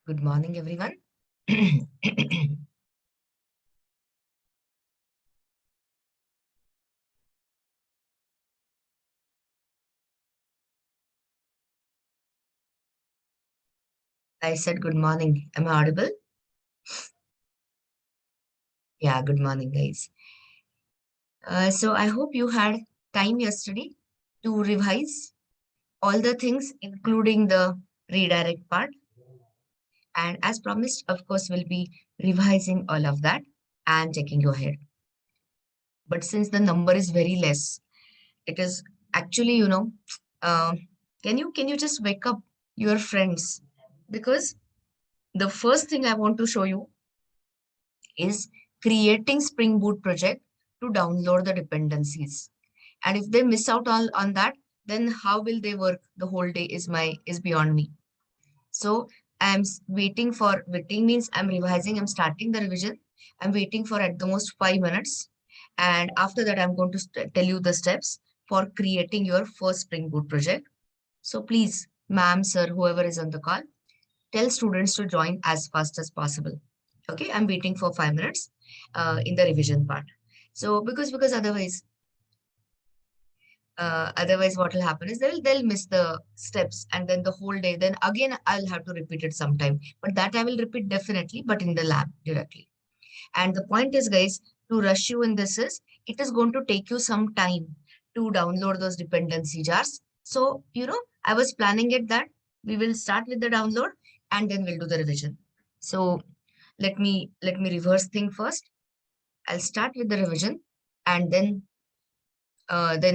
Good morning, everyone. I said good morning. Am I audible? Yeah, good morning, guys. So I hope you had time yesterday to revise all the things, including the redirect part. And as promised, of course, we'll be revising all of that and checking your head. But since the number is very less, it is actually, uh, can you just wake up your friends? Because the first thing I want to show you is creating Spring Boot project to download the dependencies. And if they miss out on that, then how will they work the whole day is beyond me. So waiting means I'm revising, I'm starting the revision. I'm waiting for at the most 5 minutes. And after that, I'm going to tell you the steps for creating your first Spring Boot project. So please, ma'am, sir, whoever is on the call, tell students to join as fast as possible. Okay, I'm waiting for 5 minutes in the revision part. So because otherwise what will happen is they'll miss the steps and then the whole day. Then again I'll have to repeat it sometime. But that I will repeat definitely, but in the lab directly. And the point is, guys, to rush you in this is it is going to take you some time to download those dependency jars. So, I was planning it that we will start with the download and then we'll do the revision. So let me reverse thing first. I'll start with the revision and then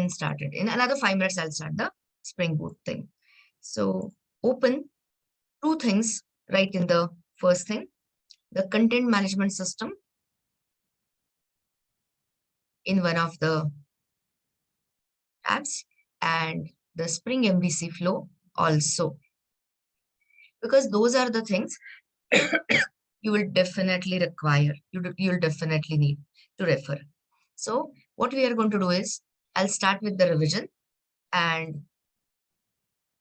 start it. In another 5 minutes, I'll start the Spring Boot thing. So open two things right in the first thing, the content management system in one of the tabs and the Spring MVC flow also, because those are the things you will definitely require, you'll definitely need to refer. So what we are going to do is I'll start with the revision and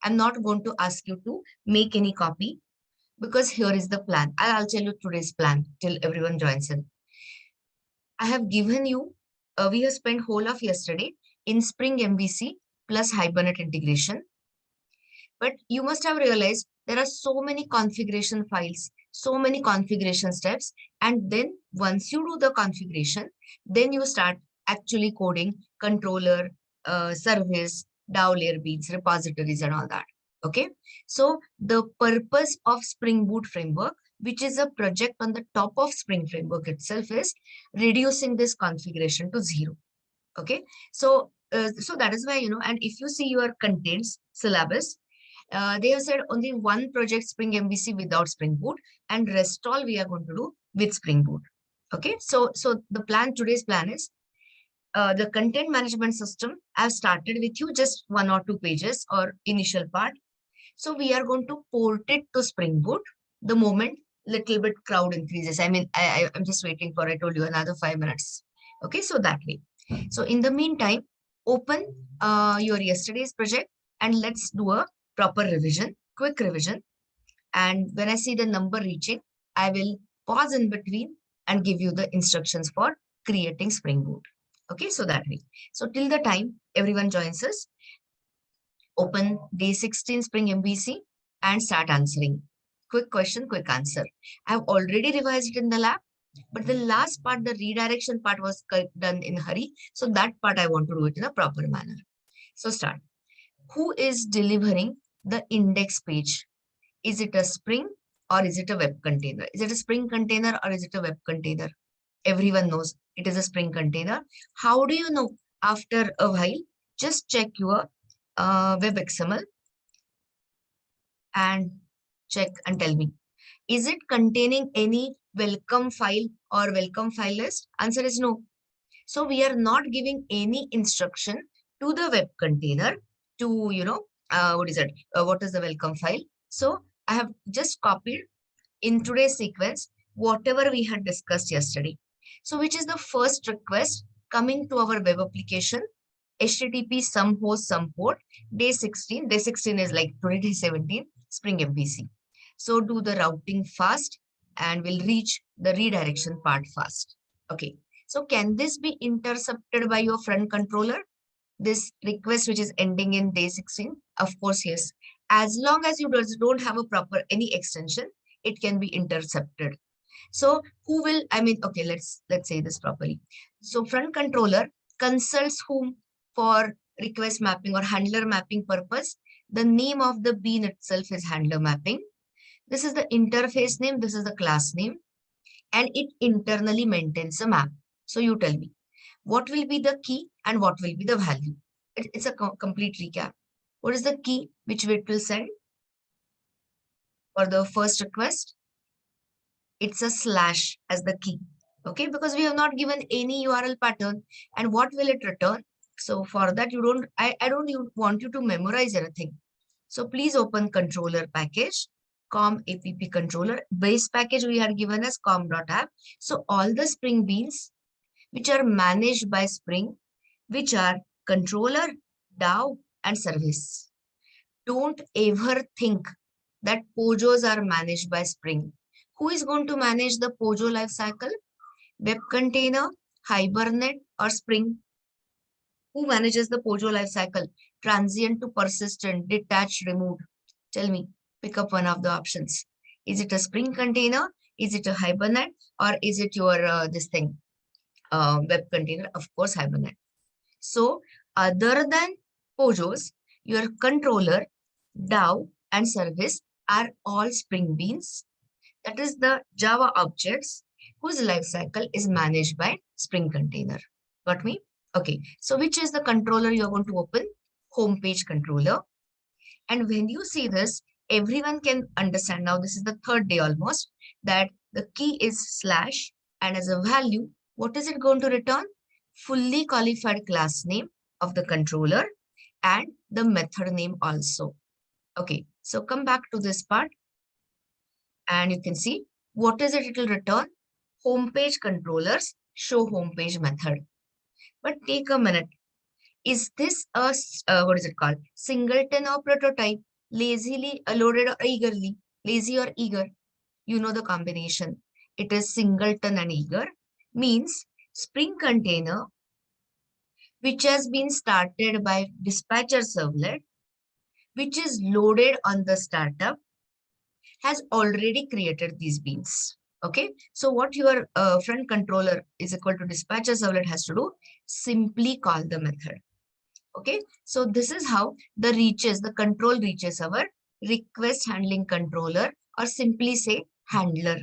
I'm not going to ask you to make any copy because here is the plan. I'll tell you today's plan till everyone joins in. I have given you, we have spent whole of yesterday in Spring MVC plus Hibernate integration. But you must have realized there are so many configuration files, so many configuration steps. And then once you do the configuration, then you start actually coding controller, service, DAO layer beans, repositories, and all that. Okay. So the purpose of Spring Boot framework, which is a project on the top of Spring framework itself, is reducing this configuration to zero. Okay. So that is why, and if you see your contents syllabus, they have said only one project Spring MVC without Spring Boot, and rest all we are going to do with Spring Boot. Okay, so the today's plan is the content management system. I've started with you just 1 or 2 pages or initial part. So we are going to port it to Spring Boot the moment little bit crowd increases. I mean, I'm just waiting for, I told you, another 5 minutes. Okay, so that way. So in the meantime, open your yesterday's project and let's do a proper revision, quick revision. And when I see the number reaching, I will pause in between and give you the instructions for creating Spring Boot. Okay, so that way. So till the time everyone joins us, open day 16 Spring MVC and start answering. Quick question, quick answer. I've already revised it in the lab, but the last part, the redirection part, was done in a hurry. So that part I want to do it in a proper manner. So start. Who is delivering the index page? Is it a Spring or is it a web container? Is it a Spring container or is it a web container? Everyone knows it is a Spring container. How do you know? After a while, just check your web XML and check and tell me. Is it containing any welcome file or welcome file list? Answer is no. So we are not giving any instruction to the web container to, what is it? What is the welcome file? So I have just copied in today's sequence whatever we had discussed yesterday. So which is the first request coming to our web application, HTTP some host some port, day 16. Day 16 is like today, day 17, Spring MVC. So do the routing fast and we'll reach the redirection part fast. Okay. So can this be intercepted by your front controller? This request which is ending in day 16? Of course, yes. As long as you don't have a proper any extension, it can be intercepted. So who will, I mean, okay, let's say this properly. So front controller consults whom for request mapping or handler mapping purpose? The name of the bean itself is handler mapping. This is the interface name, this is the class name, and it internally maintains a map. So you tell me, what will be the key and what will be the value? It's a complete recap. What is the key which it will send for the first request? It's a slash as the key. Okay, because we have not given any URL pattern. And what will it return? So for that, I don't even want you to memorize anything. So please open controller package, com app controller. Base package we are given as com.app. So all the Spring Beans which are managed by Spring, which are controller, DAO, and service. Don't ever think that POJOs are managed by Spring. Who is going to manage the POJO lifecycle? Web container, Hibernate, or Spring? Who manages the POJO lifecycle? Transient to persistent, detached, removed. Tell me, pick up one of the options. Is it a Spring container? Is it a Hibernate? Or is it your this thing? Web container? Of course, Hibernate. So, other than POJOs, your controller, DAO, and service are all Spring Beans. That is the Java objects whose lifecycle is managed by Spring Container. Got me? Okay. So which is the controller you're going to open? Homepage controller. And when you see this, everyone can understand now, this is the third day almost, that the key is slash, and as a value, what is it going to return? Fully qualified class name of the controller and the method name also. Okay. So come back to this part. And you can see what is it will return? Homepage controllers show homepage method. But take a minute. Is this a, what is it called? Singleton or prototype? Lazily loaded or eagerly? Lazy or eager? You know the combination. It is singleton and eager. Means Spring container, which has been started by dispatcher servlet, which is loaded on the startup, has already created these beans. Okay, so what your front controller is equal to dispatcher servlet has to do, simply call the method. Okay, so this is how the control reaches our request handling controller, or simply say handler.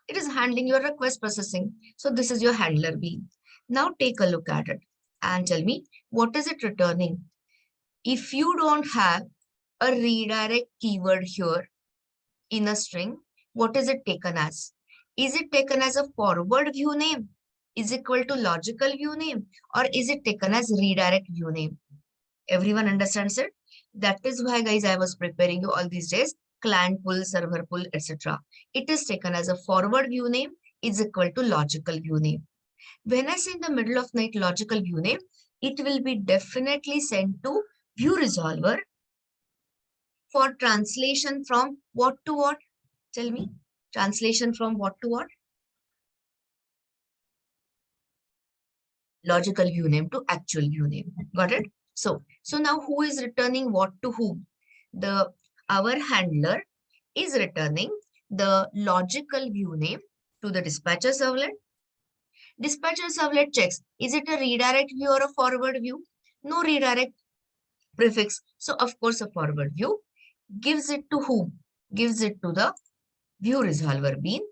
It is handling your request processing. So this is your handler bean. Now take a look at it and tell me, what is it returning? If you don't have a redirect keyword here in a string, what is it taken as? Is it taken as a forward view name is equal to logical view name, or is it taken as redirect view name? Everyone understands it? That is why, guys, I was preparing you all these days, client pull, server pull, etc. It is taken as a forward view name is equal to logical view name. When I say in the middle of night logical view name, it will be definitely sent to view resolver for translation from what to what? Tell me. Translation from what to what? Logical view name to actual view name. Got it? So now who is returning what to whom? Our handler is returning the logical view name to the dispatcher servlet. Dispatcher servlet checks, is it a redirect view or a forward view? No redirect prefix. So of course a forward view. Gives it to whom? Gives it to the view resolver bean.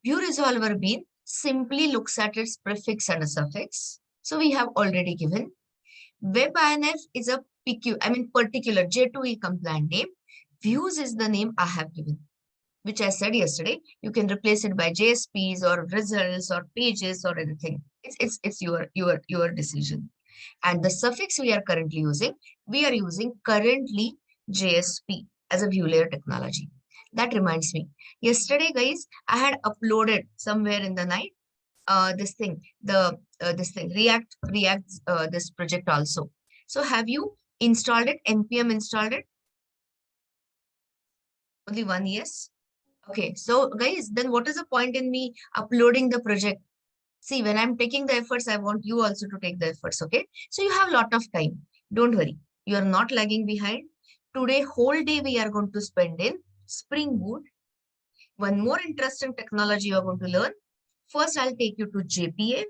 View resolver bean simply looks at its prefix and a suffix. So we have already given. WebINF is a particular J2E compliant name. Views is the name I have given, which I said yesterday. You can replace it by JSPs or results or pages or anything. It's your decision. And the suffix we are currently using currently JSP as a view layer technology. That reminds me, yesterday, guys, I had uploaded somewhere in the night this project also. So have you installed it? NPM installed it? Only one yes. Okay, so guys, then what is the point in me uploading the project? See, when I'm taking the efforts, I want you also to take the efforts, okay? So you have a lot of time. Don't worry. You are not lagging behind. Today, whole day we are going to spend in Spring Boot. One more interesting technology you are going to learn. First, I'll take you to JPA.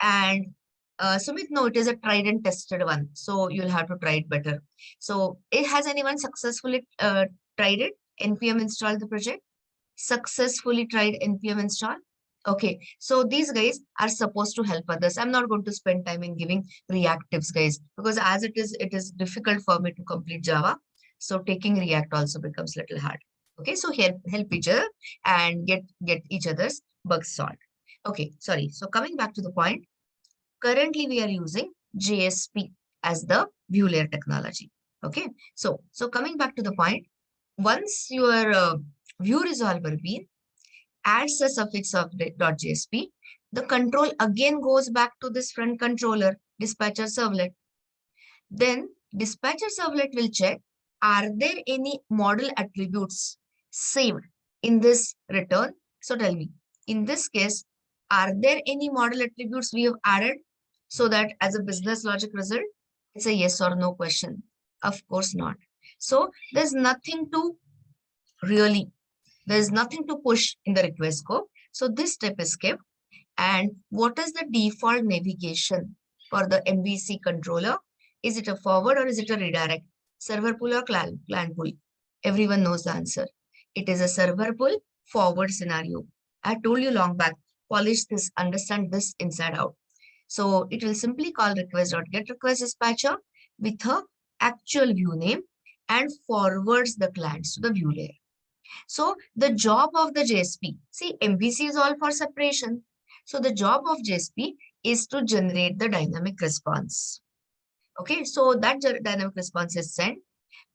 And Sumit, no, it is a tried and tested one. So you'll have to try it better. So has anyone successfully tried it? NPM installed the project? Successfully tried NPM install? Okay, so these guys are supposed to help others. I'm not going to spend time in giving reactives, guys, because as it is difficult for me to complete Java. So taking React also becomes a little hard. Okay, so help each other and get each other's bugs solved. Okay, sorry. So coming back to the point, currently we are using JSP as the view layer technology. Okay, so coming back to the point, once your view resolver bean adds the suffix of .jsp, the control again goes back to this front controller, dispatcher servlet. Then dispatcher servlet will check, are there any model attributes saved in this return? So tell me, in this case, are there any model attributes we have added so that as a business logic result, it's a yes or no question? Of course not. So there's nothing to really, there's nothing to push in the request scope. So this step is skipped. And what is the default navigation for the MVC controller? Is it a forward or is it a redirect? Server pull or client pull? Everyone knows the answer. It is a server pull forward scenario. I told you long back, polish this, understand this inside out. So it will simply call request.getRequestDispatcher with a actual view name and forwards the clients to the view layer. So the job of the JSP, see, MVC is all for separation. So the job of JSP is to generate the dynamic response. Okay, so that dynamic response is sent.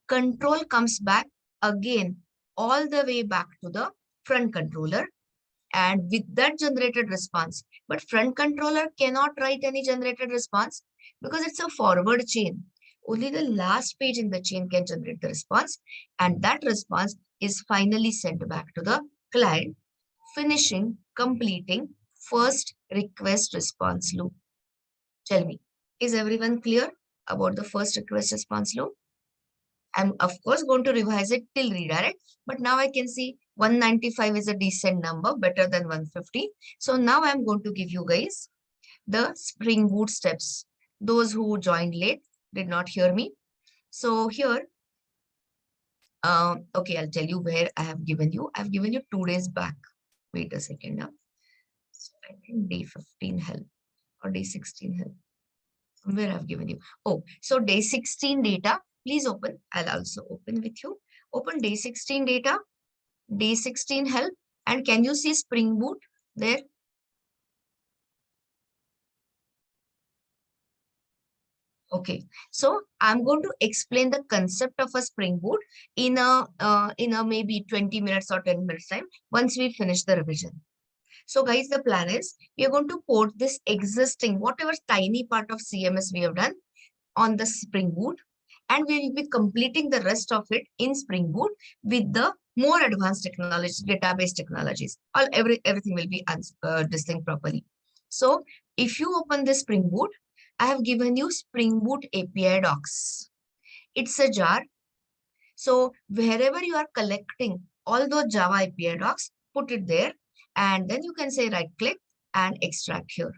Control comes back again, all the way back to the front controller. And with that generated response, but front controller cannot write any generated response because it's a forward chain. Only the last page in the chain can generate the response, and that response is finally sent back to the client, finishing, completing first request response loop. Tell me, is everyone clear about the first request response loop? I'm of course going to revise it till redirect, but now I can see 195 is a decent number, better than 150. So now I'm going to give you guys the Spring Boot steps. Those who joined late did not hear me. So here, okay, I'll tell you where I have given you. I've given you 2 days back. Wait a second now. So I think day 15 help or day 16 help. Somewhere I've given you. Oh, so day 16 data, please open. I'll also open with you. Open day 16 data, day 16 help. And can you see Spring Boot there? Okay, so I'm going to explain the concept of a Spring Boot in a maybe 20 minutes or 10 minutes time once we finish the revision. So guys, the plan is we are going to port this existing, whatever tiny part of CMS we have done on the Spring Boot, and we will be completing the rest of it in Spring Boot with the more advanced technologies, database technologies. Everything will be distinct properly. So if you open the Spring Boot, I have given you Spring Boot API docs. It's a jar. So wherever you are collecting all those Java API docs, put it there, and then you can say right click and extract here.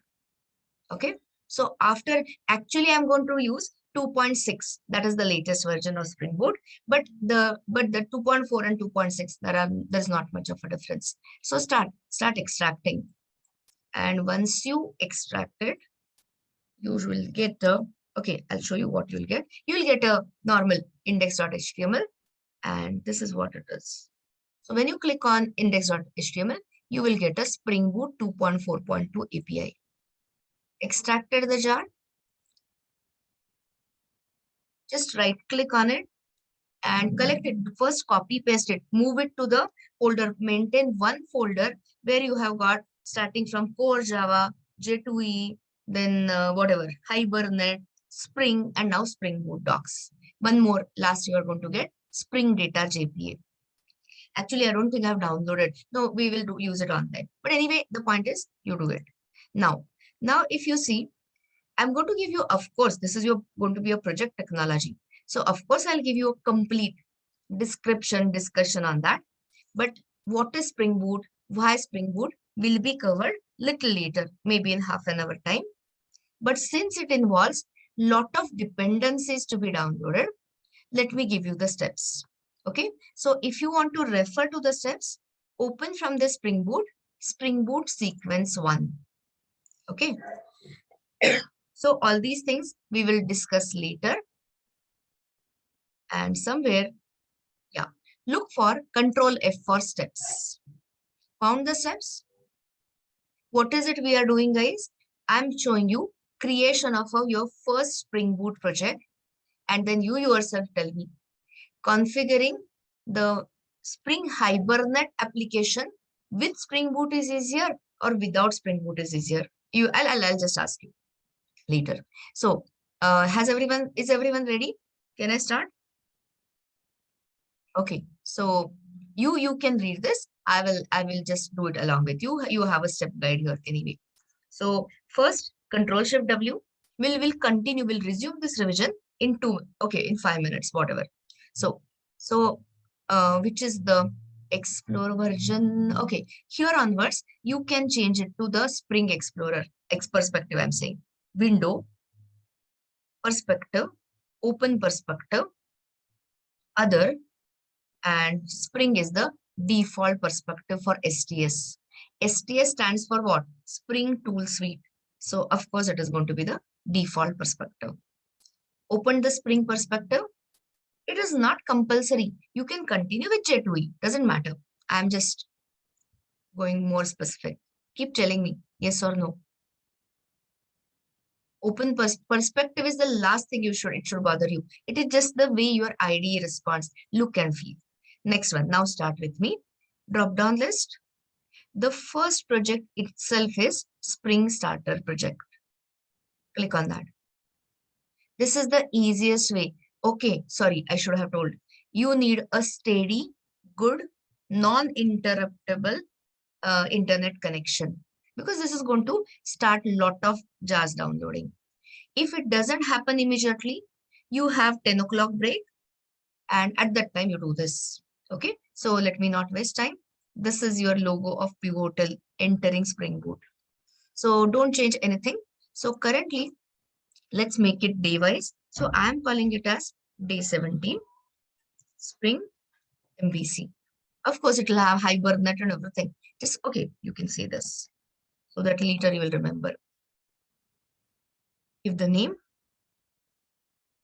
Okay. So after, actually I'm going to use 2.6. That is the latest version of Spring Boot, but the 2.4 and 2.6, there's not much of a difference. So start extracting. And once you extract it, you will get a, okay, I'll show you what you'll get. You'll get a normal index.html, and this is what it is. So when you click on index.html, you will get a Spring Boot 2.4.2 API. Extracted the jar. Just right click on it and collect it. First copy paste it, move it to the folder, maintain one folder where you have got starting from core Java, J2E, then whatever, Hibernate, Spring, and now Spring Boot docs. One more, last you are going to get Spring Data JPA. Actually, I don't think I've downloaded. No, we will use it on that. But anyway, the point is you do it. Now, if you see, I'm going to give you, of course, this is going to be a project technology. So of course, I'll give you a complete discussion on that. But what is Spring Boot? Why Spring Boot will be covered little later, maybe in half an hour time. But since it involves lot of dependencies to be downloaded, let me give you the steps. Okay. So if you want to refer to the steps, open from the Spring Boot sequence 1. Okay. So all these things we will discuss later. And somewhere, yeah, look for Control F for steps. Found the steps? What is it we are doing, guys? I'm showing you creation of your first Spring Boot project. And then you yourself tell me, configuring the Spring Hibernate application with Spring Boot is easier or without Spring Boot is easier? I'll just ask you later. So, is everyone ready? Can I start? Okay. So you can read this. I will just do it along with you. You have a step guide here anyway. So first, Control Shift W. We'll resume this revision in 5 minutes, whatever. So which is the Explorer version? Okay, here onwards, you can change it to the Spring Explorer X perspective. I'm saying window, perspective, open perspective, other, and Spring is the default perspective for STS. STS stands for what? Spring Tool Suite. So of course it is going to be the default perspective. Open the Spring perspective. It is not compulsory. You can continue with J2E. Doesn't matter. I'm just going more specific. Keep telling me yes or no. Open perspective is the last thing it should bother you. It is just the way your IDE responds, look and feel. Next one. Now start with me. Drop down list. The first project itself is Spring Starter project. Click on that. This is the easiest way. Okay, sorry, I should have told. You need a steady, good, non-interruptible internet connection, because this is going to start a lot of jars downloading. If it doesn't happen immediately, you have 10 o'clock break, and at that time you do this. Okay, so let me not waste time. This is your logo of Pivotal entering Spring Boot. So don't change anything. So currently, let's make it day-wise. So I'm calling it as day 17, Spring MVC. Of course, it will have Hibernate and everything. Just, okay, you can say this so that later you will remember. If the name,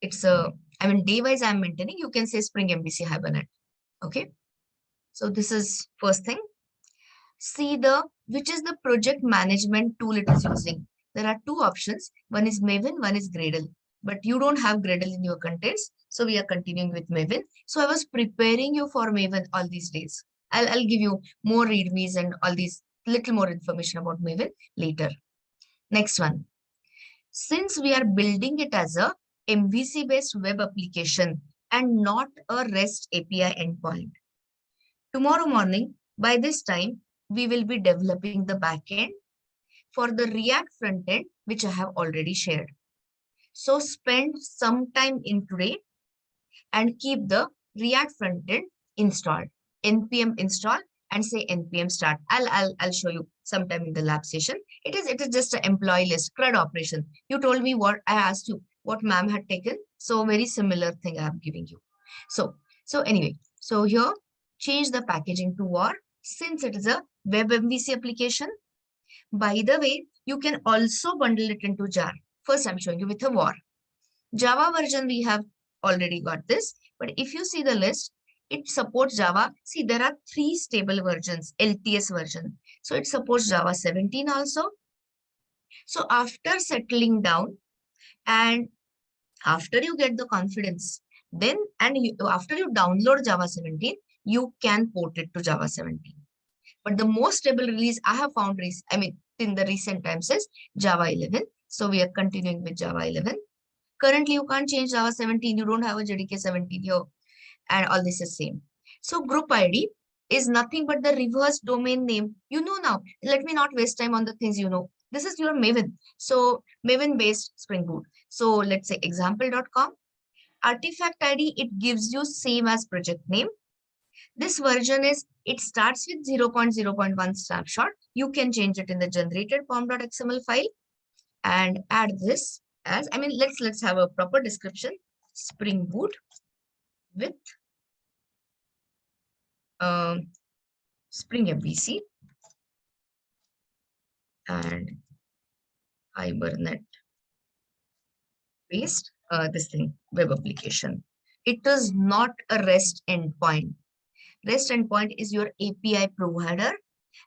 it's day-wise I'm maintaining, you can say Spring MVC Hibernate. Okay. So this is first thing. See which is the project management tool it is using. There are two options. One is Maven, one is Gradle. But you don't have Gradle in your contents. So we are continuing with Maven. So I was preparing you for Maven all these days. I'll give you more readmes and all these little more information about Maven later. Next one. Since we are building it as a MVC-based web application and not a REST API endpoint, tomorrow morning, by this time, we will be developing the backend for the React frontend, which I have already shared. So spend some time in today and keep the React frontend installed. npm install and say npm start. I'll show you sometime in the lab session. It is just an employee list CRUD operation. You told me what I asked you, what ma'am had taken. So very similar thing I am giving you. So anyway, so here change the packaging to WAR since it is a web MVC application. By the way, you can also bundle it into jar. First, I'm showing you with a WAR. Java version, we have already got this. But if you see the list, it supports Java. See, there are 3 stable versions, LTS version. So it supports Java 17 also. So after settling down and after you get the confidence, then after you download Java 17, you can port it to Java 17. But the most stable release I have found in the recent times is Java 11. So we are continuing with Java 11. Currently, you can't change Java 17. You don't have a JDK 17 here. And all this is same. So group ID is nothing but the reverse domain name. You know now. Let me not waste time on the things you know. This is your Maven. So Maven based Spring Boot. So let's say example.com. Artifact ID, it gives you same as project name. This version is, it starts with 0.0.1 snapshot. You can change it in the generated pom.xml file and add this as, I mean, let's have a proper description. Spring Boot with Spring MVC and Hibernate based this thing, web application. It is not a REST endpoint. REST endpoint is your API provider,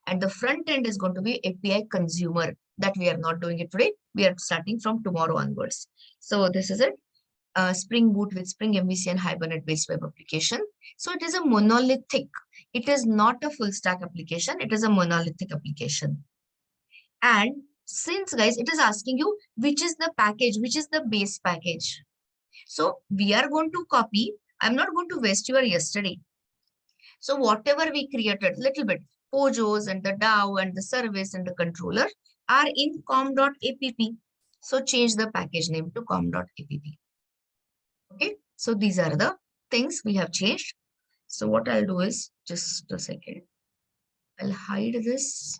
and the front end is going to be API consumer. That we are not doing it today. We are starting from tomorrow onwards. So this is it. Spring Boot with Spring MVC and Hibernate based web application. So it is a monolithic. It is not a full stack application. It is a monolithic application. And since guys, it is asking you which is the package, which is the base package. So we are going to copy. I'm not going to waste your yesterday. So whatever we created, little bit, POJOs and the DAO and the service and the controller are in com.app. So change the package name to com.app. Okay, so these are the things we have changed. So what I'll do is, just a second, I'll hide this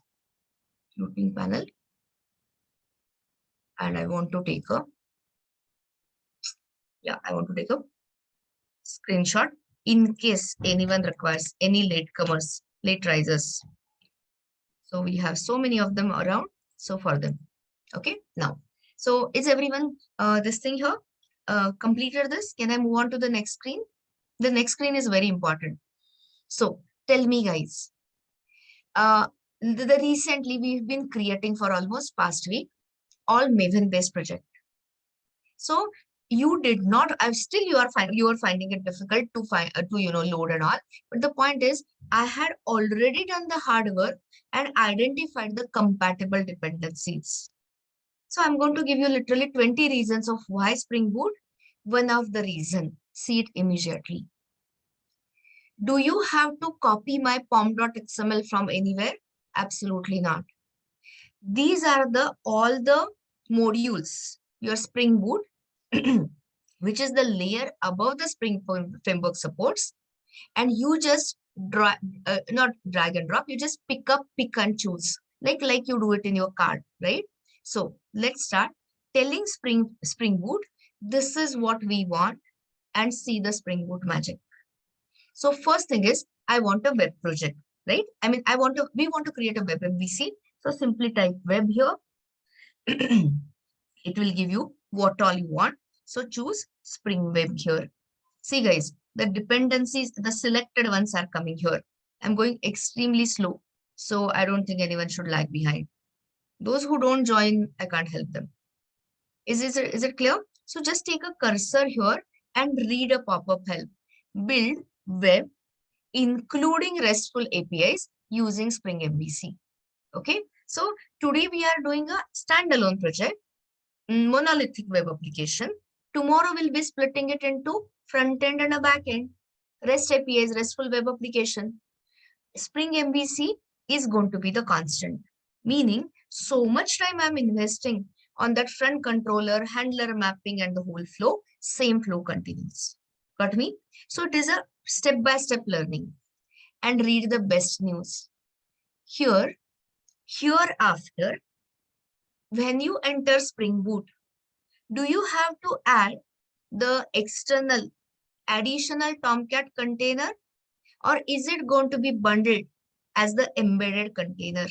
floating panel and I want to take a, I want to take a screenshot in case anyone requires any latecomers, late risers. So we have so many of them around. So for them, okay, now, so is everyone this thing here completed this? Can I move on to the next screen? The next screen is very important. So tell me guys, the recently we've been creating for almost past week, all Maven based project. So you did not, still you are finding it difficult to find, load and all. But the point is, I had already done the hard work and identified the compatible dependencies. So I'm going to give you literally 20 reasons of why Spring Boot. One of the reason, see it immediately. Do you have to copy my pom.xml from anywhere? Absolutely not. These are all the modules, your Spring Boot, which is the layer above the Spring framework supports. And you just not drag and drop, you just pick and choose, like you do it in your card, right? So let's start telling Spring Boot, this is what we want, and see the Spring Boot magic. So first thing is, I want a web project, right? I mean, we want to create a web MVC. So simply type web here. It will give you what all you want. So choose Spring Web here. See guys, the dependencies, the selected ones are coming here. I'm going extremely slow, so I don't think anyone should lag behind. Those who don't join, I can't help them. Is it clear? So just take a cursor here and read a pop-up help. Build web, including RESTful APIs using Spring MVC. Okay, so today we are doing a standalone project, monolithic web application. Tomorrow we'll be splitting it into front end and a back end. REST APIs, RESTful web application. Spring MVC is going to be the constant, meaning so much time I'm investing on that front controller, handler mapping, and the whole flow, same flow continues. Got me? So it is a step-by-step learning. And read the best news. Hereafter, when you enter Spring Boot, do you have to add the external additional Tomcat container, or is it going to be bundled as the embedded container?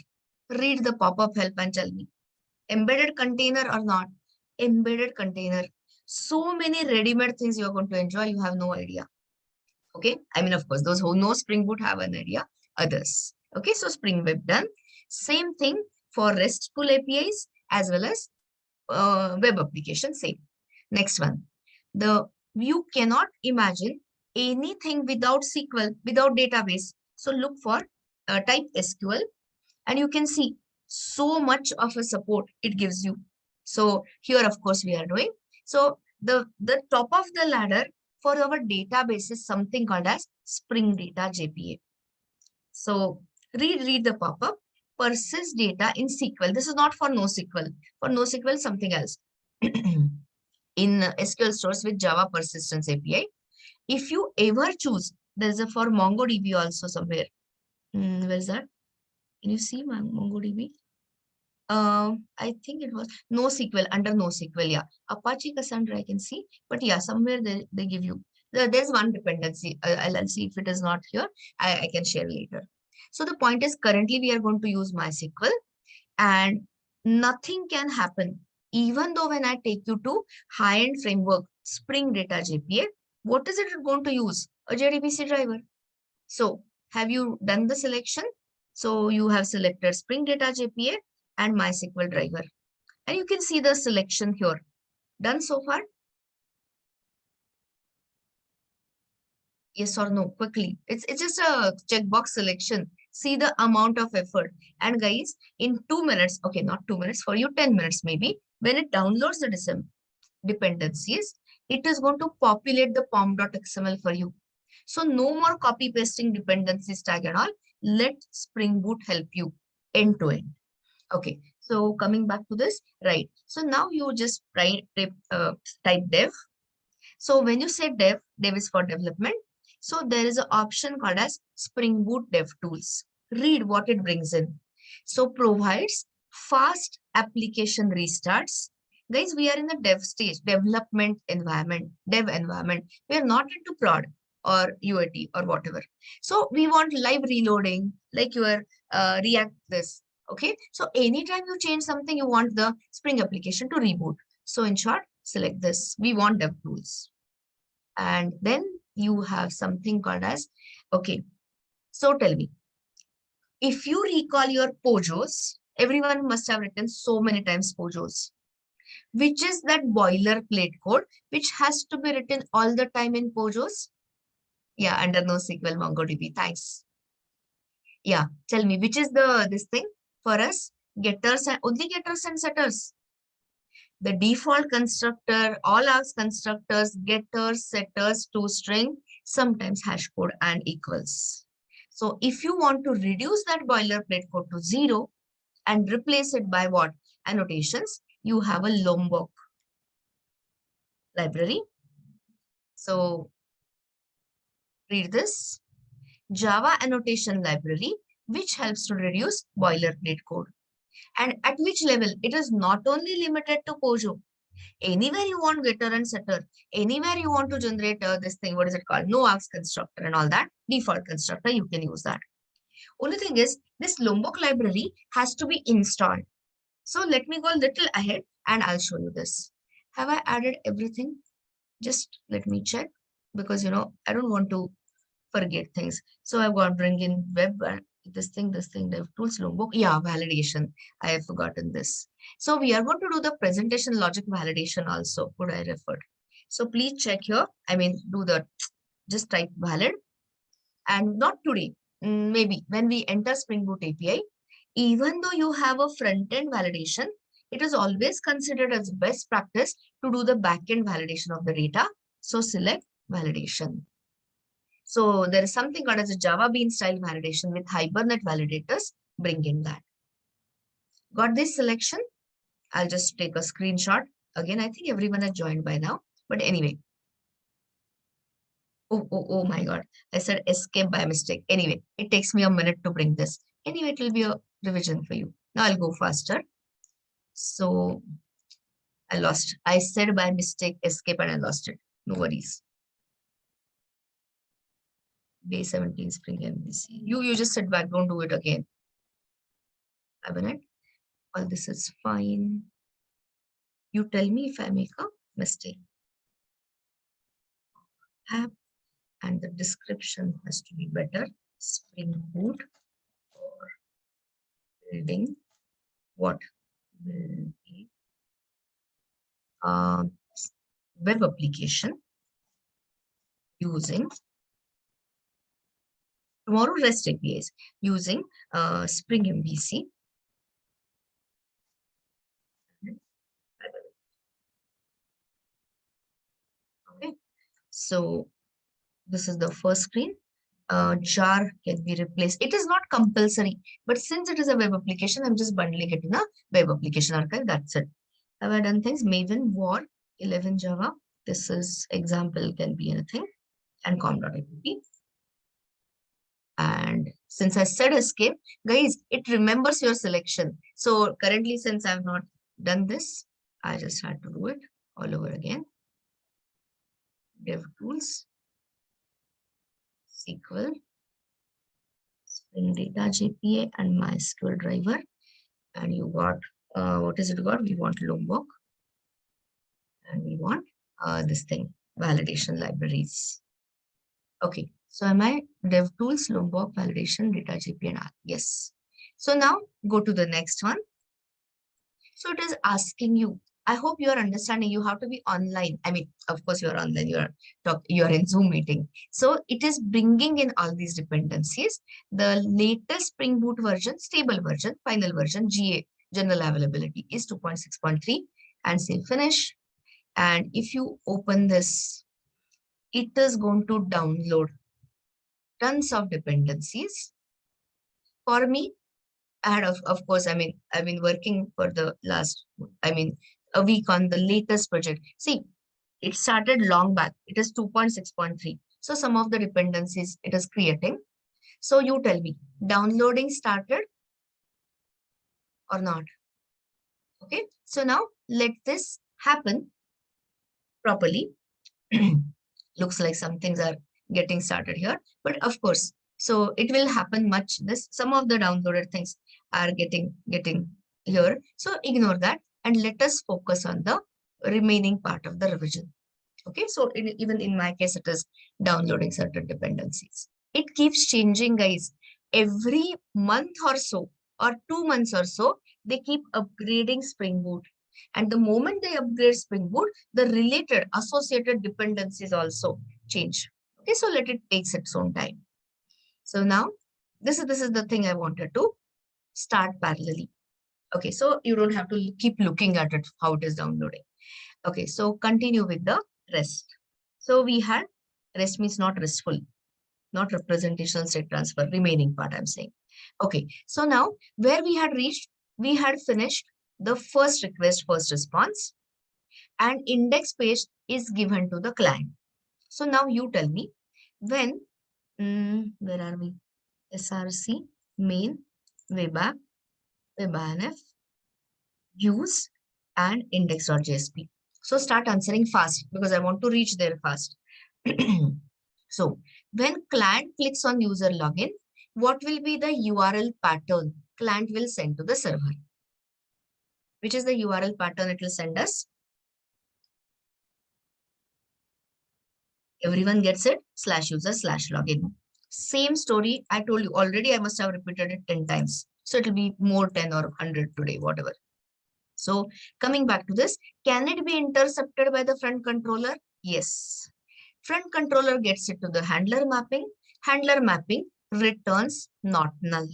Read the pop-up help and tell me. Embedded container or not? Embedded container. So many ready-made things you're going to enjoy, you have no idea. Okay, I mean, of course, those who know Spring Boot have an idea, others. Okay, so Spring Web done. Same thing for RESTful APIs as well as web application, same. Next one, you cannot imagine anything without SQL, without database. So look for type SQL and you can see so much of a support it gives you. So here, of course, we are doing. So the top of the ladder for our database is something called as Spring Data JPA. So read the pop-up. Persist data in SQL. This is not for NoSQL. For NoSQL, something else. In SQL stores with Java Persistence API. If you ever choose, there's a for MongoDB also somewhere. Where's that? Can you see MongoDB? I think it was NoSQL, under NoSQL, yeah. Apache Cassandra I can see, but yeah, somewhere they give you. There's one dependency. I'll see if it is not here. I can share later. So the point is currently we are going to use MySQL and nothing can happen. Even though when I take you to high-end framework, Spring Data JPA, what is it going to use? A JDBC driver. So have you done the selection? So you have selected Spring Data JPA and MySQL driver. And you can see the selection here. Done so far? Yes or no? Quickly. It's just a checkbox selection. See the amount of effort. And guys, in 2 minutes, okay, not 2 minutes, for you 10 minutes maybe, when it downloads the dependencies, it is going to populate the pom.xml for you. So no more copy pasting dependencies tag and all. Let Spring Boot help you end to end. Okay, so coming back to this, right? So now you just type dev. So when you say dev is for development. So there is an option called as Spring Boot Dev Tools. Read what it brings in. So provides fast application restarts. Guys, we are in the dev stage, development environment, dev environment. We are not into prod or UAT or whatever. So we want live reloading, like your React this. Okay, so anytime you change something, you want the Spring application to reboot. So in short, select this. We want dev tools. And then you have something called as, okay, so tell me, if you recall your POJOs, everyone must have written so many times POJOs, which is that boilerplate code, which has to be written all the time in POJOs. Yeah, under NoSQL MongoDB. Thanks. Yeah, tell me, which is this thing for us? Getters and only getters and setters. The default constructor, all our constructors, getters, setters, toString, sometimes hash code and equals. So if you want to reduce that boilerplate code to 0 and replace it by what? Annotations, you have a Lombok library. So read this. Java annotation library, which helps to reduce boilerplate code. And at which level? It is not only limited to POJO. Anywhere you want getter and setter, anywhere you want to generate this thing, what is it called? No args constructor and all that, default constructor, you can use that. Only thing is, this Lombok library has to be installed. So let me go a little ahead and I'll show you this. Have I added everything? Just let me check because, you know, I don't want to forget things. So I've got bring in web, this thing, dev tools, Lombok. Yeah, validation. I have forgotten this. So we are going to do the presentation logic validation also. Could I refer? So please check here. I mean, just type valid and not today. Maybe when we enter Spring Boot API, even though you have a front-end validation, it is always considered as best practice to do the back-end validation of the data. So select validation. So there is something called as a Java Bean style validation with Hibernate validators. Bring in that. Got this selection? I'll just take a screenshot. Again, I think everyone has joined by now. But anyway. Oh my God. I said escape by mistake. Anyway, it takes me a minute to bring this. Anyway, it will be a revision for you. Now I'll go faster. So I lost. I said by mistake escape and I lost it. No worries. Day 17 Spring MVC. You just sit back. Don't do it again. A minute. All this is fine. You tell me if I make a mistake. App and the description has to be better. Spring Boot or building what will be a web application using tomorrow REST APIs using Spring MVC. Okay, so this is the first screen. jar can be replaced. It is not compulsory, but since it is a web application, I'm just bundling it in a web application archive. That's it. Have I done things? Maven, War, 11 Java. This is example, can be anything, and com.app. And since I said escape, guys, it remembers your selection. So currently, since I've not done this, I just had to do it all over again. DevTools, SQL, Spring Data JPA, and MySQL driver. And you got, what is it got? We want Lombok. And we want this thing, validation libraries. Okay, so am I DevTools, Lombok, validation, data JPA, and R? Yes. So now go to the next one. So it is asking you, I hope you are understanding, you have to be online. I mean, of course you are online, you are in Zoom meeting. So it is bringing in all these dependencies, the latest Spring Boot version, stable version, final version, GA, general availability is 2.6.3, and say finish. And if you open this, it is going to download tons of dependencies. For me, I had, of course, I've been working for the last, a week on the latest project. See, it started long back. It is 2.6.3. So some of the dependencies it is creating. So you tell me, downloading started or not? Okay. So now let this happen properly. Looks like some things are getting started here, but of course, so it will happen much this. Some of the downloaded things are getting here. So ignore that and let us focus on the remaining part of the revision. Okay, so even in my case, it is downloading certain dependencies. It keeps changing, guys. Every month or so, or 2 months or so, they keep upgrading Spring Boot. And the moment they upgrade Spring Boot, the related associated dependencies also change. Okay, so let it takes its own time. So now, this is the thing I wanted to start parallelly. Okay, so you don't have to keep looking at it, how it is downloading. Okay, so continue with the rest. So we had rest means not restful, not representational state transfer, remaining part I'm saying. Okay, so now where we had reached, we had finished the first request, first response, and index page is given to the client. So now you tell me when, where are we? SRC, main, web app, webanf, use, and index.jsp. So start answering fast because I want to reach there fast. So when client clicks on user login, what will be the URL pattern client will send to the server? Which is the URL pattern it will send us? Everyone gets it? /user/login. Same story I told you already. I must have repeated it 10 times. So it will be more 10 or 100 today, whatever. So coming back to this, can it be intercepted by the front controller? Yes. Front controller gets it to the handler mapping. Handler mapping returns not null.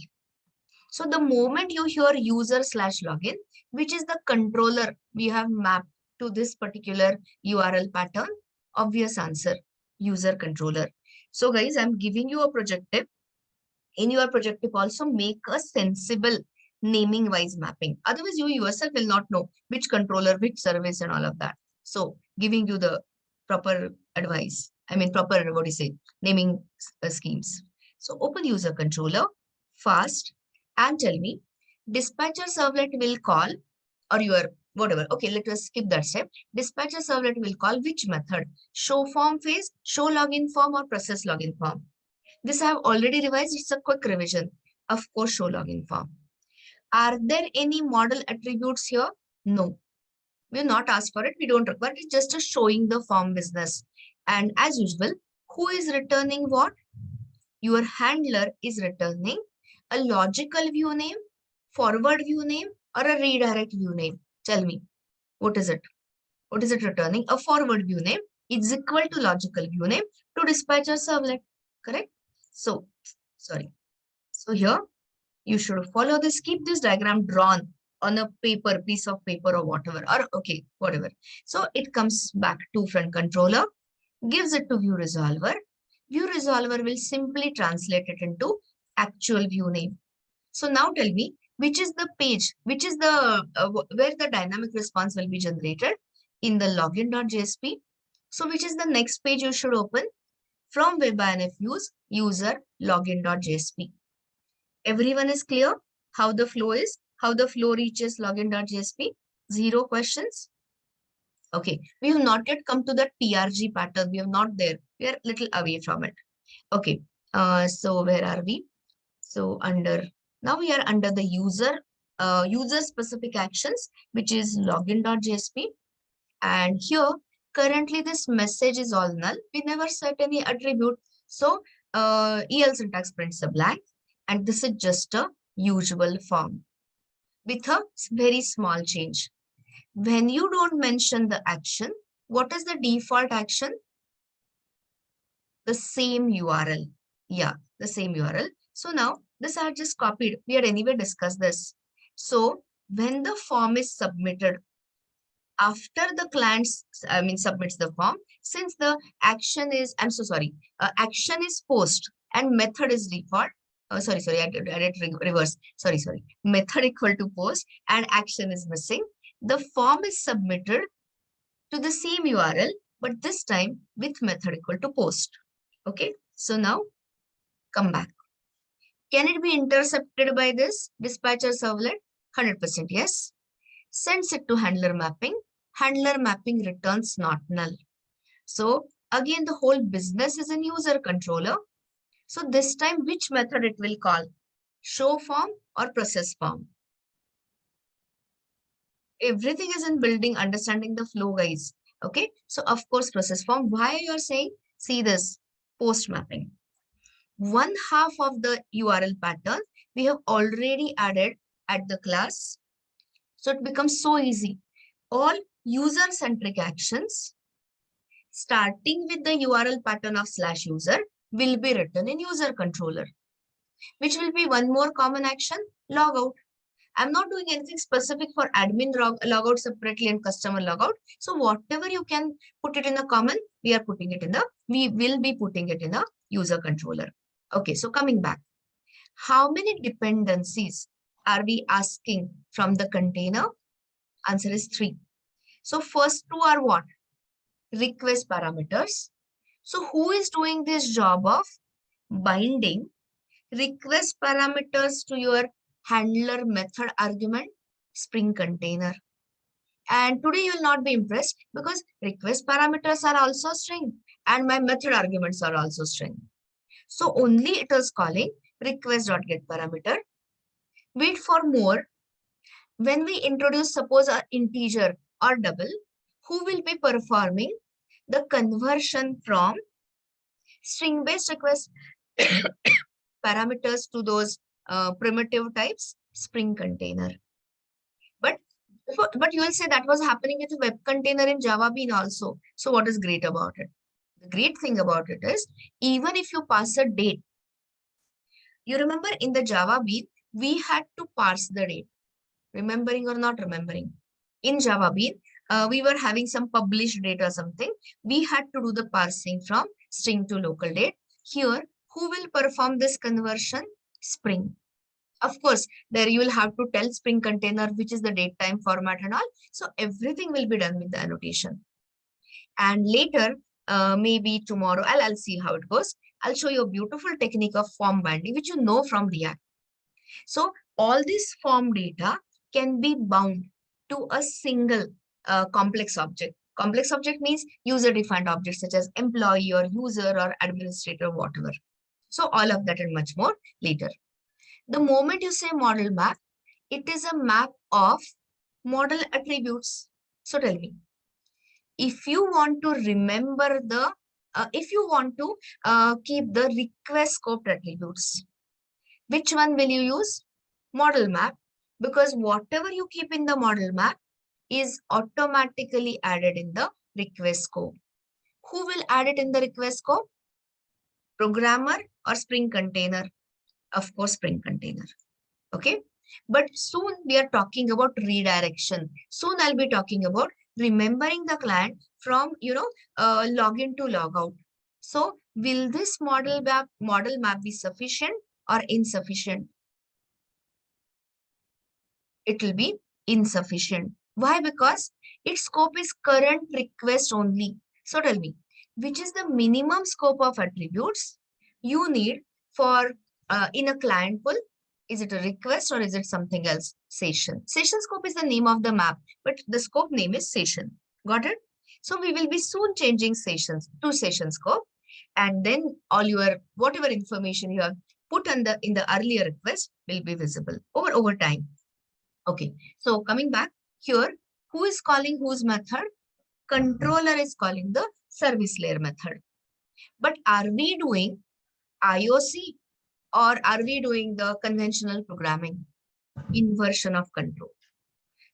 So the moment you hear user/login, which is the controller we have mapped to this particular URL pattern, obvious answer, user controller. So guys, I'm giving you a projective. In your projective also make a sensible naming wise mapping. Otherwise you yourself will not know which controller, which service and all of that. So giving you the proper advice. Proper, what do you say, naming schemes. So open user controller fast and tell me dispatcher servlet will call, or your whatever. Okay, let us skip that step. Dispatcher servlet will call which method? Show form phase, show login form, or process login form. This I have already revised. It's a quick revision. Of course, show login form. Are there any model attributes here? No. We will not ask for it. We don't require it. It's just a showing the form business. And as usual, who is returning what? Your handler is returning a logical view name, forward view name, or a redirect view name. Tell me, what is it? What is it returning? A forward view name is equal to logical view name to dispatcher servlet. Correct? So, sorry. So here, you should follow this. Keep this diagram drawn on a paper, piece of paper or whatever. Or okay, whatever. So it comes back to front controller, gives it to view resolver. View resolver will simply translate it into actual view name. So now tell me, which is the page, which is the, where the dynamic response will be generated in the login.jsp. So which is the next page you should open? From WebINF views, user login.jsp. Everyone is clear how the flow is, how the flow reaches login.jsp? Zero questions? Okay, we have not yet come to the TRG pattern. We are not there. We are little away from it. Okay, so where are we? So now we are under the user specific actions, which is login.jsp. And here, currently this message is all null. We never set any attribute. So EL syntax prints a blank. And this is just a usual form with a very small change. When you don't mention the action, what is the default action? The same URL. Yeah, the same URL. So now this I had just copied. We had anyway discussed this. So when the form is submitted, after the client, submits the form, since the action is, I'm so sorry, action is post and method is default. Sorry, I did reverse. Sorry. Method equal to post and action is missing. The form is submitted to the same URL, but this time with method equal to post. Okay, so now come back. Can it be intercepted by this dispatcher servlet? 100% yes. Sends it to handler mapping. Handler mapping returns not null. So again, the whole business is in user controller. So this time, which method it will call? Show form or process form? Everything is in building, understanding the flow, guys. Okay, so of course, process form. Why you are saying? See this, post mapping. One half of the URL pattern we have already added at the class. So it becomes so easy. All user-centric actions starting with the URL pattern of /user will be written in user controller, which will be one more common action, logout. I'm not doing anything specific for admin logout separately and customer logout. So whatever you can put it in a common, we will be putting it in a user controller. Okay, so coming back. How many dependencies are we asking from the container? Answer is 3. So first 2 are what? Request parameters. So who is doing this job of binding request parameters to your handler method argument? Spring container. And today you will not be impressed because request parameters are also string and my method arguments are also string. So only it is calling request.getParameter. Wait for more. When we introduce, suppose, an integer or double, who will be performing the conversion from string-based request parameters to those primitive types? Spring container. But you will say that was happening with a web container in Java Bean also. So what is great about it? The great thing about it is, even if you pass a date, you remember in the Java Bean, we had to parse the date. Remembering or not remembering? In Java Bean, we were having some published date or something. We had to do the parsing from string to local date. Here, who will perform this conversion? Spring. Of course, there you will have to tell Spring container which is the date time format and all. So everything will be done with the annotation. And later, maybe tomorrow, I'll see how it goes. I'll show you a beautiful technique of form binding, which you know from React. So all this form data can be bound to a single complex object. Complex object means user-defined objects such as employee or user or administrator, whatever. So all of that and much more later. The moment you say model map, it is a map of model attributes. So tell me, if you want to remember the, if you want to keep the request scoped attributes, which one will you use? Model map, because whatever you keep in the model map is automatically added in the request scope. Who will add it in the request scope? Programmer or Spring container? Of course, Spring container. Okay. But soon we are talking about redirection. Soon I'll be talking about remembering the client from, login to logout. So will this model map be sufficient or insufficient? It will be insufficient. Why? Because its scope is current request only. So tell me, which is the minimum scope of attributes you need for in a client pool? Is it a request or is it something else? Session. Session scope is the name of the map, but the scope name is session. Got it? So we will be soon changing sessions to session scope, and then all your whatever information you have put in the earlier request will be visible over time. Okay, so coming back here, who is calling whose method? Controller is calling the service layer method. But are we doing IOC or are we doing the conventional programming? Inversion of control.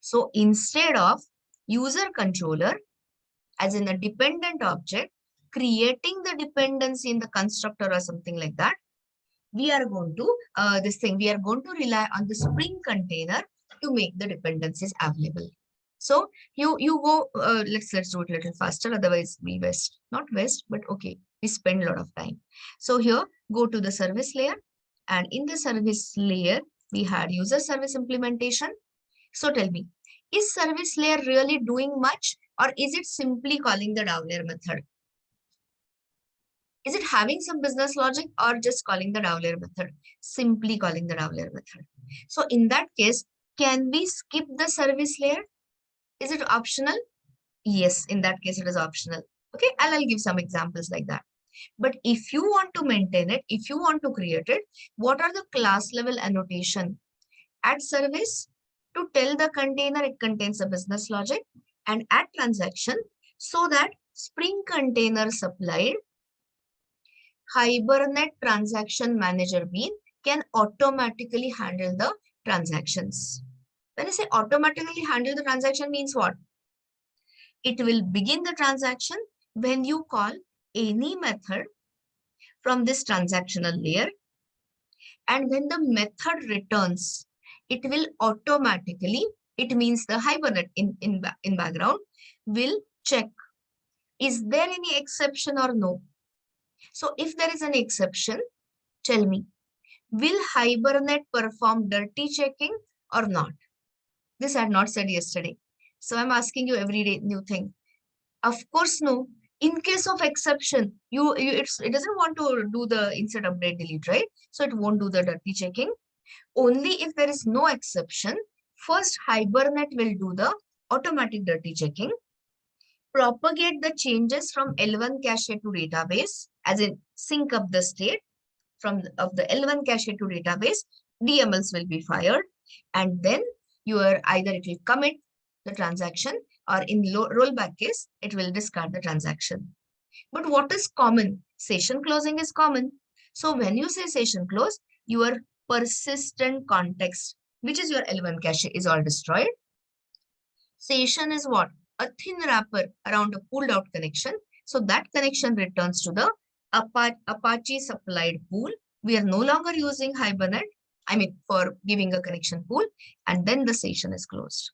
So instead of user controller, as in a dependent object, creating the dependency in the constructor or something like that, we are going to we are going to rely on the Spring container to make the dependencies available. So you go, let's do it a little faster, otherwise we waste, not waste, but okay, we spend a lot of time. So here, go to the service layer, and in the service layer, we had user service implementation. So tell me, is service layer really doing much, or is it simply calling the down layer method? Is it having some business logic or just calling the down layer method? Simply calling the down layer method. So in that case, can we skip the service layer? Is it optional? Yes, in that case, it is optional. Okay, and I'll give some examples like that. But if you want to maintain it, if you want to create it, what are the class level annotation? Add service to tell the container it contains a business logic, and add transaction so that Spring container supplied Hibernate transaction manager bean can automatically handle the transactions. When I say automatically handle the transaction means what? It will begin the transaction when you call any method from this transactional layer, and when the method returns, it will automatically, it means the Hibernate in background will check, is there any exception or no? So if there is an exception, tell me, will Hibernate perform dirty checking or not? This I had not said yesterday. So I'm asking you every day new thing. Of course, no. In case of exception, it doesn't want to do the insert update delete, right? So it won't do the dirty checking. Only if there is no exception, first Hibernate will do the automatic dirty checking, propagate the changes from L1 cache to database, as in sync up the state of the L1 cache to database, DMLs will be fired, and then either it will commit the transaction, or in rollback case, it will discard the transaction. But what is common? Session closing is common. So when you say session close, your persistent context, which is your L1 cache, is all destroyed. Session is what? A thin wrapper around a pulled out connection. So that connection returns to the Apache supplied pool. We are no longer using Hibernate, for giving a connection pool, and then the session is closed.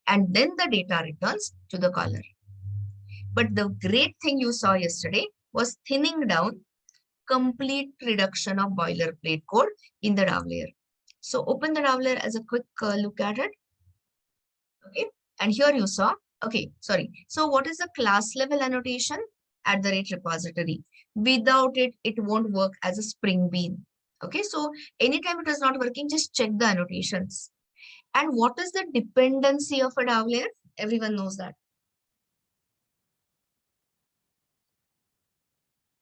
And then the data returns to the caller. But the great thing you saw yesterday was thinning down, complete reduction of boilerplate code in the DAO layer. So open the DAO layer as a quick look at it. Okay, and here you saw, okay, sorry. So what is the class level annotation? @ repository. Without it, it won't work as a Spring Bean. Okay, so anytime it is not working, just check the annotations. And what is the dependency of a DAO layer? Everyone knows that.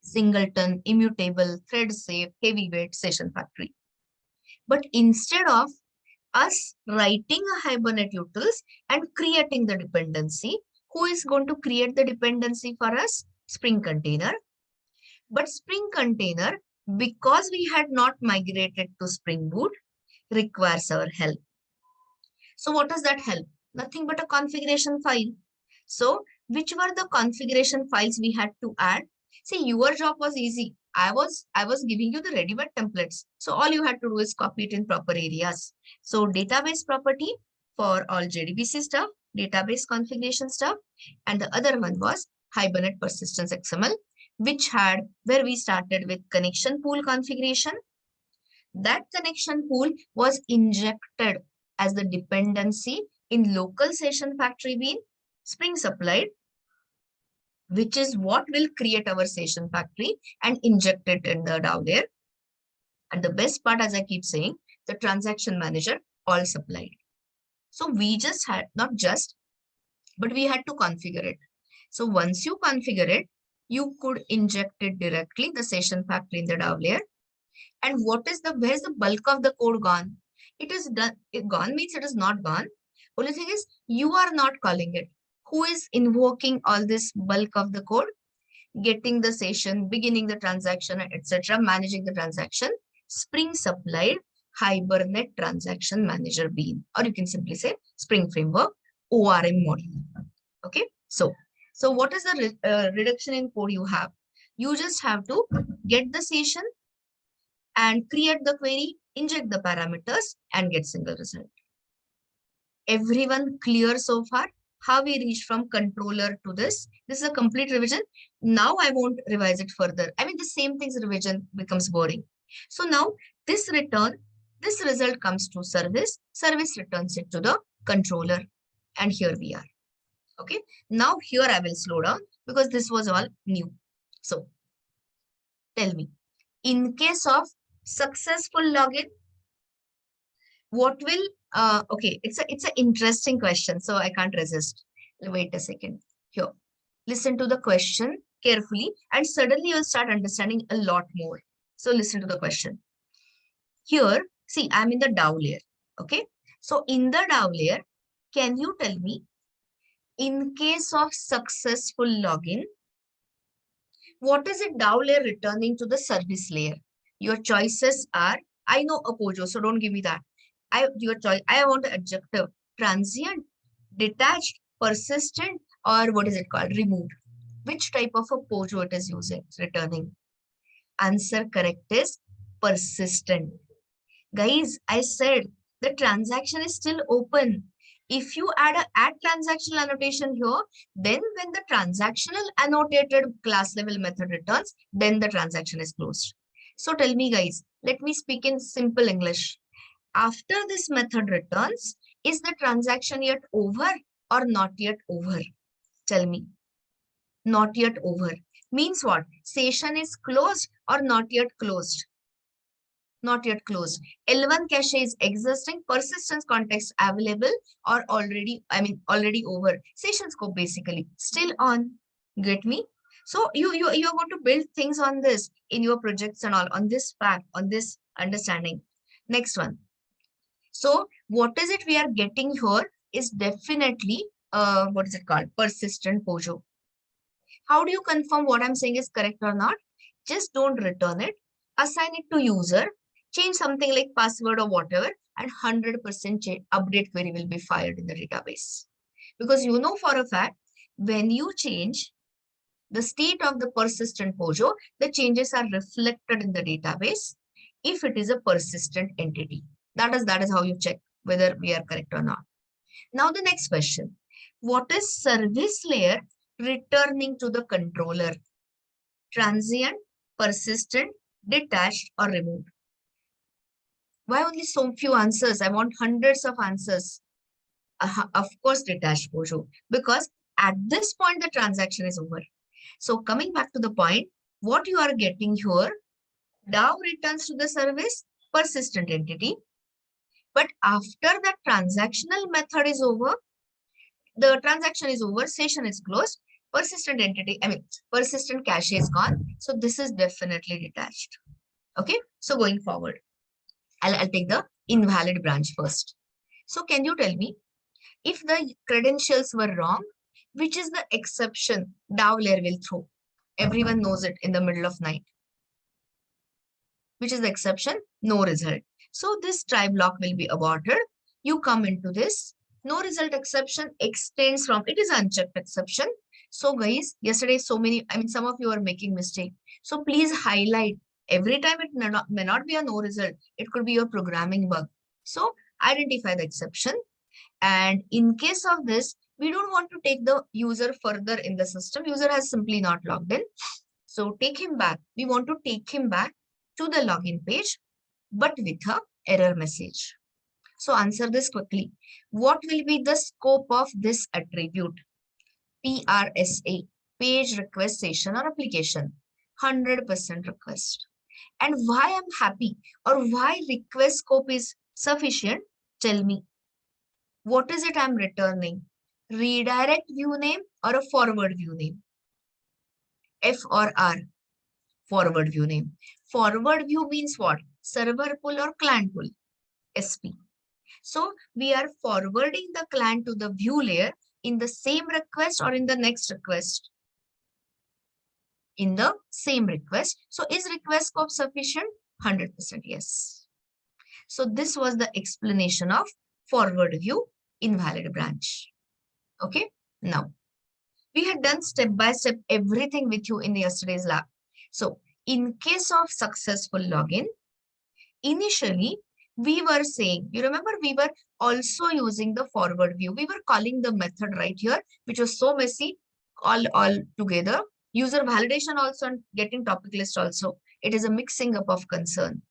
Singleton, immutable, thread safe, heavyweight, session factory. But instead of us writing a Hibernate utils and creating the dependency, who is going to create the dependency for us? Spring container. But Spring container, because we had not migrated to Spring Boot, requires our help. So what does that help? Nothing but a configuration file. So which were the configuration files we had to add? See, your job was easy. I was giving you the ready-made templates. So all you had to do is copy it in proper areas. So database property for all JDBC stuff, database configuration stuff, and the other one was Hibernate persistence XML. where we started with connection pool configuration. That connection pool was injected as the dependency in local session factory bean Spring supplied, which is what will create our session factory and inject it in the DAO layer. And the best part, as I keep saying, the transaction manager all supplied. So we just had, not just, but we had to configure it. So once you configure it, you could inject it directly, the session factory in the DAO layer. And where's the bulk of the code gone? It is done. It gone means it is not gone. Only thing is you are not calling it. Who is invoking all this bulk of the code? Getting the session, beginning the transaction, etc., managing the transaction. Spring supplied Hibernate Transaction Manager Bean, or you can simply say Spring Framework ORM module. Okay, so what is the reduction in code you have? You just have to get the session and create the query, inject the parameters, and get single result. Everyone clear so far? How we reached from controller to this? This is a complete revision. Now I won't revise it further. I mean, the same thing's revision becomes boring. So now this result comes to service returns it to the controller. And here we are. Okay. Now here I will slow down because this was all new. So tell me, in case of successful login, what will okay, it's an interesting question, so I can't resist. Wait a second. Here, listen to the question carefully, and suddenly you'll start understanding a lot more. So listen to the question. Here, see, I'm in the DAO layer. Okay, so in the DAO layer, can you tell me, in case of successful login, what is it DAO layer returning to the service layer? Your choices are, I know a Pojo, so don't give me that. Your choice. I want an adjective: transient, detached, persistent, or what is it called? Removed. Which type of a Pojo it is using, returning? Answer correct is persistent. Guys, I said the transaction is still open. If you add a add transactional annotation here, then when the transactional annotated class level method returns, then the transaction is closed. So tell me, guys, let me speak in simple English. After this method returns, is the transaction yet over or not yet over? Tell me. Not yet over. Means what? Session is closed or not yet closed? Not yet closed. L1 cache is existing, persistence context available, or already over. Session scope basically still on. Get me? So you're going to build things on this in your projects and all, on this fact, on this understanding. Next one. So what is it we are getting here is definitely, what is it called? Persistent Pojo. How do you confirm what I'm saying is correct or not? Just don't return it. Assign it to user. Change something like password or whatever, and 100% update query will be fired in the database. Because you know for a fact, when you change the state of the persistent Pojo, the changes are reflected in the database if it is a persistent entity. That is how you check whether we are correct or not. Now the next question. What is service layer returning to the controller? Transient, persistent, detached, or removed? Why only so few answers? I want hundreds of answers. Of course, detached Pojo, because at this point, the transaction is over. So coming back to the point, what you are getting here, DAO returns to the service, persistent entity. But after that transactional method is over, the transaction is over, session is closed, persistent cache is gone. So this is definitely detached. Okay, so going forward, I'll take the invalid branch first. So can you tell me, if the credentials were wrong, which is the exception DAO layer will throw? Everyone knows it in the middle of night. Which is the exception? No result. So this try block will be aborted. You come into this. No result exception extends from, it is unchecked exception. So guys, yesterday some of you are making mistake. So please highlight. Every time it may not be a no result. It could be your programming bug. So identify the exception. And in case of this, we don't want to take the user further in the system. User has simply not logged in. So take him back. We want to take him back to the login page, but with a error message. So answer this quickly. What will be the scope of this attribute? PRSA, page request session or application. 100% request. And why I'm happy or why request scope is sufficient? Tell me. What is it I'm returning? Redirect view name or a forward view name? F or R? Forward view name. Forward view means what? Server pull or client pull? SP. So we are forwarding the client to the view layer in the same request or in the next request? In the same request. So is request scope sufficient? 100% yes. So this was the explanation of forward view invalid branch. Okay. Now we had done step by step everything with you in yesterday's lab. So in case of successful login, initially we were saying, you remember we were also using the forward view. We were calling the method right here, which was so messy all together. User validation also and getting topic list also. It is a mixing up of concern.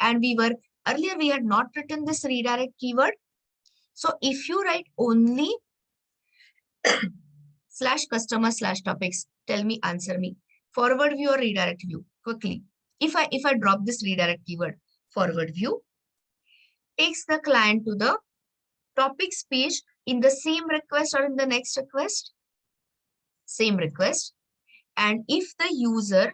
And we were, earlier we had not written this redirect keyword. So if you write only /customer/topics, tell me, answer me. Forward view or redirect view? Quickly. If I drop this redirect keyword, forward view takes the client to the topics page in the same request or in the next request? Same request. And if the user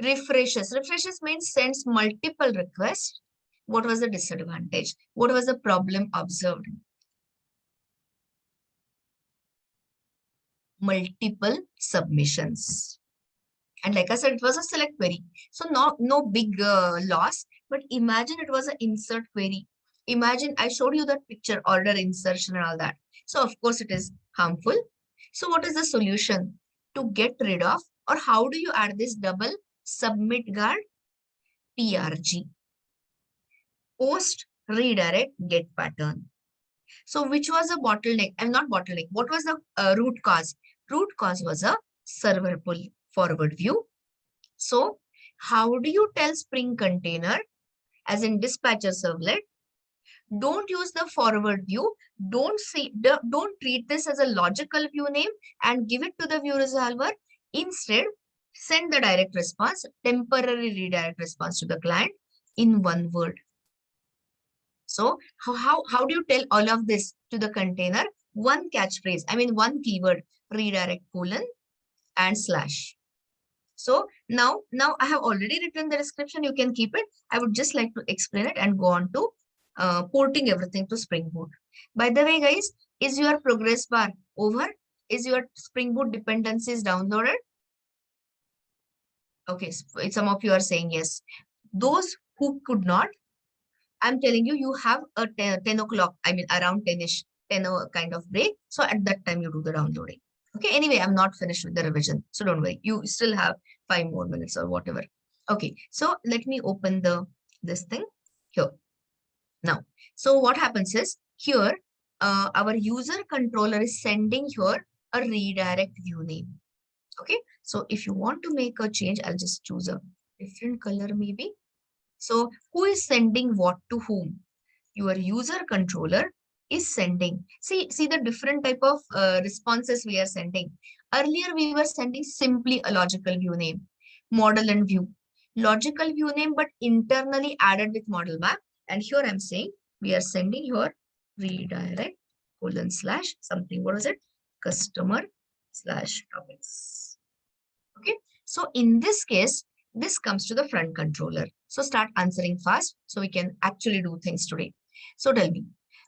refreshes means sends multiple requests, what was the disadvantage? What was the problem observed? Multiple submissions. And like I said, it was a select query. So no big loss, but imagine it was an insert query. Imagine I showed you that picture, order insertion and all that. So of course it is harmful. So what is the solution to get rid of, or how do you add this double submit guard? PRG, post redirect get pattern. So which was a bottleneck? I'm not bottleneck. What was the root cause? Root cause was a server pull forward view. So how do you tell Spring Container, as in dispatcher servlet, don't use the forward view, don't treat this as a logical view name and give it to the view resolver. Instead, send the direct response, temporary redirect response to the client in one word. So how do you tell all of this to the container? One catchphrase, I mean one keyword, redirect colon and slash. So now I have already written the description. You can keep it. I would just like to explain it and go on to porting everything to Spring Boot. By the way, guys, is your progress bar over? Is your Spring Boot dependencies downloaded? Okay, some of you are saying yes. Those who could not, I'm telling you, you have a 10 o'clock, I mean around 10-ish, 10 kind of break. So at that time you do the downloading. Okay, anyway, I'm not finished with the revision. So don't worry, you still have 5 more minutes or whatever. Okay, so let me open this thing here. Now, so what happens is here, our user controller is sending here a redirect view name. Okay, so if you want to make a change, I'll just choose a different color maybe. So who is sending what to whom? Your user controller is sending. See the different type of responses we are sending. Earlier, we were sending simply a logical view name, model and view. Logical view name, but internally added with model map. And here I'm saying we are sending here redirect colon slash something. What is it? Customer slash topics. Okay. So in this case, this comes to the front controller. So start answering fast so we can actually do things today. So tell me,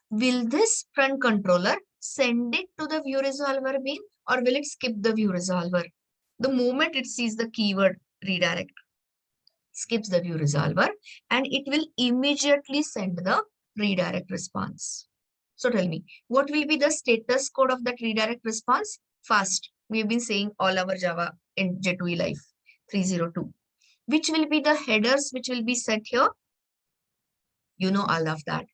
will this front controller send it to the view resolver bean or will it skip the view resolver? The moment it sees the keyword redirect, skips the view resolver and it will immediately send the redirect response. So tell me, what will be the status code of that redirect response? Fast. We've been saying all our Java in J2E Life 302. Which will be the headers which will be set here? You know all of that.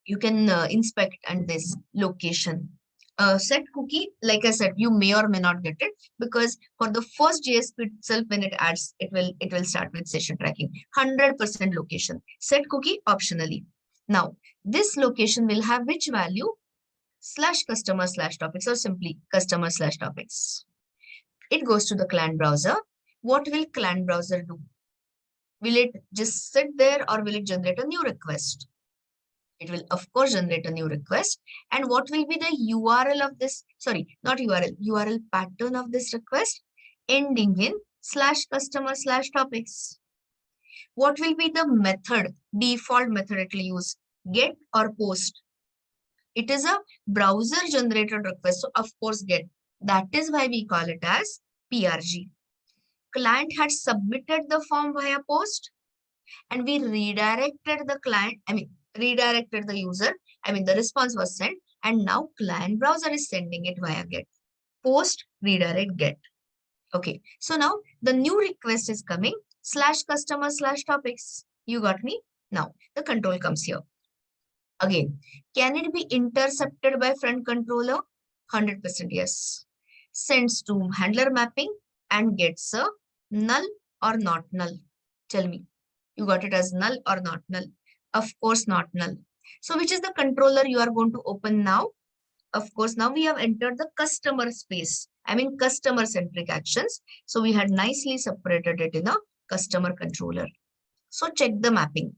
You can inspect and this location. Set cookie, like I said, you may or may not get it, because for the first JSP itself, when it adds, it will start with session tracking, 100% location. Set cookie optionally. Now, this location will have which value? Slash customer slash topics, or simply customer slash topics. It goes to the client browser. What will client browser do? Will it just sit there, or will it generate a new request? It will, of course, generate a new request. And what will be the URL of this? Sorry, not URL, URL pattern of this request? Ending in slash customer slash topics. What will be the method, default method it will use? Get or post? It is a browser generated request. So, of course, get. That is why we call it as PRG. Client had submitted the form via post, and we redirected the client, redirected the user, the response was sent, and now client browser is sending it via get. Post, redirect, get. Okay, so now the new request is coming, slash customer slash topics. You got me? Now the control comes here. Again, can it be intercepted by front controller? 100% yes. Sends to handler mapping and gets a null or not null. Tell me, you got it as null or not null? Of course, not null. So which is the controller you are going to open now? Of course, now we have entered the customer space. Customer centric actions. So we had nicely separated it in a customer controller. So check the mapping.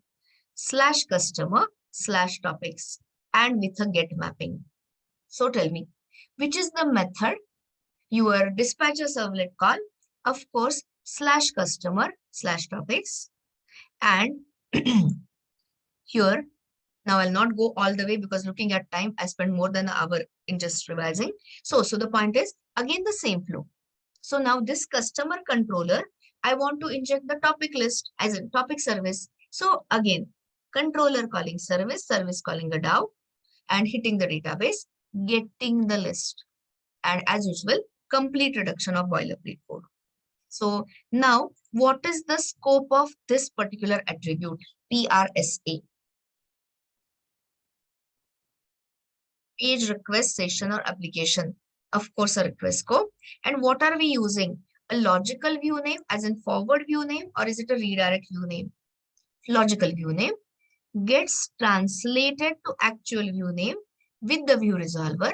Slash customer slash topics and with a get mapping. So tell me, which is the method your dispatcher servlet call? Of course, slash customer slash topics. And here, now I'll not go all the way because looking at time, I spent more than an hour in just revising. So the point is, again, the same flow. So now this customer controller, I want to inject the topic list as a topic service. So again, controller calling service, service calling a DAO, and hitting the database, getting the list. And as usual, complete reduction of boilerplate code. So now, what is the scope of this particular attribute, PRSA? Page request session or application. Of course, a request scope. And what are we using? A logical view name as in forward view name, or is it a redirect view name? Logical view name gets translated to actual view name with the view resolver.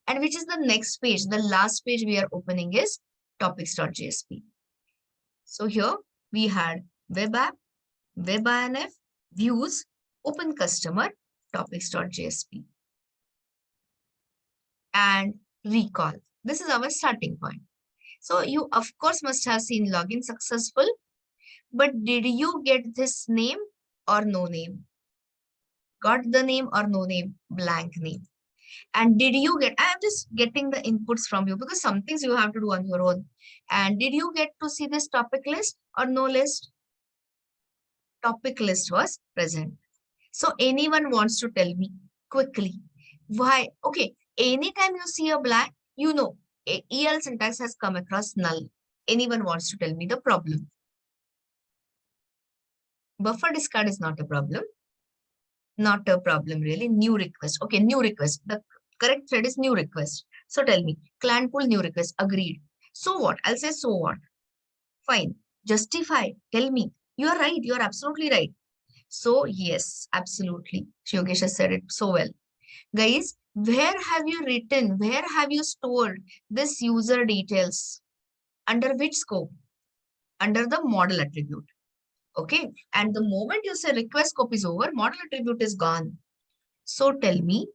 And which is the next page? The last page we are opening is topics.jsp. So here we had web app, web INF, views, open customer, topics.jsp. And recall. This is our starting point. So you of course must have seen login successful, but did you get this name or no name? Got the name or no name? Blank name. And did you get, I am just getting the inputs from you because some things you have to do on your own. And did you get to see this topic list or no list? Topic list was present. So anyone wants to tell me quickly why? Okay, anytime you see a blank, you know EL syntax has come across null. Anyone wants to tell me the problem? Buffer discard is not a problem. Not a problem really. New request. Okay, new request. The correct thread is new request. So tell me, client pool new request. Agreed. So what? I'll say so what? Fine. Justify. Tell me. You are right. You are absolutely right. So yes, absolutely. Yogesh has said it so well. Guys, where have you written? Where have you stored this user details? Under which scope? Under the model attribute. Okay. And the moment you say request scope is over, model attribute is gone. So tell me,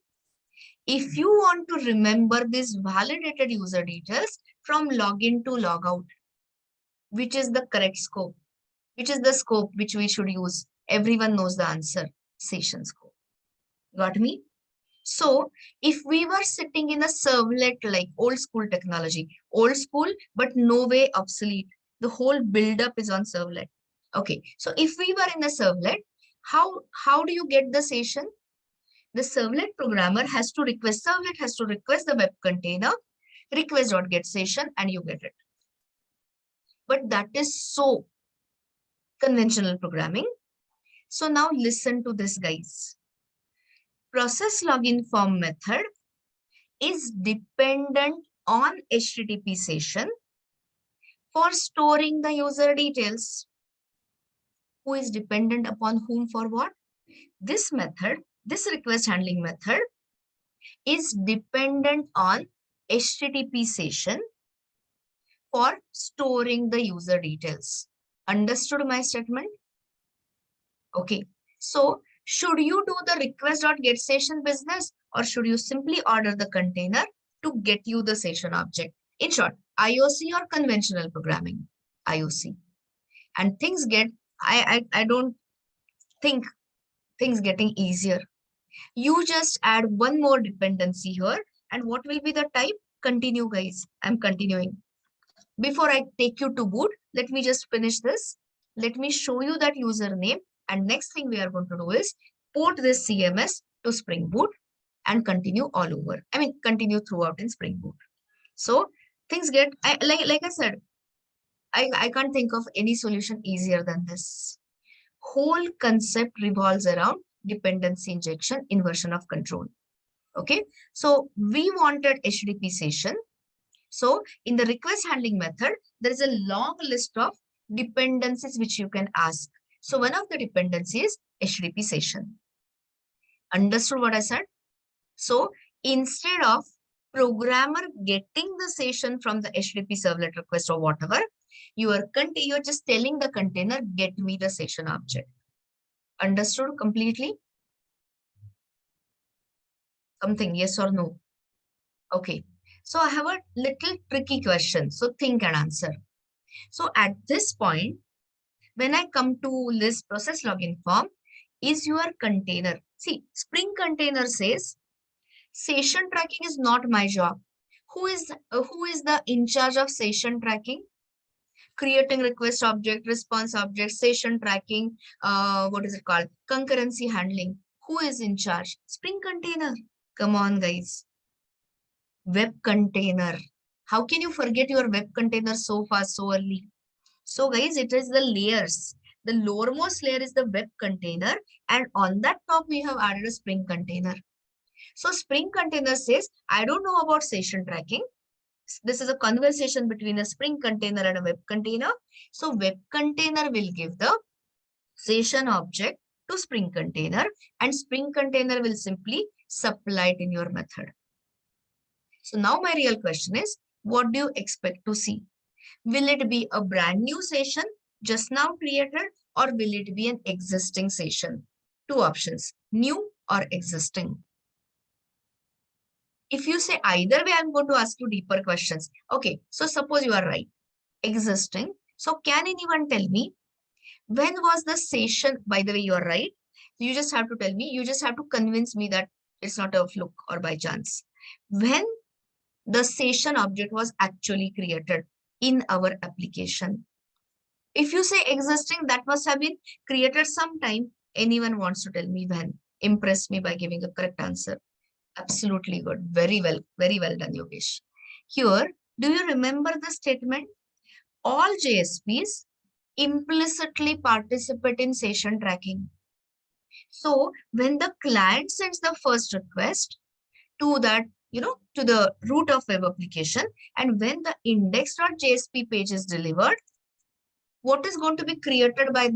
if you want to remember these validated user details from login to logout, which is the correct scope? Which is the scope which we should use? Everyone knows the answer. Session scope. Got me? So if we were sitting in a servlet like old school technology, old school, but no way obsolete. The whole build-up is on servlet. Okay, so if we were in a servlet, how do you get the session? The servlet programmer has to request, servlet has to request the web container, request.get session, and you get it. But that is so conventional programming. So now listen to this, guys. Process login form method is dependent on HTTP session for storing the user details. Who is dependent upon whom for what? This method, this request handling method is dependent on HTTP session for storing the user details. Understood my statement? Okay. So should you do the request.getSession business, or should you simply order the container to get you the session object? In short, IOC or conventional programming? IOC. And things get, I don't think things getting easier. You just add one more dependency here. And what will be the type? Continue, guys. I'm continuing. Before I take you to boot, let me just finish this. Let me show you that username. And next thing we are going to do is port this CMS to Spring Boot and continue all over. I mean, continue throughout in Spring Boot. So things get, like I said, I can't think of any solution easier than this. Whole concept revolves around dependency injection, inversion of control. Okay, so we wanted HTTP session. So in the request handling method, there is a long list of dependencies which you can ask. So one of the dependencies is HTTP session. Understood what I said? So instead of programmer getting the session from the HTTP servlet request or whatever, you're just telling the container, get me the session object. Understood completely? Something, yes or no? Okay. So I have a little tricky question. So think and answer. So at this point, when I come to this process login form, is your container. See, Spring Container says, session tracking is not my job. Who is the in charge of session tracking? Creating request object, response object, session tracking, what is it called? Concurrency handling. Who is in charge? Spring Container. Come on, guys. Web container. How can you forget your web container so fast, so early? So guys, it is the layers. The lowermost layer is the web container, and on that top we have added a Spring Container. So Spring Container says, I don't know about session tracking. This is a conversation between a Spring Container and a web container. So web container will give the session object to Spring Container, and Spring Container will simply supply it in your method. So now my real question is, what do you expect to see? Will it be a brand new session just now created, or will it be an existing session? Two options, new or existing. If you say either way, I'm going to ask you deeper questions. Okay, so suppose you are right, existing. So can anyone tell me, when was the session? By the way, you are right. You just have to tell me, you just have to convince me that it's not a fluke or by chance. When the session object was actually created in our application. If you say existing, that must have been created sometime. Anyone wants to tell me when? Impress me by giving a correct answer. Absolutely good. Very well done, Yogesh. Here, do you remember the statement? All JSPs implicitly participate in session tracking. So when the client sends the first request to that, to the root of web application, and when the index.jsp page is delivered, what is going to be created by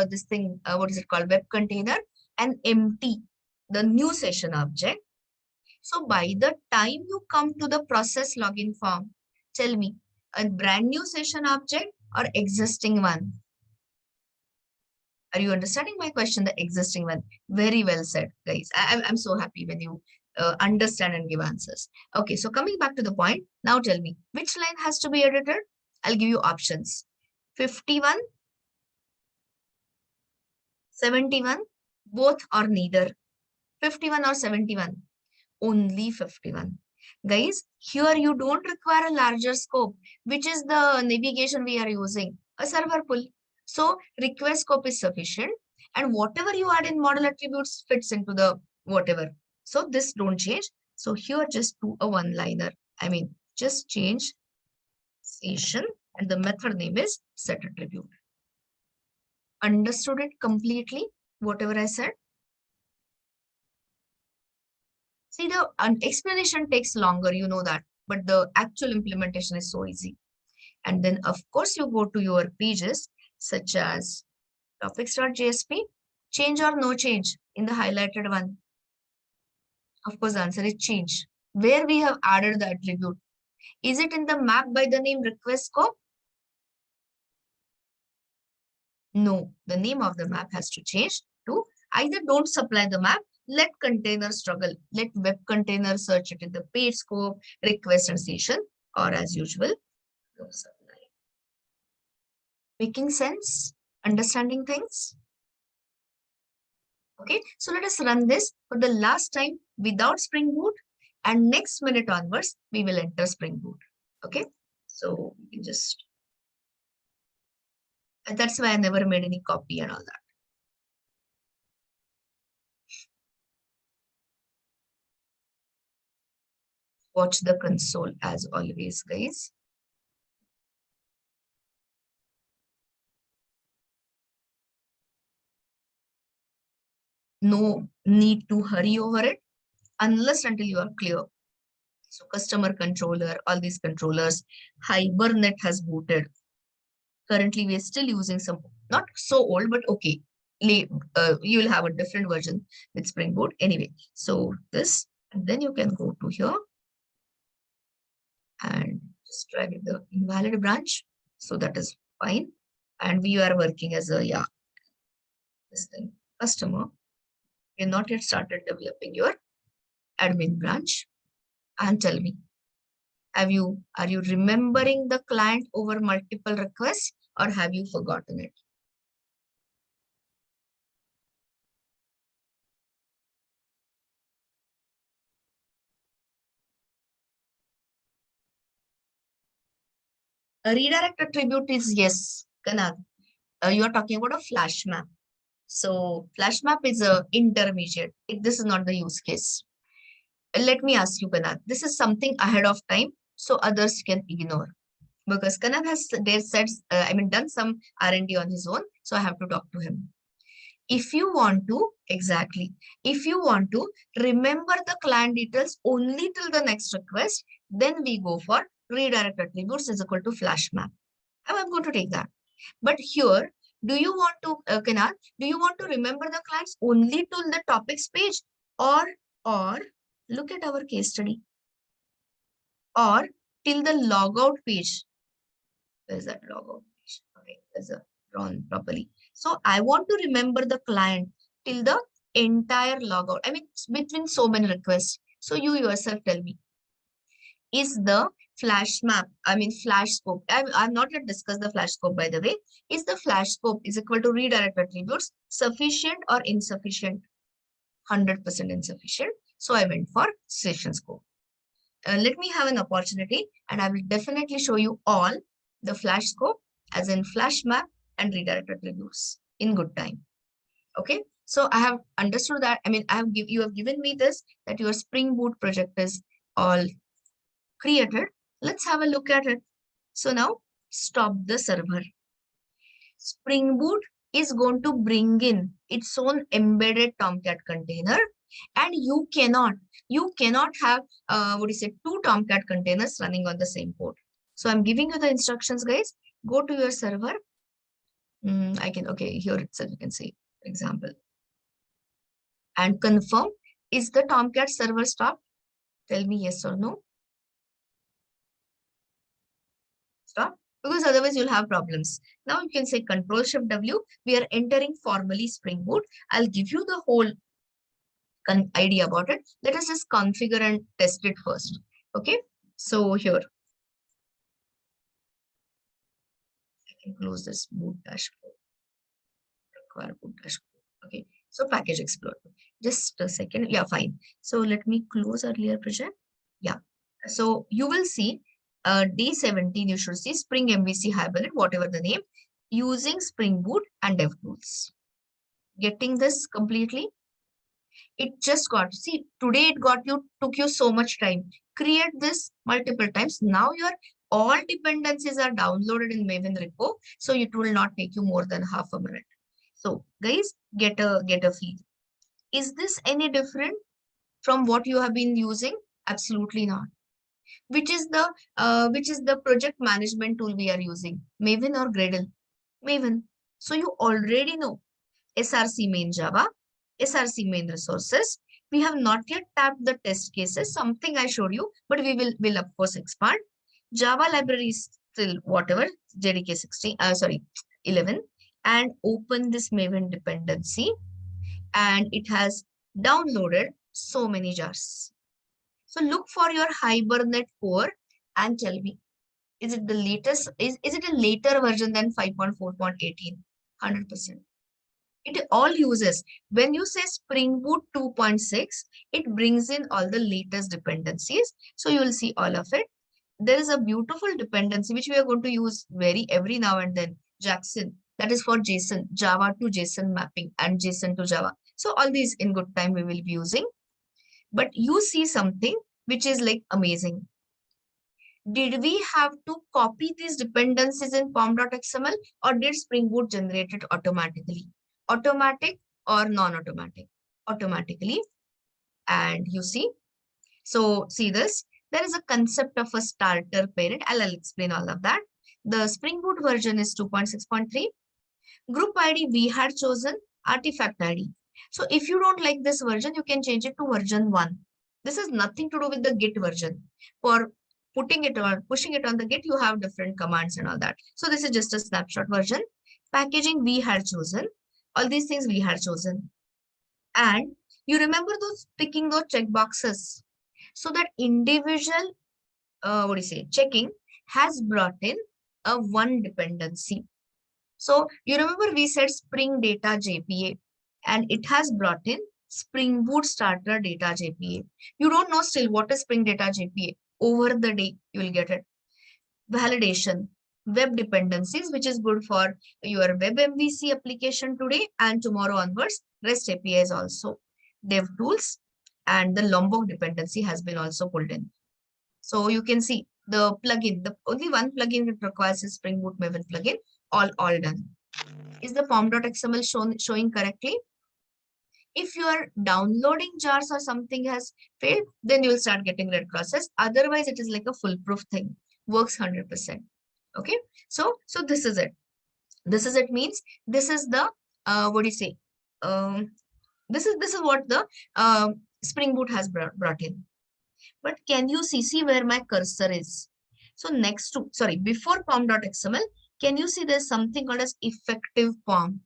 this thing, what is it called, web container? An empty, the new session object. So by the time you come to the process login form, tell me, a brand new session object or existing one? Are you understanding my question? The existing one. Very well said, guys. I'm so happy when you understand and give answers. Okay, so coming back to the point, now tell me, which line has to be edited? I'll give you options. 51, 71, both or neither. 51 or 71, only 51. Guys, here you don't require a larger scope, which is the navigation we are using, a server pull. So request scope is sufficient, and whatever you add in model attributes fits into the whatever. So this don't change. So here just do a one-liner. I mean, just change session and the method name is set attribute. Understood it completely, whatever I said? See, the explanation takes longer, you know that, but the actual implementation is so easy. And then, of course, you go to your pages such as topics.jsp, change or no change in the highlighted one. Of course, the answer is change. Where we have added the attribute. Is it in the map by the name request scope? No, the name of the map has to change to either don't supply the map, let container struggle, let web container search it in the page scope, request and session, or as usual, don't supply. Making sense? Understanding things? Okay, so let us run this for the last time without Spring Boot, and next minute onwards, we will enter Spring Boot. Okay, so we can just, and that's why I never made any copy and all that. Watch the console as always, guys. No need to hurry over it unless until you are clear. So customer controller, all these controllers, Hibernate has booted. Currently, we are still using some, not so old, but okay. You will have a different version with Spring Boot. Anyway, so this, and then you can go to here and just drag it the invalid branch. So that is fine. And we are working as a, yeah, this thing, customer. You're not yet started developing your admin branch. And tell me, are you remembering the client over multiple requests or have you forgotten it? A redirect attribute is yes, Kanad. You are talking about a flash map. So flash map is a intermediate. This is not the use case. Let me ask you, Kanad. This is something ahead of time, so others can ignore. Because Kanad has done some R&D on his own, so I have to talk to him. If you want to, exactly, if you want to remember the client details only till the next request, then we go for redirect attributes is equal to flash map. I'm going to take that. But here, do you want to, Kanad, do you want to remember the clients only till the topics page or look at our case study or till the logout page? Where's that logout page? Okay, there's a drawn properly. So I want to remember the client till the entire logout. I mean, between so many requests. So you yourself tell me, is the flash map, I mean, flash scope. I've not yet discussed the flash scope, by the way. Is the flash scope is equal to redirect attributes sufficient or insufficient? 100% insufficient. So I went for session scope. Let me have an opportunity and I will definitely show you all the flash scope as in flash map and redirect attributes in good time. Okay, so I have understood that. I mean, you have given me this that your Spring Boot project is all created. Let's have a look at it. So now stop the server. Spring Boot is going to bring in its own embedded Tomcat container, and you cannot have two Tomcat containers running on the same port. So I'm giving you the instructions, guys. Go to your server. Here itself you can see example and confirm, is the Tomcat server stopped? Tell me yes or no. Stop, because otherwise you'll have problems. Now you can say Control Shift W. We are entering formally Spring Boot. I'll give you the whole idea about it. Let us just configure and test it first. Okay, so here I can close this boot dashboard. Require boot dashboard. Okay, so package explorer. Just a second. Yeah, fine. So let me close earlier project. Yeah, so you will see D17, you should see Spring MVC Hibernate, whatever the name, using Spring Boot and DevTools. Getting this completely? It just got, see, today it took you so much time. Create this multiple times. Now your all dependencies are downloaded in Maven repo, so it will not take you more than half a minute. So guys, get a feel. Is this any different? from what you have been using? Absolutely not. Which is the project management tool we are using? Maven or Gradle? Maven. So you already know SRC main Java, SRC main resources. We have not yet tapped the test cases, something I showed you, but will of course expand. Java libraries still whatever, JDK 16, 11, and open this Maven dependency, and it has downloaded so many jars. So look for your Hibernate core and tell me, is it the latest, is it a later version than 5.4.18? 100%. It all uses, when you say Spring Boot 2.6, it brings in all the latest dependencies. So you will see all of it. There is a beautiful dependency which we are going to use every now and then, Jackson. That is for JSON, Java to JSON mapping and JSON to Java. So all these in good time we will be using. But you see something which is like amazing. Did we have to copy these dependencies in pom.xml, or did Spring Boot generate it automatically? Automatic or non-automatic? Automatically. And you see, so see this, there is a concept of a starter parent. I'll explain all of that. The Spring Boot version is 2.6.3. Group ID we had chosen, artifact ID. So if you don't like this version, you can change it to version 1. This has nothing to do with the Git version. For pushing it on the Git, you have different commands and all that. So this is just a snapshot version. Packaging we had chosen. All these things we had chosen. And you remember picking those checkboxes. So that individual, checking has brought in a one dependency. So you remember we said Spring Data JPA, and it has brought in Spring Boot Starter Data JPA. You don't know still what is Spring Data JPA. Over the day, you will get it. Validation, web dependencies, which is good for your web MVC application today and tomorrow onwards. REST APIs also. Dev tools, and the Lombok dependency has been also pulled in. So you can see the plugin, the only one plugin it requires is Spring Boot Maven plugin, all done. Is the pom.xml showing correctly? If you are downloading jars or something has failed, then you will start getting red crosses. Otherwise, it is like a foolproof thing. Works 100%. Okay. So this is it. This is it means this is the, this is what the Spring Boot has brought in. But can you see where my cursor is? So next to, before pom.xml, can you see there's something called as effective pom?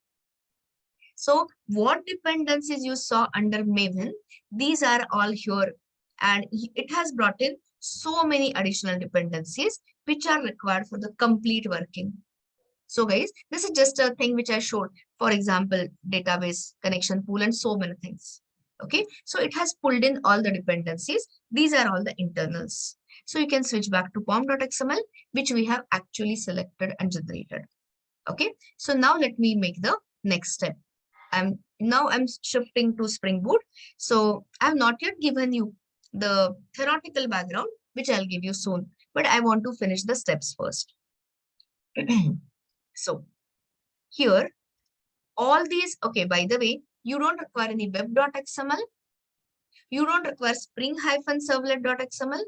So what dependencies you saw under Maven, these are all here. And it has brought in so many additional dependencies which are required for the complete working. So guys, this is just a thing which I showed. For example, database connection pool and so many things. Okay, so it has pulled in all the dependencies. These are all the internals. So you can switch back to pom.xml, which we have actually selected and generated. Okay, so now let me make the next step. I'm shifting to Spring Boot. So I've not yet given you the theoretical background, which I'll give you soon, but I want to finish the steps first. So here, all these, okay, by the way, you don't require any web.xml. You don't require spring-servlet.xml.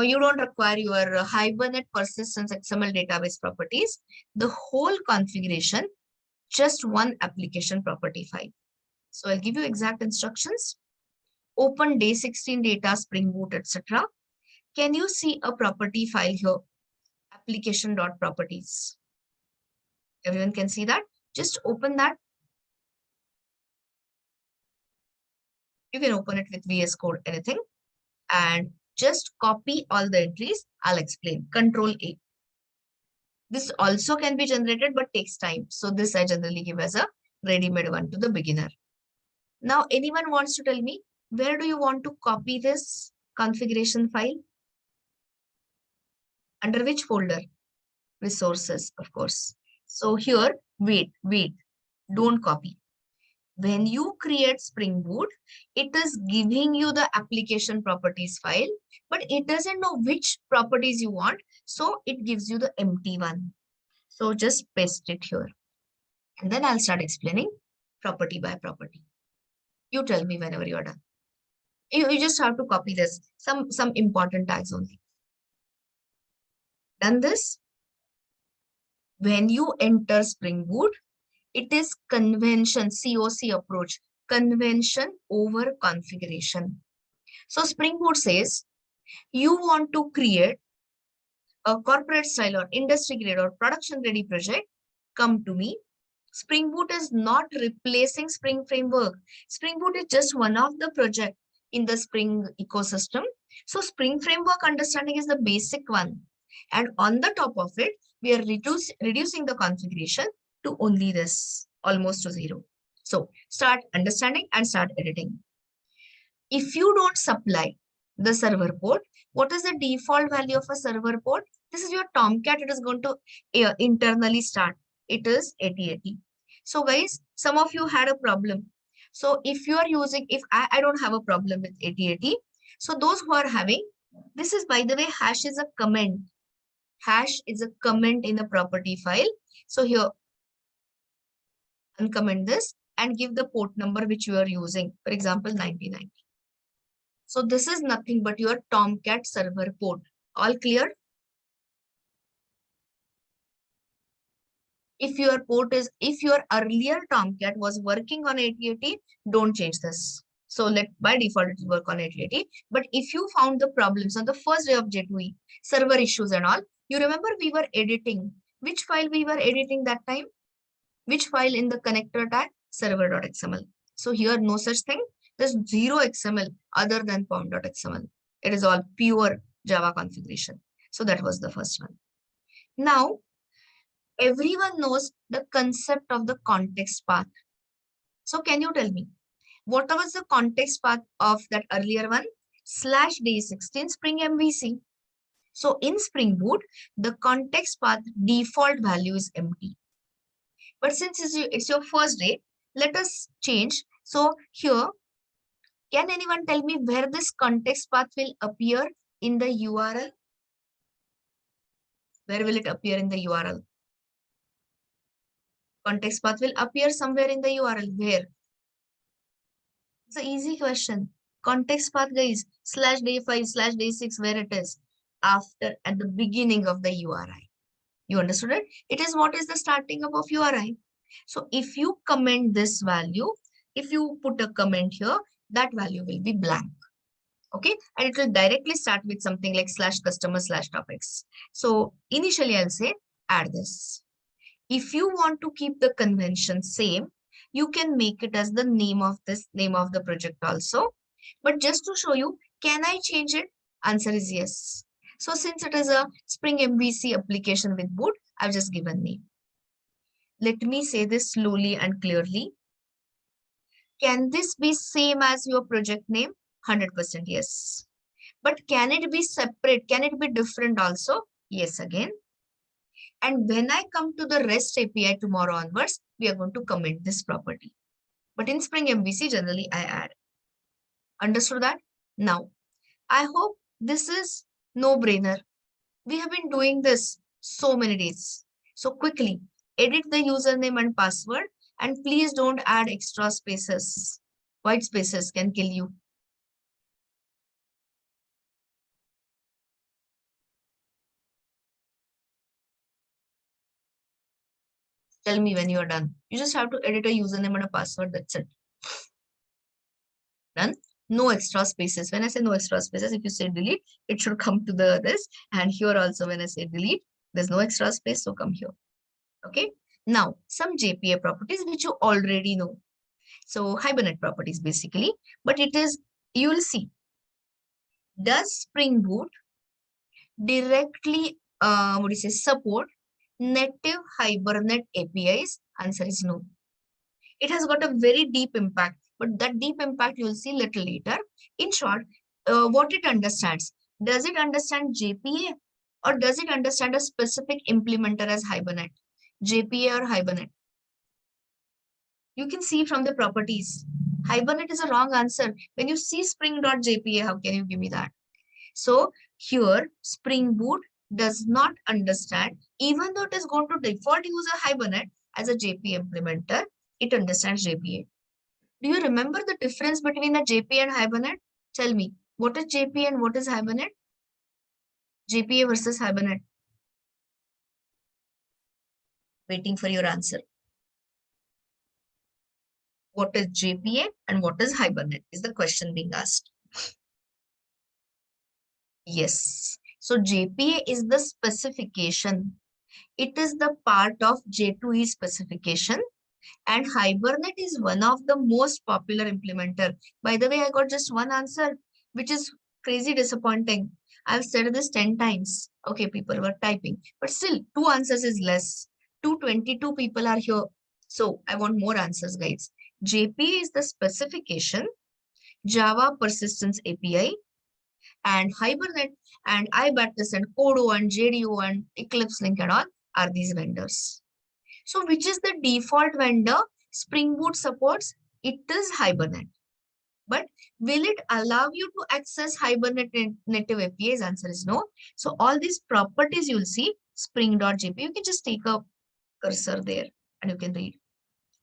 You don't require your Hibernate persistence XML database properties. The whole configuration, just one application property file. So I'll give you exact instructions. Open day 16 data, Spring Boot, etc. Can you see a property file here? Application.properties. Everyone can see that? Just open that. You can open it with VS Code, anything. And just copy all the entries. I'll explain. Control A. This also can be generated, but takes time. So this I generally give as a ready-made one to the beginner. Now, anyone wants to tell me, where do you want to copy this configuration file? Under which folder? Resources, of course. So here, wait, don't copy. When you create Spring Boot, it is giving you the application properties file, but it doesn't know which properties you want. So it gives you the empty one. So just paste it here. And then I'll start explaining property by property. You tell me whenever you're done. You just have to copy this, some important tags only. Done this. When you enter Spring Boot, it is convention, COC approach, convention over configuration. So Spring Boot says you want to create a corporate style or industry grade or production ready project, come to me. Spring Boot is not replacing Spring Framework. Spring Boot is just one of the project in the Spring ecosystem. So Spring Framework understanding is the basic one. And on the top of it, we are reducing the configuration to only this, almost to zero. So start understanding and start editing. If you don't supply the server port, what is the default value of a server port? This is your Tomcat. It is going to internally start. It is 8080. So guys, some of you had a problem. So if you are using, if I don't have a problem with 8080. So those who are having, this is, by the way, hash is a comment. Hash is a comment in a property file. So here, uncomment this and give the port number which you are using. For example, 9090. So this is nothing but your Tomcat server port. All clear? If your earlier Tomcat was working on 8080, don't change this. So by default it will work on 8080. But if you found the problems on the first day of J2E, server issues and all, you remember we were editing. Which file we were editing that time? Which file in the connector tag? Server.xml. So here no such thing. There's zero XML other than pom.xml. It is all pure Java configuration. So that was the first one. Now, everyone knows the concept of the context path. So can you tell me, what was the context path of that earlier one? /day16 Spring MVC. So in Spring Boot, the context path default value is empty. But since it's your first day, let us change. So here, can anyone tell me where this context path will appear in the URL? Where will it appear in the URL? Context path will appear somewhere in the URL. Where? It's an easy question. Context path, guys, /day5/day6, where it is? After, at the beginning of the URI. You understood it? It is what is the starting up of URI. So if you comment this value, if you put a comment here, that value will be blank. Okay, and it will directly start with something like /customer/topics. So initially I'll say add this. If you want to keep the convention same, you can make it as the name of the project also. But just to show you, can I change it? Answer is yes. So since it is a Spring MVC application with boot, I've just given name. Let me say this slowly and clearly. Can this be same as your project name? 100% yes. But can it be separate? Can it be different also? Yes again. And when I come to the REST API tomorrow onwards, we are going to comment this property. But in Spring MVC, generally I add. Understood that? Now, I hope this is no-brainer. We have been doing this so many days. So quickly, edit the username and password, and please don't add extra spaces. White spaces can kill you. Tell me when you are done. You just have to edit a username and a password. That's it. Done. No extra spaces. When I say no extra spaces, if you say delete, it should come to this. And here also, when I say delete, there's no extra space, so come here. Okay. Now, some JPA properties which you already know. So Hibernate properties basically, but it is, you will see. Does Spring Boot directly support native Hibernate APIs? Answer is no. It has got a very deep impact, but that deep impact you will see little later. In short, what it understands, does it understand JPA or does it understand a specific implementer as Hibernate? JPA or Hibernate? You can see from the properties. Hibernate is a wrong answer. When you see Spring.jpa, how can you give me that? So here, Spring Boot does not understand, even though it is going to default use a Hibernate as a JPA implementer, it understands JPA. Do you remember the difference between a JPA and Hibernate? Tell me, what is JPA and what is Hibernate? JPA versus Hibernate. Waiting for your answer. What is JPA and what is Hibernate is the question being asked. Yes. So JPA is the specification. It is the part of J2E specification, and Hibernate is one of the most popular implementer. By the way, I got just one answer, which is crazy disappointing. I've said this 10 times. Okay, people were typing, but still 2 answers is less. 222 people are here. So I want more answers, guys. JPA is the specification, Java Persistence API, and Hibernate and iBaptist and Kodo and JDO and Eclipse Link and all are these vendors. So which is the default vendor Spring Boot supports? It is Hibernate. But will it allow you to access Hibernate native APIs? Answer is no. So all these properties you'll see spring.jp. You can just take a cursor there and you can read.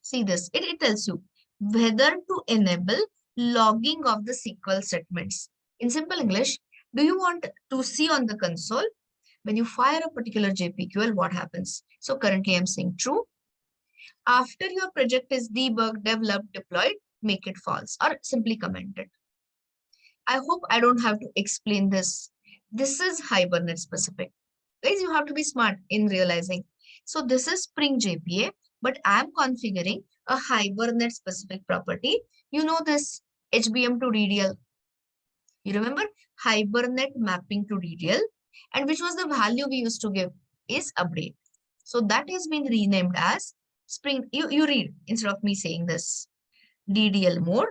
See this. It tells you whether to enable logging of the SQL statements. In simple English, do you want to see on the console when you fire a particular JPQL, what happens? So currently I'm saying true. After your project is debugged, developed, deployed, make it false or simply comment it. I hope I don't have to explain this. This is Hibernate specific. Guys, you have to be smart in realizing. So this is Spring JPA, but I'm configuring a Hibernate specific property. You know this HBM to DDL. You remember Hibernate mapping to DDL, and which was the value we used to give is update. So that has been renamed as Spring. You read instead of me saying this. DDL mode,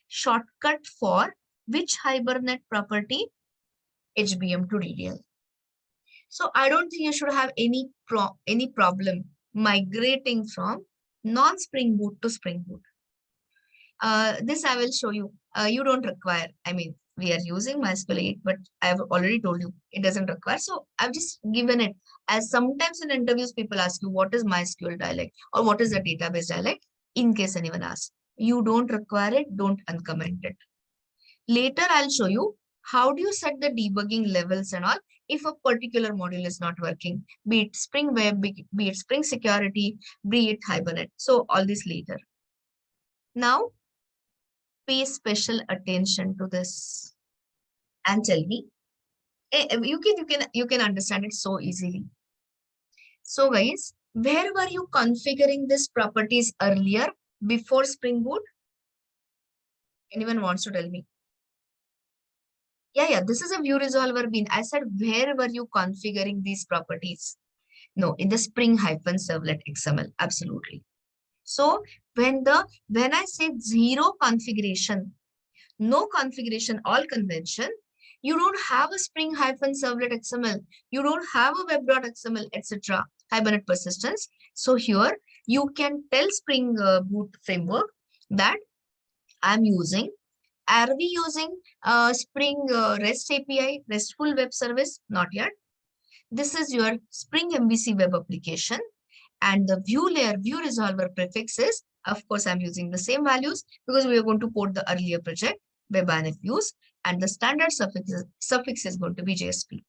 shortcut for which Hibernate property? HBM to DDL. So I don't think you should have any problem migrating from non-Spring Boot to Spring Boot. This I will show you. You don't require, I mean, we are using MySQL 8, but I've already told you it doesn't require. So I've just given it as sometimes in interviews, people ask you, what is MySQL dialect or what is the database dialect? In case anyone asks, you don't require it, don't uncomment it. Later, I'll show you how do you set the debugging levels and all if a particular module is not working, be it Spring Web, be it Spring Security, be it Hibernate. So all this later. Now, pay special attention to this and tell me. You can understand it so easily. So guys, where were you configuring these properties earlier before Spring Boot? Anyone wants to tell me? Yeah, this is a view resolver bean. I said, where were you configuring these properties? No, in the Spring-Servlet XML, absolutely. So when I say zero configuration, no configuration, all convention, you don't have a Spring-Servlet XML, you don't have a web.xml, etc. Hibernate persistence. So here you can tell Spring Boot framework that I'm using. Are we using Spring REST API, RESTful Web Service? Not yet. This is your Spring MVC web application. And the view layer, view resolver prefix is, of course, I'm using the same values because we are going to port the earlier project, WebInf views, and the standard suffix is going to be JSP.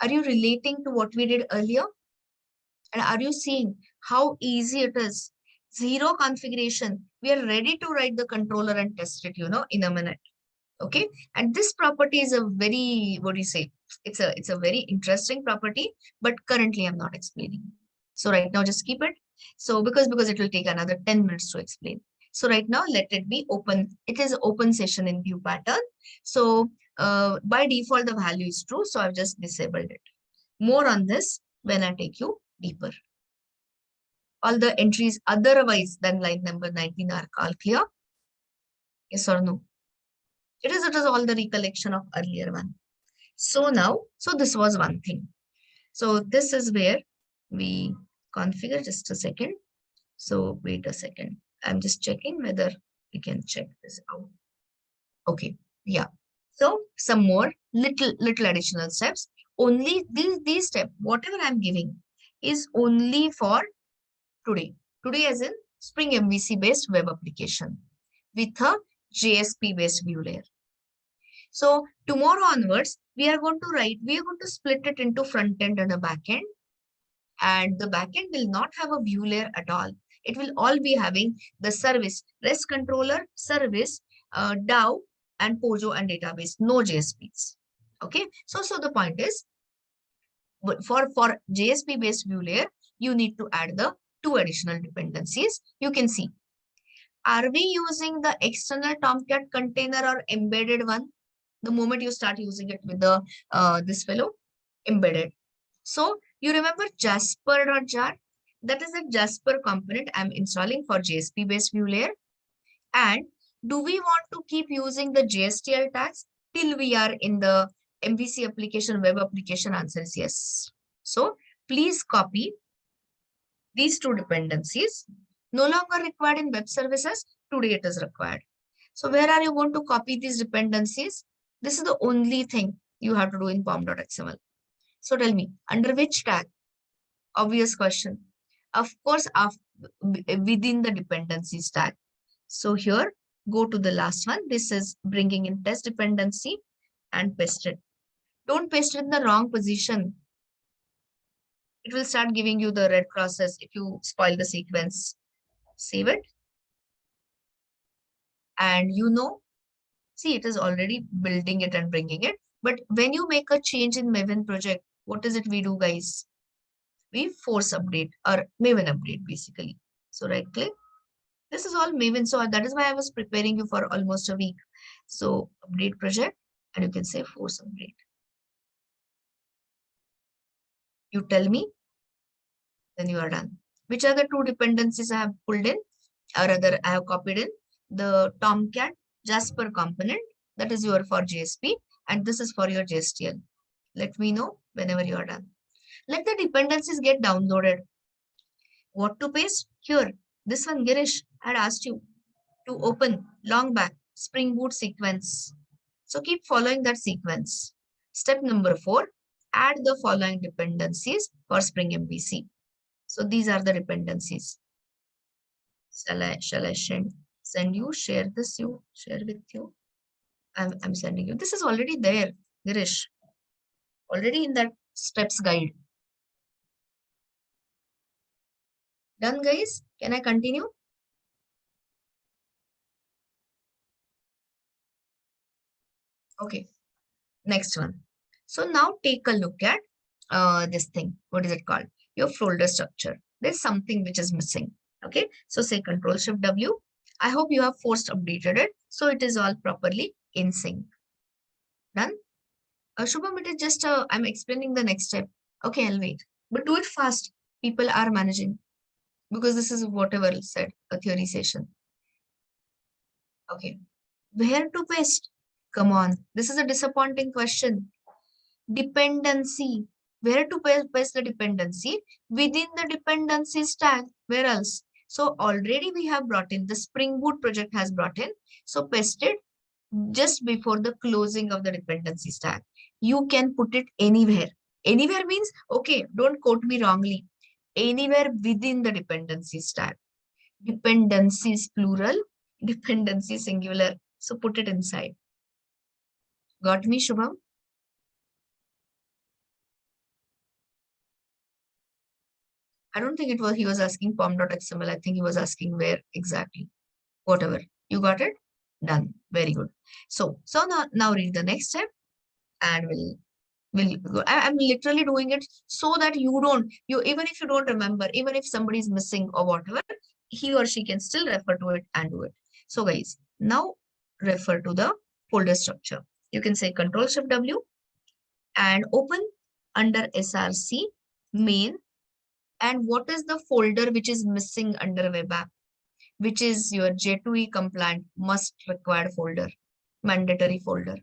Are you relating to what we did earlier? And are you seeing how easy it is? Zero configuration. We are ready to write the controller and test it, in a minute. Okay. And this property is a very, what do you say? It's a very interesting property, but currently I'm not explaining. So right now, just keep it. So because it will take another 10 minutes to explain. So right now, let it be open. It is open session in view pattern. So by default, the value is true. So I've just disabled it. More on this when I take you deeper. All the entries otherwise than line number 19 are all clear? Yes or no? It is all the recollection of earlier one. So now, so this was one thing. So this is where we configure, just a second. So wait a second. I'm just checking whether we can check this out. Okay. Yeah. So some more little additional steps. Only these steps, whatever I'm giving is only for today. Today as in Spring MVC based web application with a JSP based view layer. So tomorrow onwards, we are going to split it into front end and a back end. And the backend will not have a view layer at all. It will all be having the service, REST controller, service, DAO, and POJO and database, no JSPs. Okay, so the point is, but for JSP based view layer, you need to add the two additional dependencies. You can see, are we using the external Tomcat container or embedded one? The moment you start using it with the this fellow embedded. So you remember Jasper.jar? That is a Jasper component I'm installing for JSP based view layer. And do we want to keep using the JSTL tags till we are in the MVC application, web application? Answer is yes. So please copy these two dependencies. No longer required in web services. Today it is required. So where are you going to copy these dependencies? This is the only thing you have to do in pom.xml. So tell me, under which tag? Obvious question. Of course, within the dependencies tag. So here, go to the last one. This is bringing in test dependency and paste it. Don't paste it in the wrong position. It will start giving you the red crosses if you spoil the sequence. Save it. And see, it is already building it and bringing it. But when you make a change in Maven project, what is it we do, guys? We force update or Maven update basically. So right click. This is all Maven. So that is why I was preparing you for almost a week. So update project and you can say force update. You tell me, then you are done. Which are the two dependencies I have pulled in or rather I have copied in? The Tomcat Jasper component, that is your for JSP, and this is for your JSTL. Let me know whenever you are done. Let the dependencies get downloaded. What to paste? Here, this one, Girish had asked you to open long back Spring Boot sequence. So keep following that sequence. Step number 4, add the following dependencies for Spring MVC. So these are the dependencies. Shall I send you, share with you? I'm sending you. This is already there, Girish. Already in that steps guide. Done, guys? Can I continue? Okay. Next one. So now take a look at this thing. What is it called? Your folder structure. There's something which is missing. Okay. So say Control-Shift-W. I hope you have forced updated it. So it is all properly in sync. Done? Shubham, it is just, I'm explaining the next step. Okay, I'll wait. But do it fast. People are managing. Because this is whatever said, a theory session. Okay. Where to paste? Come on. This is a disappointing question. Dependency. Where to paste the dependency? Within the dependencies tag. Where else? So already we have brought in, the Spring Boot project has brought in. So paste it just before the closing of the dependencies tag. You can put it anywhere. Anywhere means, okay, don't quote me wrongly. Anywhere within the dependencies tag. Dependencies plural, dependency singular. So put it inside. Got me, Shubham? I don't think he was asking pom.xml. I think he was asking where exactly. Whatever. You got it? Done. Very good. So now read the next step and we'll go. I'm literally doing it so that even if you don't remember, even if somebody is missing or whatever, he or she can still refer to it and do it. So guys, now refer to the folder structure. You can say Control-Shift-W and open under SRC main. And what is the folder which is missing under web app, which is your J2E compliant must required folder, mandatory folder.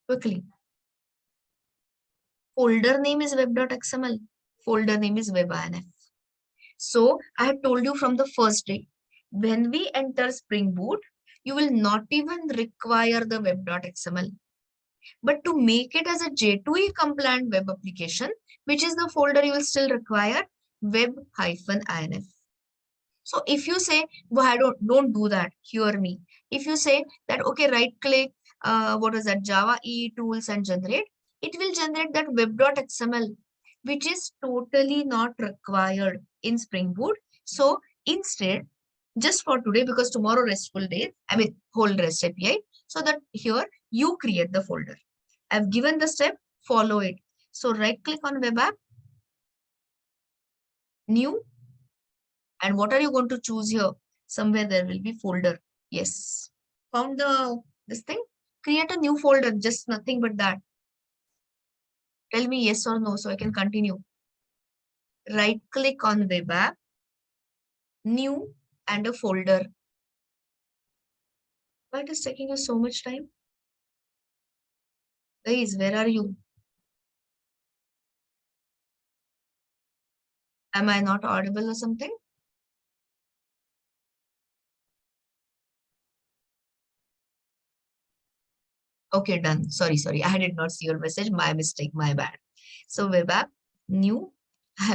Quickly. Folder name is web.xml. Folder name is web.inf. So I had told you from the first day, when we enter Spring Boot, you will not even require the web.xml. But to make it as a J2E compliant web application, which is the folder you will still require, web-inf. So if you say, well, don't do that, hear me. If you say that, okay, right click what was that, Java EE tools and generate, it will generate that web.xml, which is totally not required in Spring Boot. So instead, just for today, because tomorrow restful day, I mean whole REST API, so that here you create the folder. I've given the step, follow it. So right click on web app, new, and what are you going to choose here? Somewhere there will be folder. Yes. Found this thing? Create a new folder, just nothing but that. Tell me yes or no so I can continue. Right click on web app, new, and a folder. Why it is taking you so much time? Guys, where are you? Am I not audible or something? Okay, done. Sorry. I did not see your message. My mistake, my bad. So web app, new.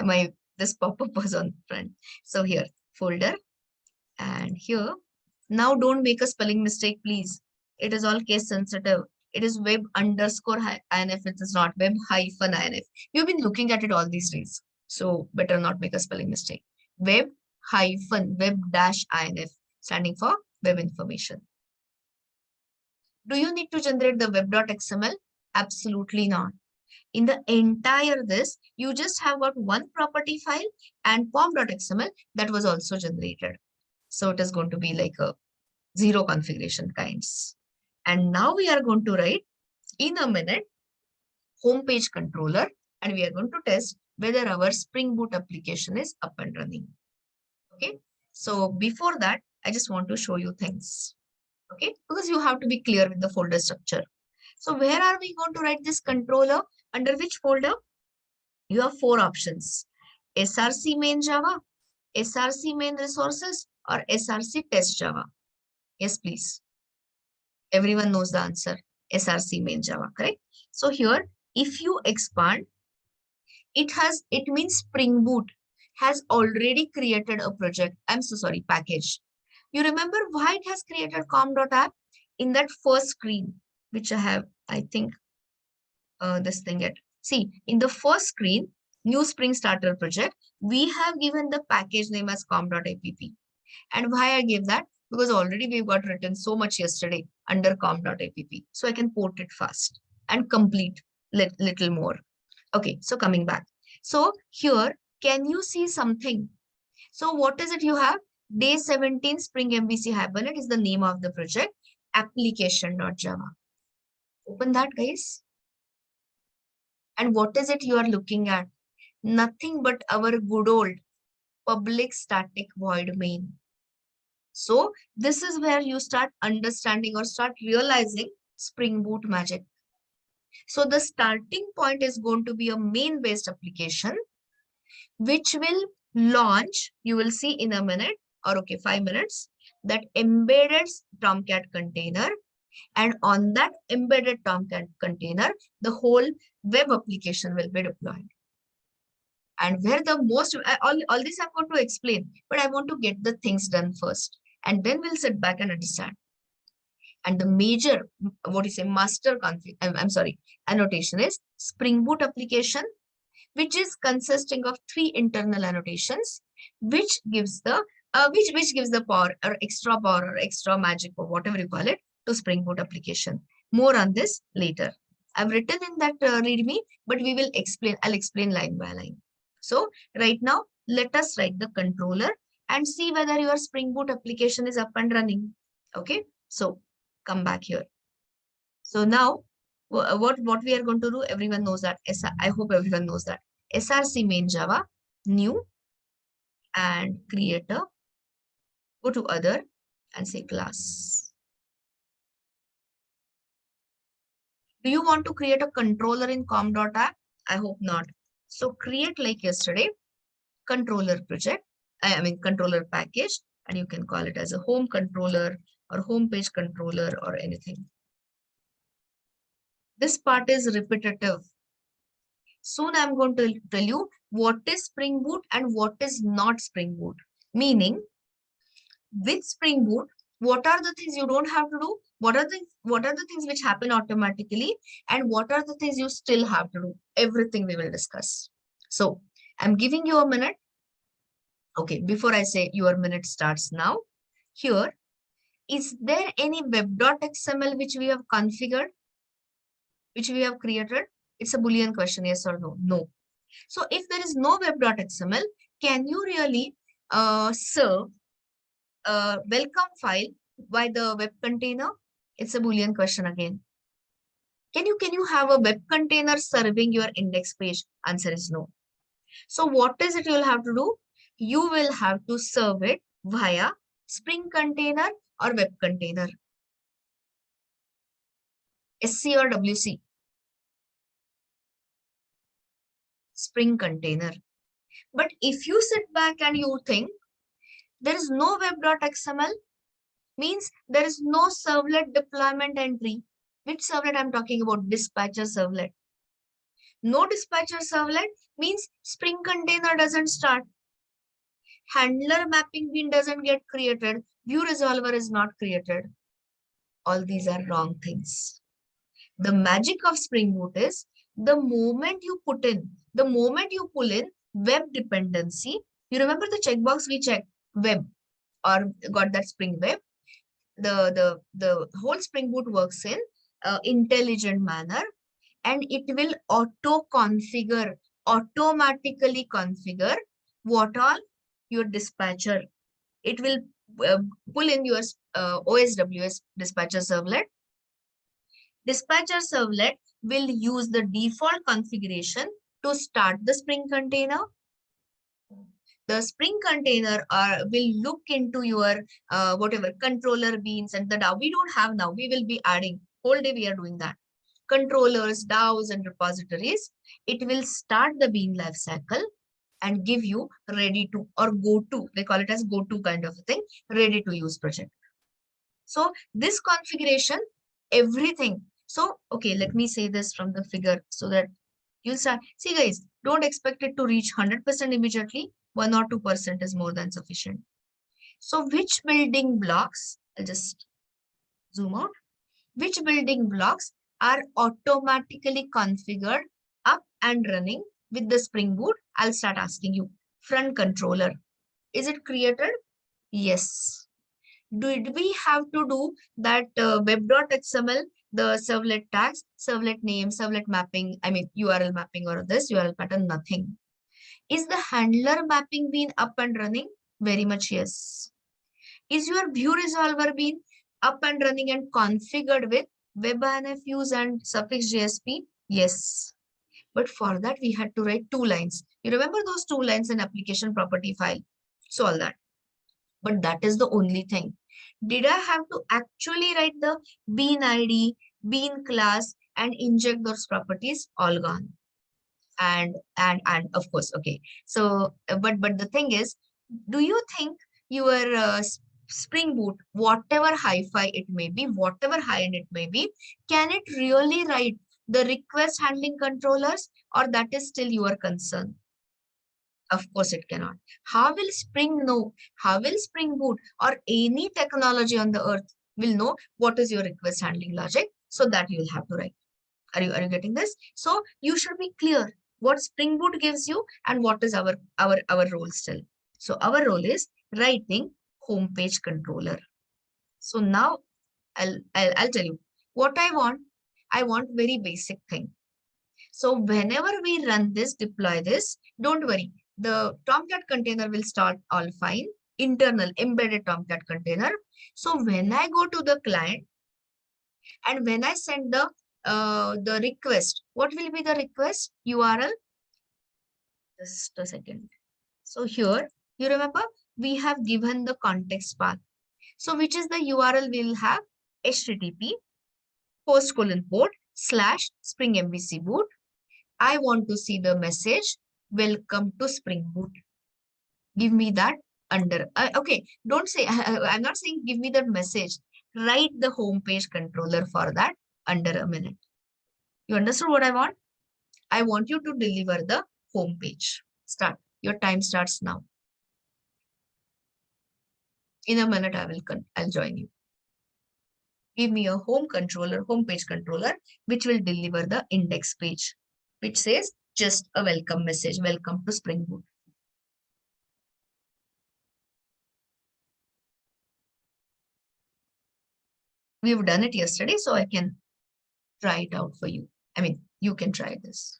My this pop-up was on front. So here, folder, and here. Now don't make a spelling mistake, please. It is all case sensitive. It is web underscore INF. It is not web hyphen INF. You've been looking at it all these days. So better not make a spelling mistake. Web hyphen web dash INF, standing for web information. Do you need to generate the web.xml? Absolutely not. In the entire this, you just have got one property file and pom.xml that was also generated. So it is going to be like a zero configuration kinds. And now we are going to write in a minute homepage controller, and we are going to test whether our Spring Boot application is up and running. Okay. So before that, I just want to show you things. Okay, because you have to be clear with the folder structure. So where are we going to write this controller? Under which folder? You have four options: SRC main Java, SRC main resources, or SRC test Java. Yes, please. Everyone knows the answer. SRC main Java, correct? So here, if you expand, it means Spring Boot has already created a project. I'm so sorry, package. You remember why it has created com.app in that first screen, which I have, I think, this thing at. See, in the first screen, new Spring Starter project, we have given the package name as com.app. And why I gave that? Because already we've got written so much yesterday under com.app. So I can port it fast and complete little more. Okay, so coming back. So here, can you see something? So what is it you have? Day 17 Spring MVC Hibernate is the name of the project, application.java. Open that, guys. And what is it you are looking at? Nothing but our good old public static void main. So this is where you start understanding or start realizing Spring Boot magic. So the starting point is going to be a main-based application, which will launch, you will see in a minute, or okay, 5 minutes, that embedded Tomcat container. And on that embedded Tomcat container, the whole web application will be deployed. And where the most, all this I'm going to explain, but I want to get the things done first. And then we'll sit back and understand. And the major, what is a master config, I'm sorry, annotation is Spring Boot application, which is consisting of 3 internal annotations, which gives the which gives the power or extra magic or whatever you call it to Spring Boot application. More on this later. I've written in that README, but we will explain. I'll explain line by line. So right now, let us write the controller and see whether your Spring Boot application is up and running. Okay. So come back here. So now what we are going to do, everyone knows that. I hope everyone knows that. SRC main Java, new, and create a, go to other and say class. Do you want to create a controller in com.app? I hope not. So create like yesterday, controller project, I mean controller package, and you can call it as a home controller or home page controller or anything. This part is repetitive. Soon I'm going to tell you what is Spring Boot and what is not Spring Boot. Meaning, with Spring Boot, What are the things you don't have to do? What are the things which happen automatically? And what are the things you still have to do? Everything we will discuss. So I'm giving you a minute. Okay, before I say your minute starts now, here, is there any web.xml which we have configured, which we have created? It's a Boolean question, yes or no? No. So if there is no web.xml, can you really serve a welcome file by the web container? It's a Boolean question again. Can you have a web container serving your index page? Answer is no. So what is it you will have to do? You will have to serve it via Spring container or web container. SC or WC? Spring container. But if you sit back and you think there is no web.xml, means there is no servlet deployment entry. Which servlet I'm talking about? Dispatcher servlet. No dispatcher servlet means Spring container doesn't start. Handler mapping bean doesn't get created. View resolver is not created. All these are wrong things. The magic of Spring Boot is the moment you pull in web dependency, you remember the checkbox we checked, web, or got that Spring Web. The whole Spring Boot works in intelligent manner, and it will automatically configure what all your dispatcher. It will pull in your OSWS dispatcher servlet. Dispatcher servlet will use the default configuration to start the Spring container. The Spring container will look into your whatever controller beans and the DAO. We don't have now. We will be adding. Whole day we are doing that. Controllers, DAOs, and repositories. It will start the bean life cycle and give you ready to or go to. They call it as go to kind of a thing. Ready to use project. So this configuration, everything. So, okay, let me say this from the figure so that you'll start. See guys, don't expect it to reach 100% immediately. 1 or 2% is more than sufficient. So which building blocks, I'll just zoom out. Which building blocks are automatically configured up and running with the Spring Boot? I'll start asking you. Front controller. Is it created? Yes. Did we have to do that web.xml, the servlet tags, servlet name, servlet mapping, I mean URL mapping or this URL pattern? Nothing. Is the handler mapping been up and running? Very much yes. Is your view resolver been up and running and configured with WebINFuse and suffix JSP? Yes. But for that, we had to write 2 lines. You remember those 2 lines in application property file? So all that. But that is the only thing. Did I have to actually write the bean ID, bean class, and inject those properties? All gone. And of course, okay. So, but the thing is, do you think your Spring Boot, whatever hi-fi it may be, whatever high-end it may be, can it really write the request handling controllers, or that is still your concern? Of course, it cannot. How will Spring know? How will Spring Boot or any technology on the earth will know what is your request handling logic? So that you will have to write. Are you getting this? So you should be clear what Spring Boot gives you and what is our role still. So our role is writing homepage controller. So now I'll tell you what I want. I want very basic thing. So whenever we run this, deploy this, don't worry. The Tomcat container will start all fine. Internal embedded Tomcat container. So when I go to the client and when I send the request, what will be the request URL? Just a second. So here, you remember we have given the context path. So which is the URL we'll have? HTTP /port / Spring MVC boot. I want to see the message, welcome to Spring Boot. Give me that under, okay, don't say, I'm not saying give me that message. Write the homepage controller for that under a minute. You understood what I want? I want you to deliver the homepage. Start. Your time starts now. In a minute, I'll join you. Give me a home page controller, which will deliver the index page, which says just a welcome message, welcome to Spring Boot. We've done it yesterday, so I can try it out for you. I mean, you can try this.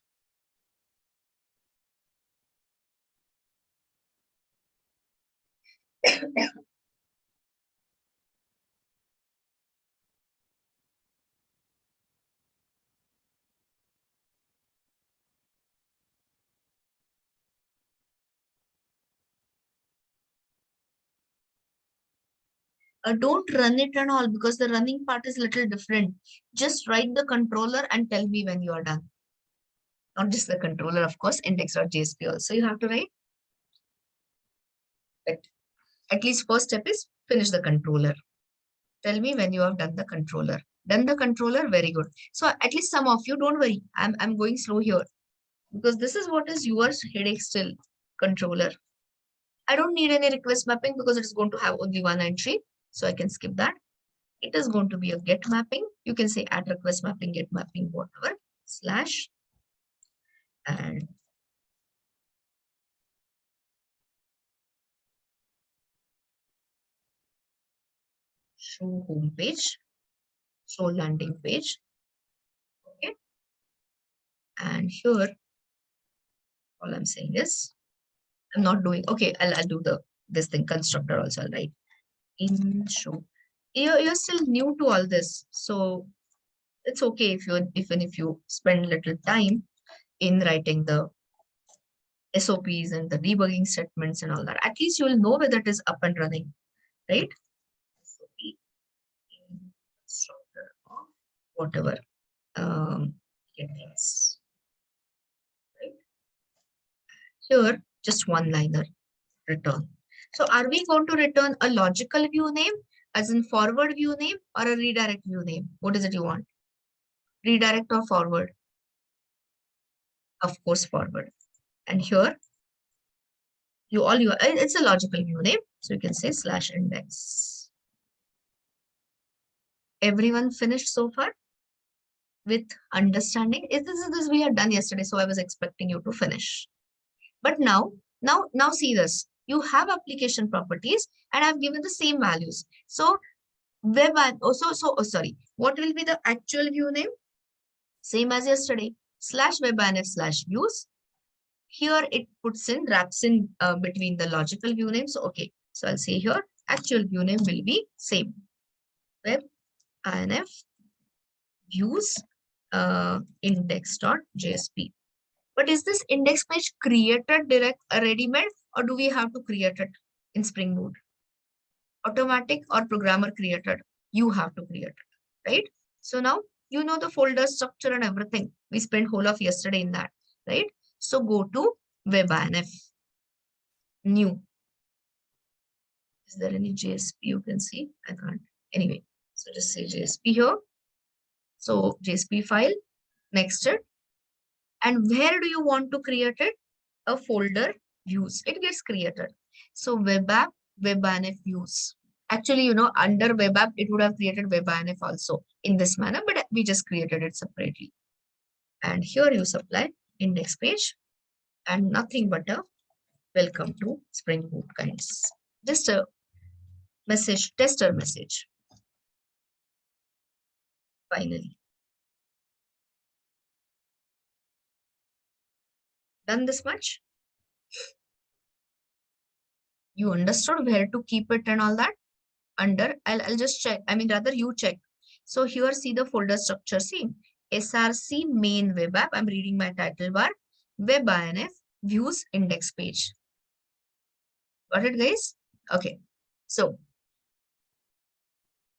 Don't run it and all, because the running part is a little different. Just write the controller and tell me when you are done. Not just the controller, of course, index.jsp also you have to write. But at least first step is finish the controller. Tell me when you have done the controller. Done the controller, very good. So at least some of you, don't worry. I'm going slow here, because this is what is your headache still, controller. I don't need any request mapping because it's going to have only one entry. So I can skip that. It is going to be a get mapping. You can say add request mapping, get mapping, whatever, slash, and show home page, show landing page. Okay. And here, all I'm saying is, I'm not doing, okay, I'll do this thing, constructor also, right? In show. You're still new to all this. So it's okay even if you spend little time in writing the SOPs and the debugging statements and all that. At least you will know whether it is up and running, right? SOP in constructor of whatever. Yes. Right? Here, just one liner return. So are we going to return a logical view name, as in forward view name, or a redirect view name? What is it you want? Redirect or forward? Of course, forward. And here, it's a logical view name. So you can say slash index. Everyone finished so far with understanding? This we had done yesterday, so I was expecting you to finish. But now see this. You have application properties, and I've given the same values. So sorry. What will be the actual view name? Same as yesterday. Slash webinf slash views. Here it wraps in between the logical view names. So, okay. So I'll say here actual view name will be same. Webinf views index.jsp. But is this index page created direct ready-made, or do we have to create it in Spring Boot? Automatic or programmer created? You have to create it, right? So now you know the folder structure and everything. We spent whole of yesterday in that, right? So go to webinf new. Is there any JSP you can see? I can't. Anyway, so just say JSP here. So JSP file, next it. And where do you want to create it? A folder views. It gets created. So web app, webinf views. Actually, under web app, it would have created webinf also in this manner, but we just created it separately. And here you supply index page and nothing but a welcome to Spring Boot kinds. Just a message, tester message. Finally. Done this much? You understood where to keep it and all that? Under, I'll just check. I mean, rather you check. So here, see the folder structure. See, SRC main web app. I'm reading my title bar. Webinf views index page. Got it, guys? Okay. So,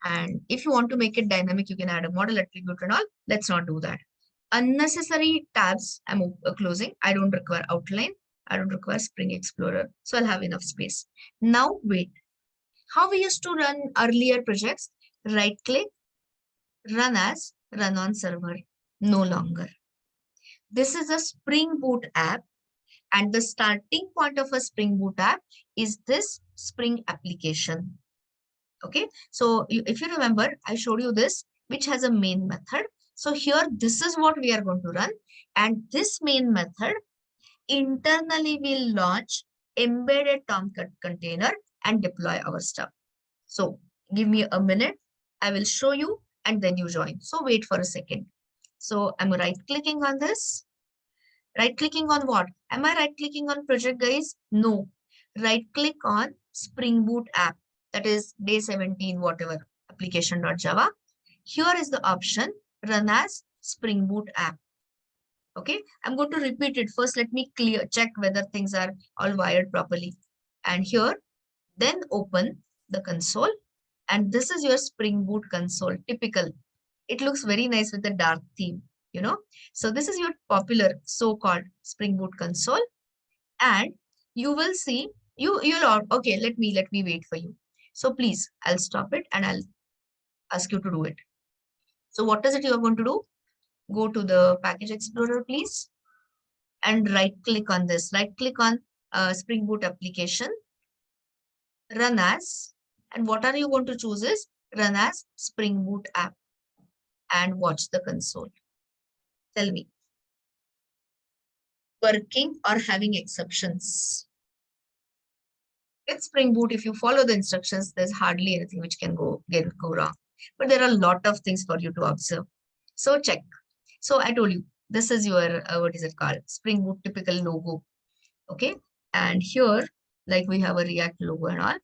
and if you want to make it dynamic, you can add a model attribute and all. Let's not do that. Unnecessary tabs, I'm closing. I don't require outline. I don't require Spring Explorer. So I'll have enough space. Now, wait. How we used to run earlier projects? Right click, run as, run on server. No longer. This is a Spring Boot app, and the starting point of a Spring Boot app is this Spring application. Okay, so if you remember, I showed you this, which has a main method. So here, this is what we are going to run. And this main method internally will launch embedded Tomcat container and deploy our stuff. So give me a minute. I will show you and then you join. So wait for a second. So I'm right clicking on this. Right clicking on what? Am I right clicking on project, guys? No. Right click on Spring Boot app. That is day 17, whatever, application.java. Here is the option run as Spring Boot app. Okay, I'm going to repeat it. First, let me check whether things are all wired properly. And here, then open the console. And this is your Spring Boot console, typical. It looks very nice with the dark theme, you know. So this is your popular so-called Spring Boot console. And you will see, okay, let me wait for you. So please, I'll stop it and I'll ask you to do it. So what is it you are going to do? Go to the Package Explorer, please. And right click on this. Right click on Spring Boot application. Run as. And what are you going to choose is run as Spring Boot app. And watch the console. Tell me. Working or having exceptions? With Spring Boot, if you follow the instructions, there's hardly anything which can go wrong. But there are a lot of things for you to observe. So check. So I told you, this is your, what is it called? Spring Boot typical logo. Okay. And here, like we have a React logo and all.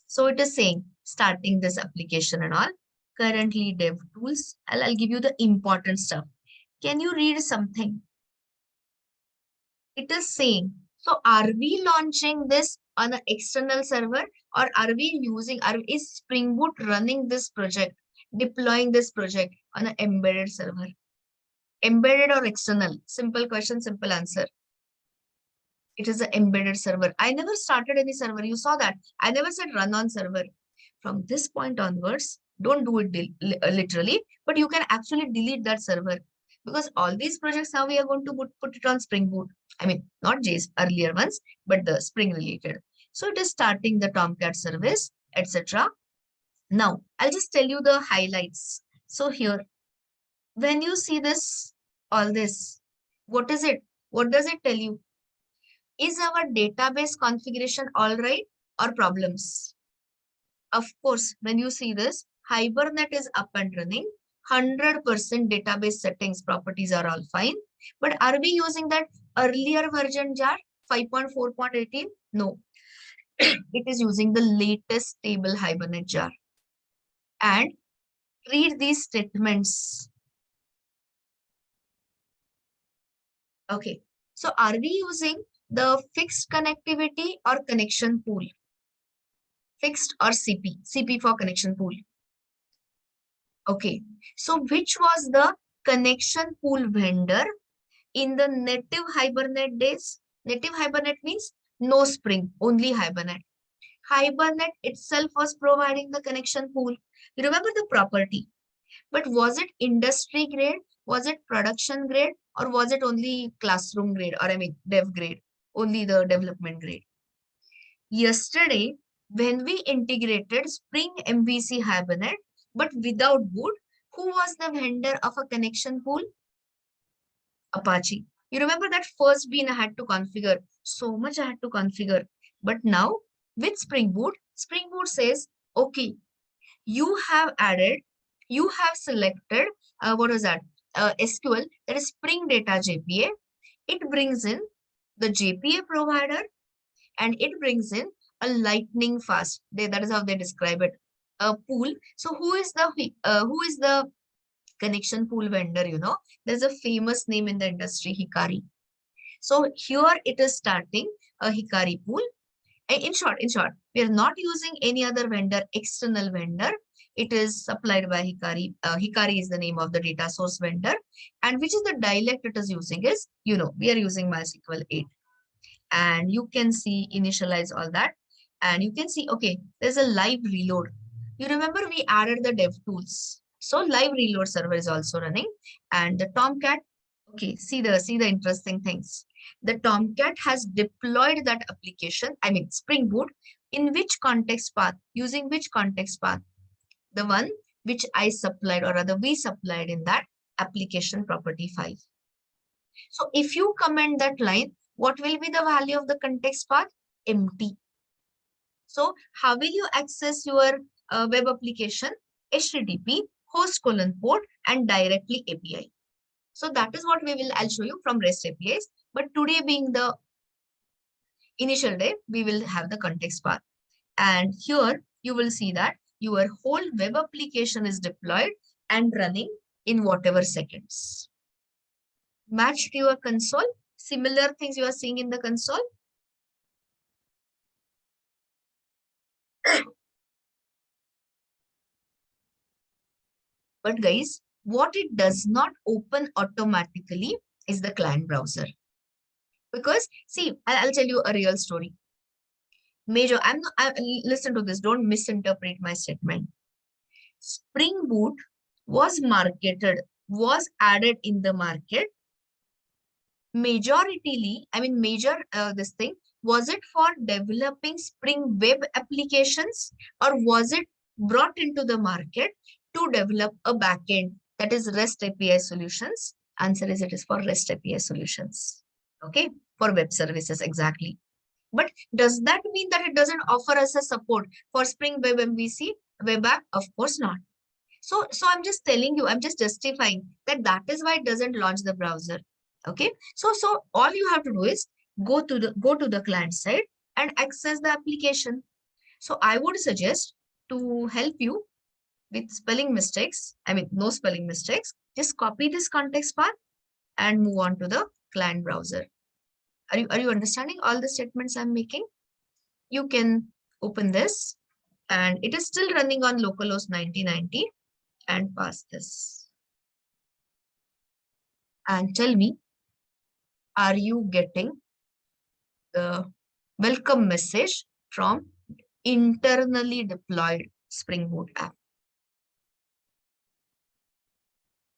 So it is saying starting this application and all. Currently dev tools. I'll give you the important stuff. Can you read something? It is saying, so are we launching this on an external server or is Spring Boot running this project, deploying this project on an embedded server? Embedded or external? Simple question, simple answer. It is an embedded server. I never started any server. You saw that. I never said run on server. From this point onwards, don't do it literally, but you can actually delete that server because all these projects now we are going to put it on Spring Boot. I mean, not J's earlier ones, but the Spring related. So it is starting the Tomcat service, etc. Now, I'll just tell you the highlights. So here, when you see this, all this, what is it? What does it tell you? Is our database configuration all right or problems? Of course, when you see this, Hibernate is up and running. 100% database settings properties are all fine. But are we using that earlier version jar 5.4.18? No. It is using the latest stable Hibernate jar. And read these statements. Okay. So are we using the fixed connectivity or connection pool? Fixed or CP? CP for connection pool. Okay. So which was the connection pool vendor in the native Hibernate days? Native Hibernate means no Spring, only Hibernate. Hibernate itself was providing the connection pool. You remember the property. But was it industry grade? Was it production grade? Or was it only classroom grade? Or I mean dev grade? Only the development grade. Yesterday, when we integrated Spring MVC Hibernate, but without boot, who was the vendor of a connection pool? Apache. You remember that first bean I had to configure. So much I had to configure. But now with Spring Boot says, okay, you have selected, what was that? SQL, that is Spring Data JPA. It brings in the JPA provider and it brings in a lightning fast. That is how they describe it. A pool. So who is the connection pool vendor? You know, there's a famous name in the industry, Hikari. So here it is starting a Hikari pool. In short, we are not using any other vendor, external vendor. It is supplied by Hikari. Hikari is the name of the data source vendor. And which is the dialect it is using is, you know, we are using MySQL 8. And you can see initialize all that. And you can see, okay, there's a live reload. You remember we added the dev tools. So live reload server is also running. And the Tomcat, Okay, see the interesting things. The Tomcat has deployed that application, I mean Spring Boot, in which context path, using which context path? The one which I supplied or rather we supplied in that application property file. So if you comment that line, what will be the value of the context path? Empty. So how will you access your web application? HTTP, host colon port, and directly API. So that is what I'll show you from REST APIs. But today being the initial day, we will have the context path. And here you will see that your whole web application is deployed and running in whatever seconds. Matched to your console, similar things you are seeing in the console. But guys, what it does not open automatically is the client browser. Because see, I'll tell you a real story. Major, listen to this, don't misinterpret my statement. Spring Boot was marketed, was added in the market. Majoritarily, I mean this thing, was it for developing Spring Web applications or was it brought into the market to develop a backend that is REST API solutions? Answer is it is for REST API solutions. Okay, for web services exactly. But does that mean that it doesn't offer us a support for Spring Web MVC web app? Of course not. So I'm just telling you, I'm just justifying that is why it doesn't launch the browser. Okay. So all you have to do is go to the client side and access the application. So I would suggest to help you with spelling mistakes. I mean, no spelling mistakes. Just copy this context path and move on to the client browser. Are you understanding all the statements I'm making? You can open this and it is still running on localhost 9090 and pass this. And tell me, are you getting the welcome message from internally deployed Spring Boot app?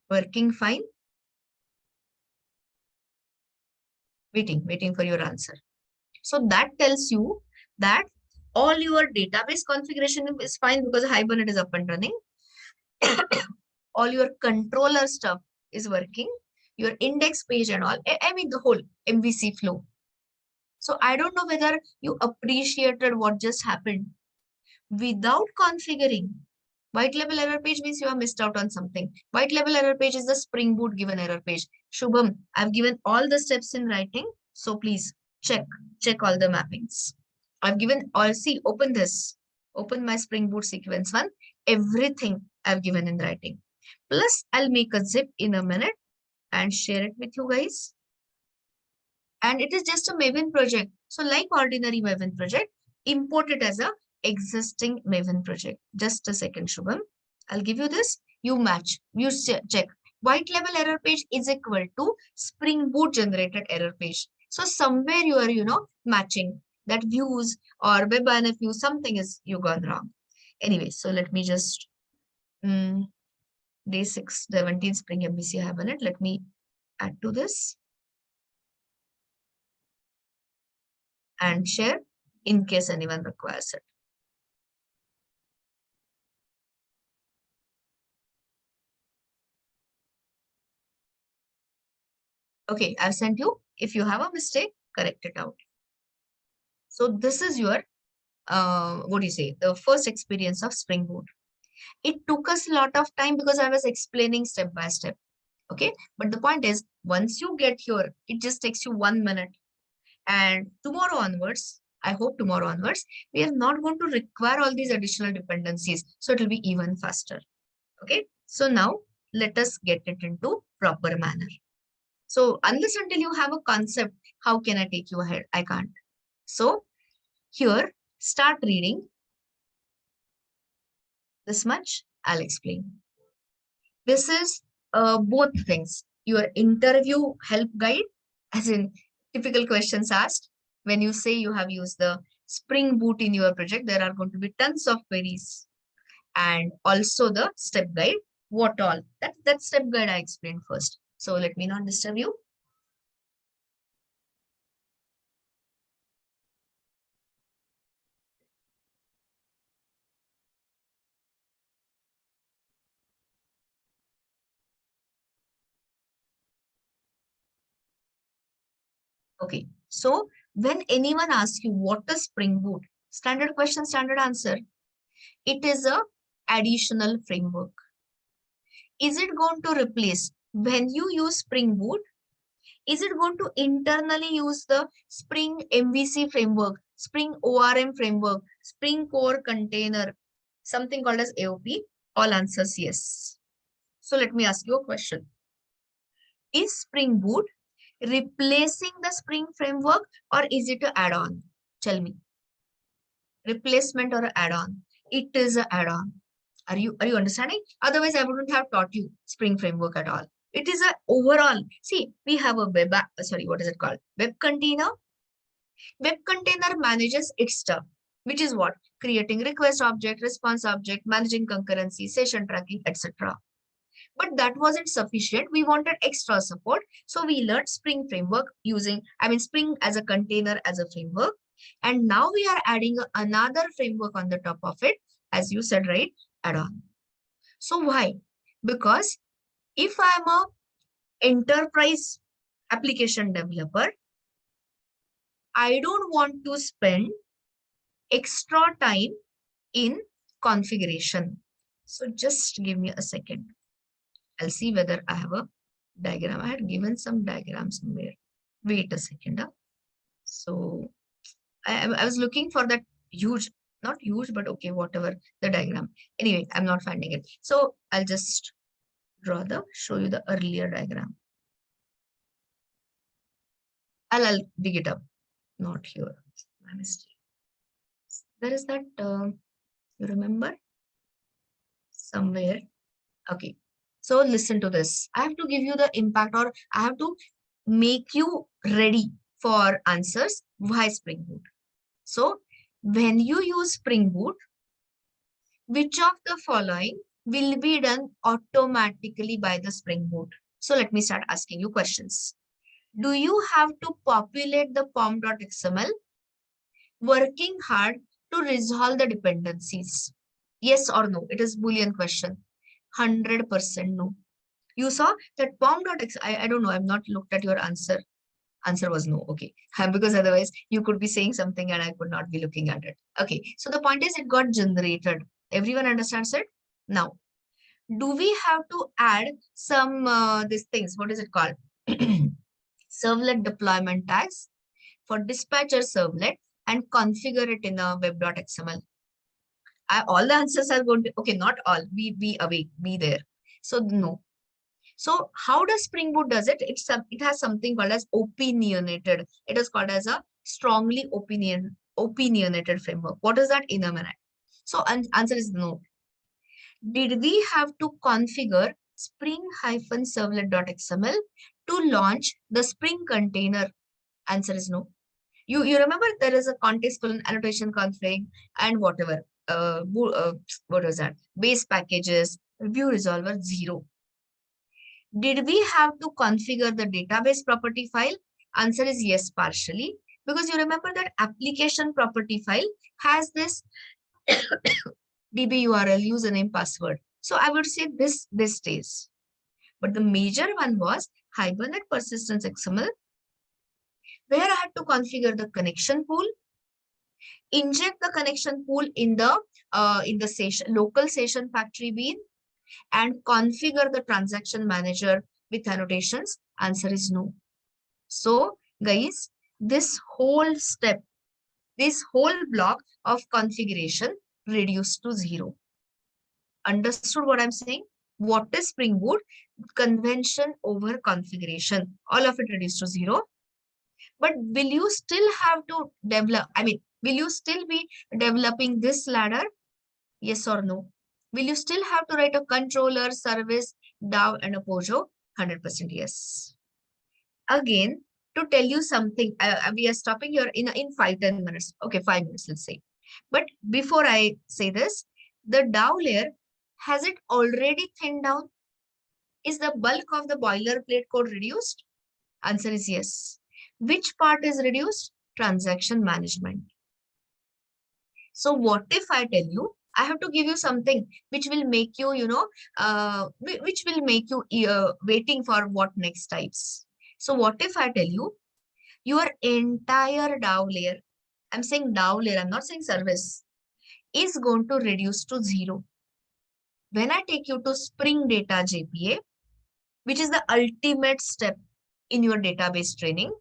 Working fine? Waiting for your answer. So that tells you that all your database configuration is fine because Hibernate is up and running. All your controller stuff is working. Your index page and all. I mean the whole MVC flow. So I don't know whether you appreciated what just happened. Without configuring, white label error page means you have missed out on something. White label error page is the Spring Boot given error page. Shubham, I've given all the steps in writing. So please check all the mappings. I've given all, see, open this. Open my Spring Boot sequence one. Everything I've given in writing. Plus, I'll make a zip in a minute and share it with you guys. And it is just a Maven project. So like ordinary Maven project, import it as a existing Maven project. Just a second, Shubham. I'll give you this. You match. You check. White label error page is equal to Spring Boot generated error page. So somewhere you are, matching that views or web views, something is you gone wrong. Anyway, so let me just day 617 Spring MVC Hibernate. Let me add to this and share in case anyone requires it. Okay, I've sent you. If you have a mistake, correct it out. So this is your, the first experience of Spring Boot. It took us a lot of time because I was explaining step by step. Okay, but the point is, once you get here, it just takes you 1 minute. And tomorrow onwards, I hope tomorrow onwards, we are not going to require all these additional dependencies. So it will be even faster. Okay, so now let us get it into proper manner. So unless until you have a concept, how can I take you ahead? I can't. So here, start reading. This much, I'll explain. This is both things. Your interview help guide, as in typical questions asked. When you say you have used the Spring Boot in your project, there are going to be tons of queries. And also the step guide, what all. That step guide I explained first. So let me not disturb you. Okay. So when anyone asks you what is Spring Boot, standard question, standard answer. It is a additional framework. Is it going to replace when you use Spring Boot? Is it going to internally use the Spring MVC framework, Spring ORM framework, Spring Core Container, something called as AOP? All answers yes. So let me ask you a question. Is Spring Boot replacing the Spring framework or is it an add-on? Tell me. Replacement or an add-on? It is an add-on. Are you understanding? Otherwise, I wouldn't have taught you Spring framework at all. It is a overall. See, we have a web app, sorry, what is it called? Web container. Web container manages its stuff, which is what? Creating request object, response object, managing concurrency, session tracking, etc. But that wasn't sufficient. We wanted extra support. So we learned Spring framework using, Spring as a container as a framework. And now we are adding another framework on the top of it, as you said, right? Add-on. So why? Because if I'm a enterprise application developer, I don't want to spend extra time in configuration. So just give me a second. I'll see whether I have a diagram. I had given some diagram somewhere. Wait a second. So I was looking for that huge, not huge, but okay, whatever the diagram. Anyway, I'm not finding it. So I'll just show you the earlier diagram. I'll dig it up. Not here. My mistake. There is that, you remember? Somewhere. Okay. So listen to this. I have to give you the impact, or I have to make you ready for answers. Why Spring Boot? So when you use Spring Boot, which of the following will be done automatically by the Spring Boot? So let me start asking you questions. Do you have to populate the pom.xml? Working hard to resolve the dependencies? Yes or no? It is Boolean question. 100% no. You saw that pom.x. I don't know. I've not looked at your answer. Answer was no. Okay. Because otherwise you could be saying something and I could not be looking at it. Okay. So the point is it got generated. Everyone understands it? Now, do we have to add some these things? What is it called? Servlet deployment tags for dispatcher servlet and configure it in a web.xml. All the answers are going to, okay, not all. Be awake, be there. So no. So how does Spring Boot does it? It has something called as opinionated. It is called as a strongly opinionated framework. What is that in a minute? So answer is no. Did we have to configure spring-servlet.xml to launch the Spring container? Answer is no. You remember there is a context colon annotation config and whatever. What was that? Base packages, view resolver 0. Did we have to configure the database property file? Answer is yes, partially. Because you remember that application property file has this DB URL, username, password. So I would say this stays. But the major one was Hibernate persistence XML, where I had to configure the connection pool, inject the connection pool in the session, local session factory bean, and configure the transaction manager with annotations. Answer is no. So guys, this whole step, this whole block of configuration reduced to 0. Understood what I'm saying? What is Spring Boot? Convention over configuration. All of it reduced to 0. But will you still have to develop, will you still be developing this ladder? Yes or no? Will you still have to write a controller, service, DAO, and a POJO? 100% yes. Again, to tell you something, we are stopping here in 5-10 minutes. Okay, 5 minutes, let's say. But before I say this, the DAO layer, has it already thinned down? Is the bulk of the boilerplate code reduced? Answer is yes. Which part is reduced? Transaction management. So what if I tell you, I have to give you something which will make you, which will make you waiting for what next types. So what if I tell you, your entire DAO layer, I'm saying DAO layer, I'm not saying service, is going to reduce to zero. When I take you to Spring Data JPA, which is the ultimate step in your database training,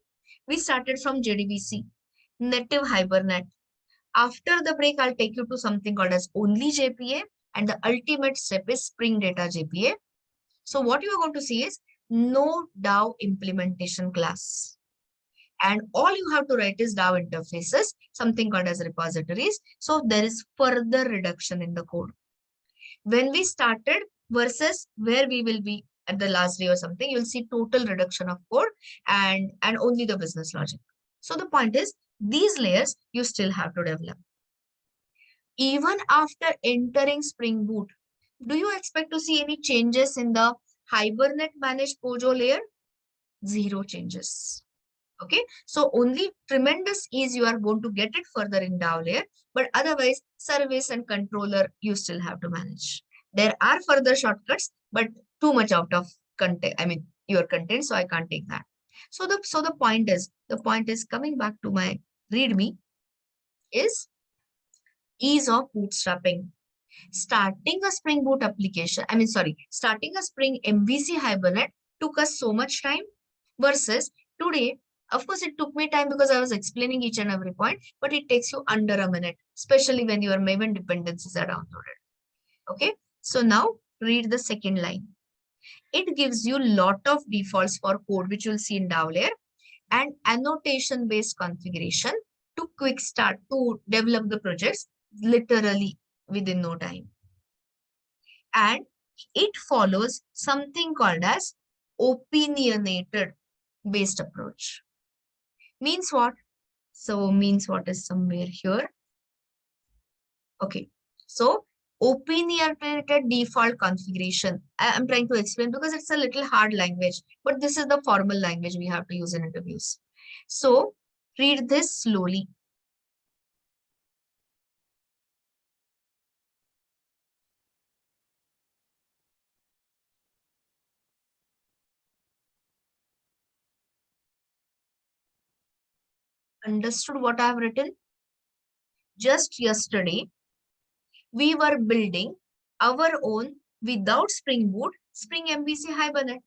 we started from JDBC, native Hibernate. After the break, I'll take you to something called as only JPA, and the ultimate step is Spring Data JPA. So what you are going to see is no DAO implementation class. And all you have to write is DAO interfaces, something called as repositories. So there is further reduction in the code. When we started versus where we will be at the last day or something, you'll see total reduction of code and only the business logic. So the point is, these layers you still have to develop. Even after entering Spring Boot, do you expect to see any changes in the Hibernate managed Pojo layer? Zero changes. Okay, so only tremendous ease you are going to get it further in DAO layer, but otherwise service and controller you still have to manage. There are further shortcuts, but too much out of content. I mean your content, so I can't take that. So the point is coming back to my README is ease of bootstrapping. Starting a Spring Boot application, starting a Spring MVC Hibernate took us so much time versus today. Of course, it took me time because I was explaining each and every point, but it takes you under a minute, especially when your Maven dependencies are downloaded. Okay, so now read the second line. It gives you lot of defaults for code, which you'll see in DAO layer, and annotation-based configuration to quick start to develop the projects literally within no time. And it follows something called as opinionated based approach. Means what? So means what is somewhere here. Okay. So opinionated default configuration. I'm trying to explain because it's a little hard language, but this is the formal language we have to use in interviews. So read this slowly. Understood what I have written? Just yesterday, we were building our own without Spring Boot, Spring MVC Hibernate.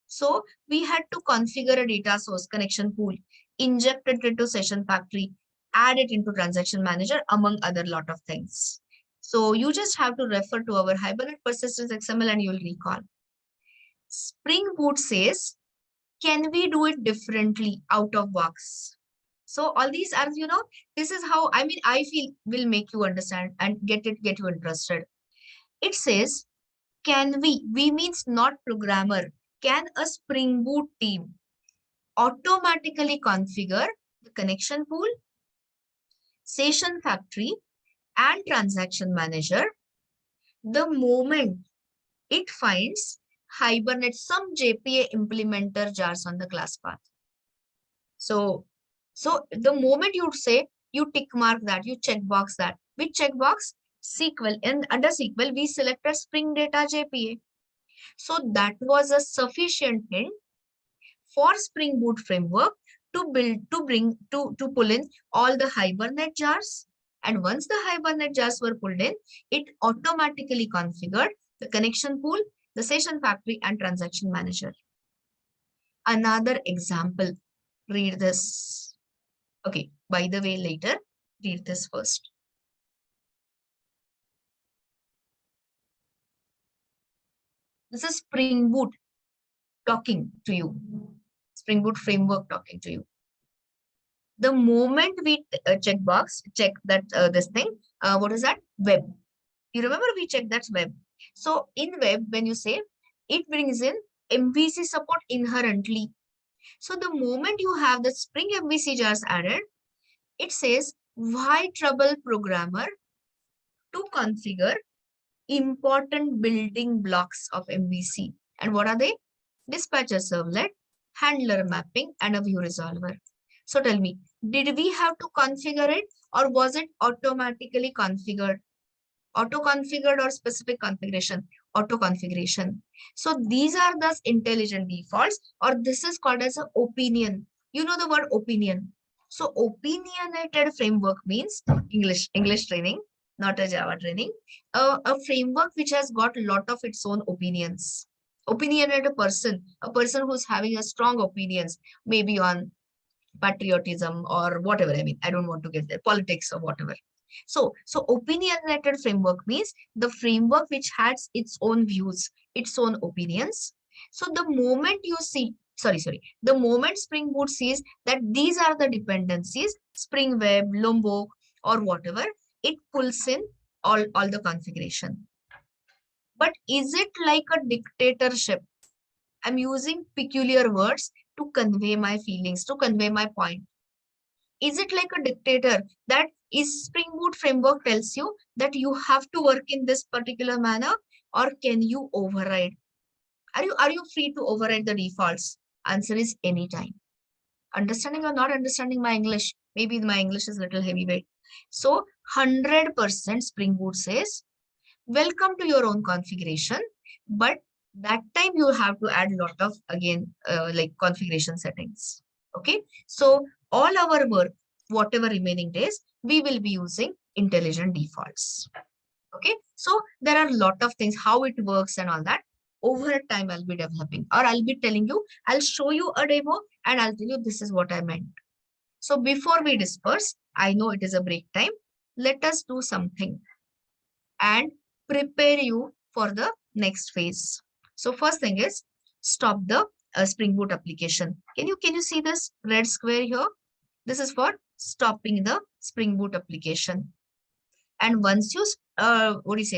So we had to configure a data source connection pool, inject it into session factory, add it into transaction manager, among other lot of things. So you just have to refer to our Hibernate persistence XML and you'll recall. Spring Boot says, can we do it differently out of box? So all these are, this is how, I feel will make you understand and get you interested. It says, can we means not programmer, can a Spring Boot team automatically configure the connection pool, session factory, and transaction manager the moment it finds Hibernate some JPA implementer jars on the class path? So the moment you say, you tick mark that, you checkbox that. Which checkbox? SQL. And under SQL, we selected Spring Data JPA. So that was a sufficient hint for Spring Boot framework to pull in all the Hibernate jars. And once the Hibernate jars were pulled in, it automatically configured the connection pool, the session factory, and transaction manager. Another example, read this. Okay, by the way, later, read this first. This is Spring Boot talking to you. Spring Boot framework talking to you. The moment we check that this thing, what is that? Web. You remember we checked that's web. So in web, when you say, it brings in MVC support inherently. So the moment you have the Spring MVC jars added, it says, why trouble programmer to configure important building blocks of MVC? And what are they? Dispatcher servlet, handler mapping, and a view resolver. So tell me, did we have to configure it or was it automatically configured? Auto configured or specific configuration? Auto configuration. So these are the intelligent defaults, or this is called as an opinion. You know the word opinion. So opinionated framework means English training, not a Java training. A framework which has got a lot of its own opinions. Opinionated person, a person who's having a strong opinions, maybe on patriotism or whatever. I mean, I don't want to get there, politics or whatever. So opinionated framework means the framework which has its own views, its own opinions. So the moment you see, the moment Spring Boot sees that these are the dependencies, Spring Web, Lombok, or whatever, it pulls in all the configuration. But is it like a dictatorship? I'm using peculiar words to convey my feelings, to convey my point. Is it like a dictator that is Spring Boot framework tells you that you have to work in this particular manner, or can you override? Are you free to override the defaults? Answer is anytime. Understanding or not understanding my English? Maybe my English is a little heavyweight. So 100% Spring Boot says, welcome to your own configuration, but that time you have to add a lot of, again, like configuration settings. Okay, so all our work, whatever remaining days, we will be using intelligent defaults. Okay, so there are a lot of things, how it works and all that. Over time, I'll be developing, or I'll be telling you, I'll show you a demo and I'll tell you this is what I meant. So before we disperse, I know it is a break time. Let us do something and prepare you for the next phase. So first thing is stop the Spring Boot application. Can you see this red square here? This is for stopping the Spring Boot application. And once you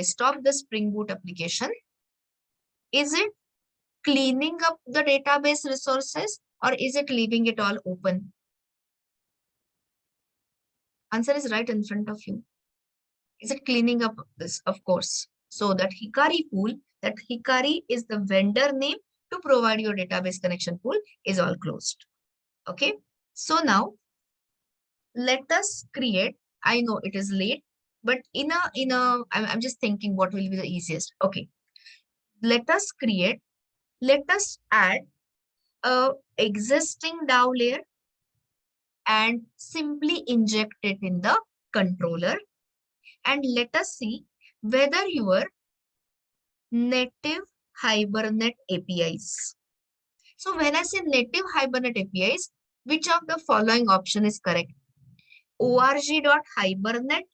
stop the Spring Boot application, is it cleaning up the database resources or is it leaving it all open? Answer is right in front of you. Is it cleaning up this? Of course. So that Hikari pool, that Hikari is the vendor name to provide your database connection pool, is all closed. Okay. So now let us create. I know it is late, but I'm just thinking what will be the easiest. Okay. Let us add a existing DAO layer and simply inject it in the controller. And let us see whether your native Hibernate APIs. So when I say native Hibernate APIs, which of the following option is correct? org.hibernate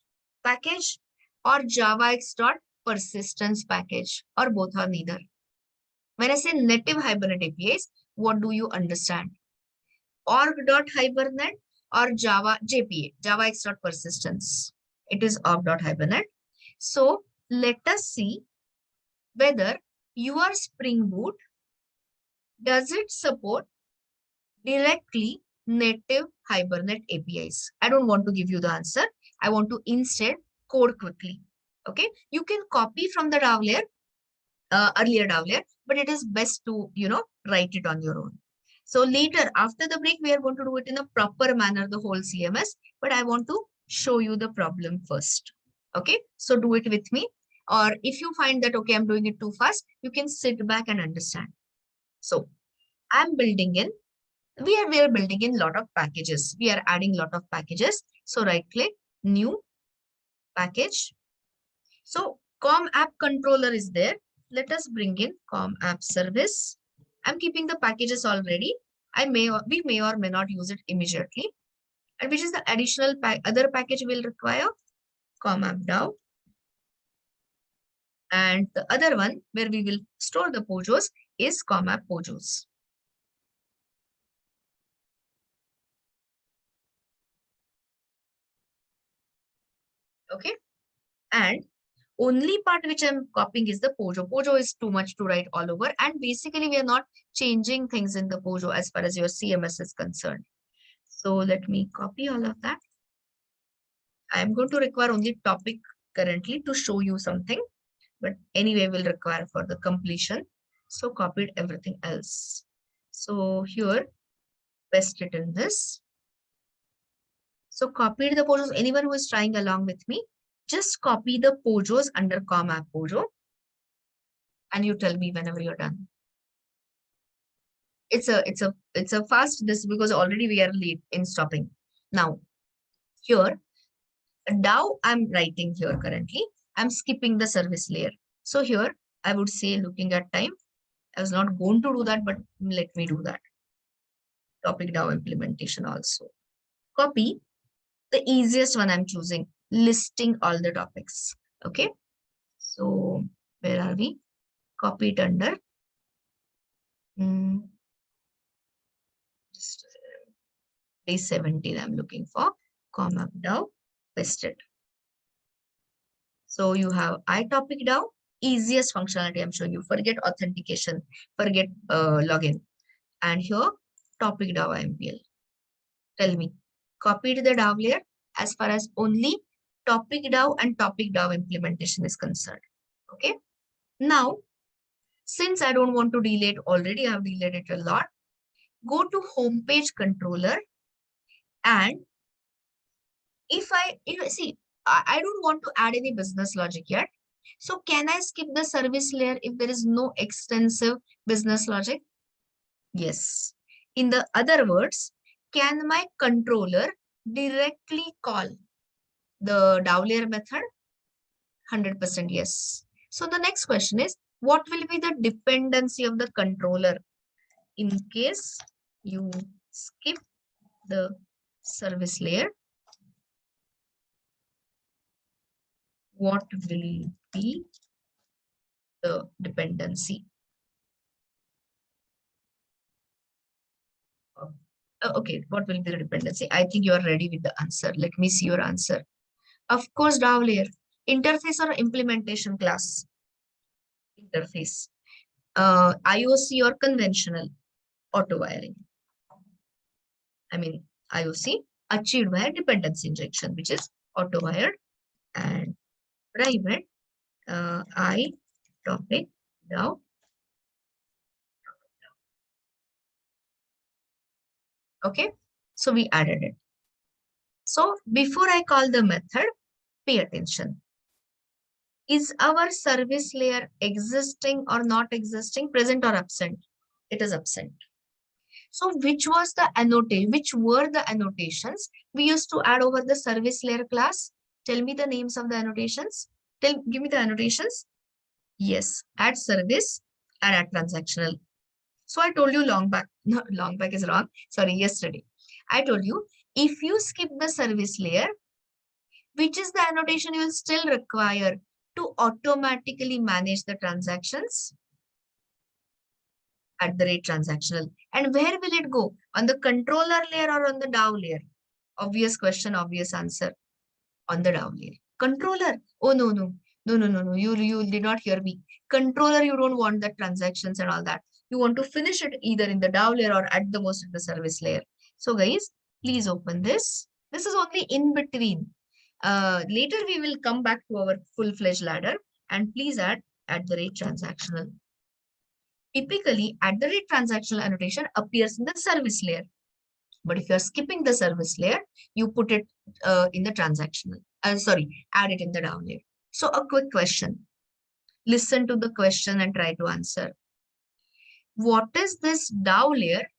package or javax.persistence package, or both or neither? When I say native Hibernate APIs, what do you understand? org.hibernate or JPA, javax.persistence. It is org.hibernate. So let us see whether your Spring Boot, does it support directly native Hibernate APIs? I don't want to give you the answer. I want to instead code quickly. Okay, you can copy from the DAO layer, earlier DAO layer, but it is best to, write it on your own. So later, after the break, we are going to do it in a proper manner, the whole CMS, but I want to show you the problem first. Okay, so do it with me. Or if you find that, okay, I'm doing it too fast, you can sit back and understand. So I'm building in, we are building in a lot of packages. We are adding a lot of packages. So right click, new package. So COM app controller is there. Let us bring in COM app service. I'm keeping the packages already. We may or may not use it immediately. And which is the additional other package we'll require? COM app DAO. And the other one where we will store the POJOs is COM app POJOs. Okay. And only part which I'm copying is the POJO. POJO is too much to write all over. And basically, we are not changing things in the POJO as far as your CMS is concerned. So let me copy all of that. I'm going to require only topic currently to show you something. But anyway, we'll require for the completion. So copied everything else. So here, paste it in this. So copied the pojos. Anyone who is trying along with me, just copy the pojos under com app pojo and you tell me whenever you're done. It's a fast this because already we are late in stopping. Now here, now I'm writing here currently. I'm skipping the service layer. So here I would say looking at time, I was not going to do that, but let me do that. Topic DAO implementation also. Copy the easiest one I'm choosing, listing all the topics. Okay. So where are we? Copy it under. Just page 17 I'm looking for. Comma DAO, paste it. So you have iTopic DAO, easiest functionality I'm showing you. Forget authentication, forget login. And here, topic DAO MPL. Tell me, copied the DAO layer as far as only topic DAO and topic DAO implementation is concerned. Okay. Now, since I don't want to delete already, I have deleted it a lot. Go to homepage controller and if I see, I don't want to add any business logic yet. So can I skip the service layer if there is no extensive business logic? Yes. In the other words, can my controller directly call the DAO layer method? 100% yes. So the next question is, what will be the dependency of the controller in case you skip the service layer? What will be the dependency? Okay, what will be the dependency? I think you are ready with the answer. Let me see your answer. Of course, DAO layer. Interface or implementation class? Interface. IOC or conventional auto wiring? I mean, IOC achieved by dependency injection, which is auto wired, and private I topic DAO. Okay, so we added it. So before I call the method, pay attention. Is our service layer existing or not existing, present or absent? It is absent. So which was the annotation? Which were the annotations we used to add over the service layer class? Tell me the names of the annotations. Give me the annotations. Yes, add service and add transactional. So I told you long back, no, long back is wrong. Sorry, yesterday. I told you if you skip the service layer, which is the annotation you will still require to automatically manage the transactions? @transactional. And where will it go? On the controller layer or on the DAO layer? Obvious question, obvious answer. On the DAO layer. Controller. Oh, no, no. No, no, no, no. You did not hear me. Controller, you don't want the transactions and all that. You want to finish it either in the DAO layer or at the most in the service layer. So guys, please open this. This is only in between. Later we will come back to our full-fledged ladder and please add @transactional. Typically, @transactional annotation appears in the service layer. But if you're skipping the service layer, you put it in the transactional. Add it in the DAO layer. So a quick question. Listen to the question and try to answer. What is this DAO layer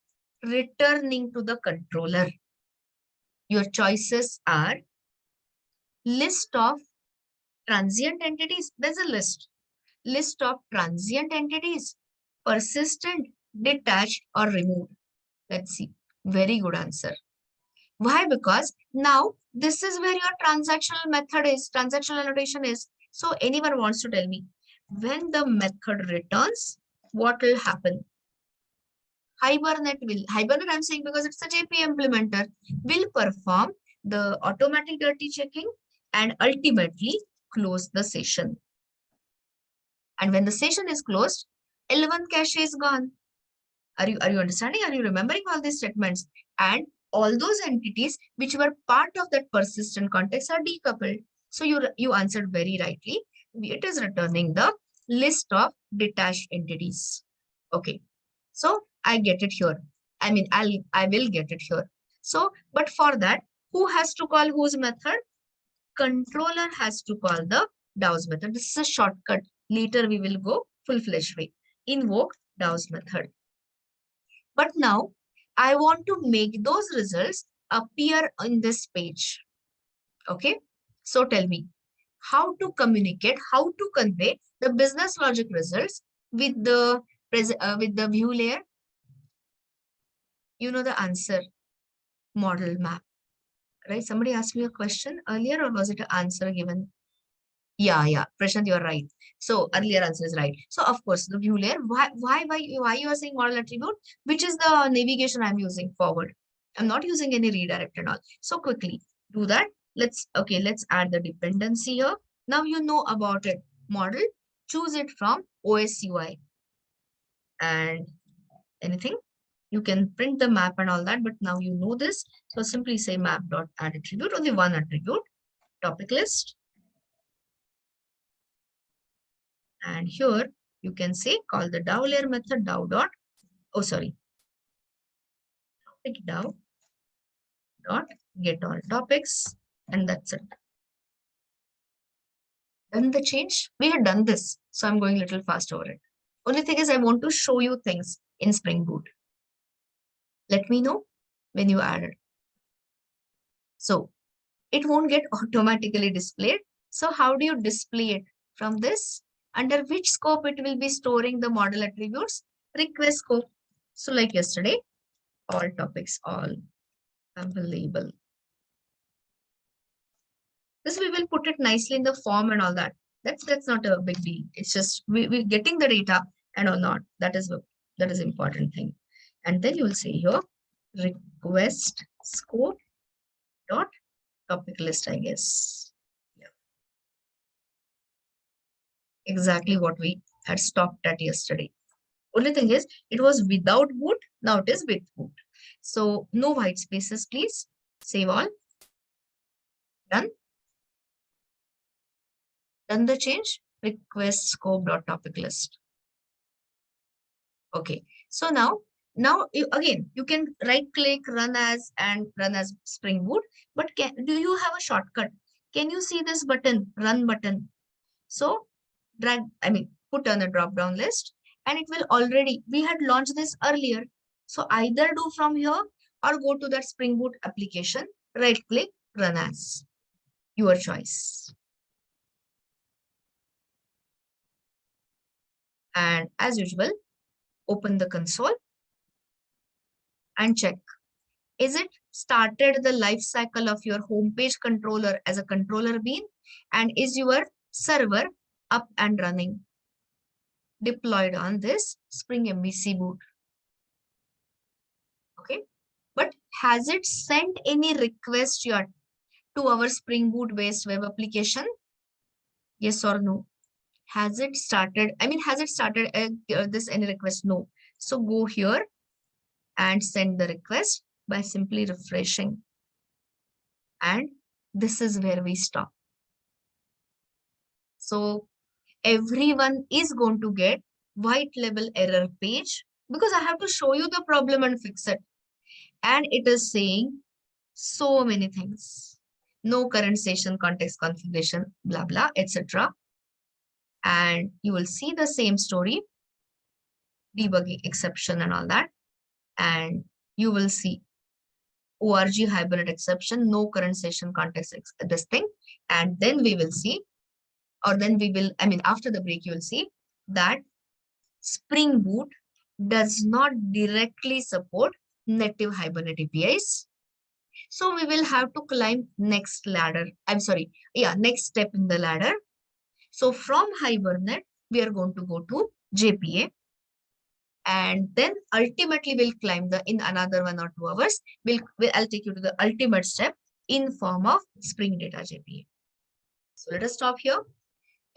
returning to the controller? Your choices are list of transient entities. There's a list. List of transient entities, persistent, detached, or removed. Let's see. Very good answer. Why? Because now this is where your transactional method is, transactional annotation is. So anyone wants to tell me when the method returns, what will happen? Hibernate I'm saying because it's a JP implementer, will perform the automatic dirty checking and ultimately close the session. And when the session is closed, L1 cache is gone. Are you understanding? Are you remembering all these statements? And all those entities which were part of that persistent context are decoupled. So you answered very rightly. It is returning the list of detached entities. Okay. So I get it here. I mean, I will get it here. So, but for that, who has to call whose method? Controller has to call the DAO's method. This is a shortcut. Later we will go full-fledged way. Invoke DAO's method. But now I want to make those results appear on this page. Okay. So tell me how to communicate, how to convey the business logic results with the view layer. You know the answer, model map, right? Somebody asked me a question earlier, or was it an answer given? Yeah, Prashant, you're right. So earlier answer is right. So of course, the view layer, why you are saying model attribute, which is the navigation I'm using forward. I'm not using any redirect and all. So quickly do that. Let's add the dependency here. Now you know about it. Model, choose it from OS UI and anything. You can print the map and all that, but now you know this. So simply say map dot add attribute, only one attribute, topic list. And here you can say call the DAO layer method DAO dot, topic DAO dot get all topics, and that's it. Done the change? We had done this, so I'm going a little fast over it. Only thing is I want to show you things in Spring Boot. Let me know when you add it. So it won't get automatically displayed. So how do you display it? From this, under which scope it will be storing the model attributes? Request scope. So like yesterday, all topics, all available. This we will put it nicely in the form and all that. That's not a big deal. It's just we're getting the data and or not. That is important thing. And then you will say here request scope dot topic list, I guess. Yeah. Exactly what we had stopped at yesterday. Only thing is it was without boot. Now it is with boot. So no white spaces, please. Save all. Done. Done the change. Request scope dot topic list. Okay. So now again you can right click, run as Spring Boot. But do you have a shortcut? Can you see this button, run button? So drag, put on a drop down list, and it will already, we had launched this earlier. So either do from here or go to that Spring Boot application, right click, run as, your choice. And as usual, open the console and check. Is it started the life cycle of your homepage controller as a controller bean? And is your server up and running, deployed on this Spring MVC boot? Okay. But has it sent any request yet to our Spring Boot based web application? Yes or no? Has it started? Has it started this any request? No. So go here and send the request by simply refreshing. And this is where we stop. So everyone is going to get white label error page because I have to show you the problem and fix it. And it is saying so many things. No current session context configuration, blah, blah, etc. And you will see the same story, debugging exception and all that. And you will see org hybrid exception, no current session context, this thing. And then we will see, or then we will, after the break, you will see that Spring Boot does not directly support native Hibernate APIs. So we will have to climb next ladder. Next step in the ladder. So from Hibernate, we are going to go to JPA. And then ultimately we'll climb in another 1 or 2 hours. I'll take you to the ultimate step in form of Spring Data JPA. So let us stop here.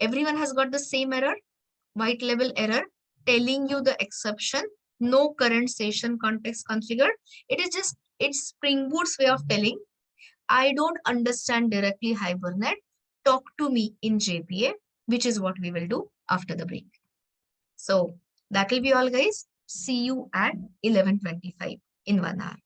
Everyone has got the same error, white label error, telling you the exception, no current session context configured. It's Spring Boot's way of telling, I don't understand directly Hibernate. Talk to me in JPA, which is what we will do after the break. So That will be all, guys. See you at 11:25 in 1 hour.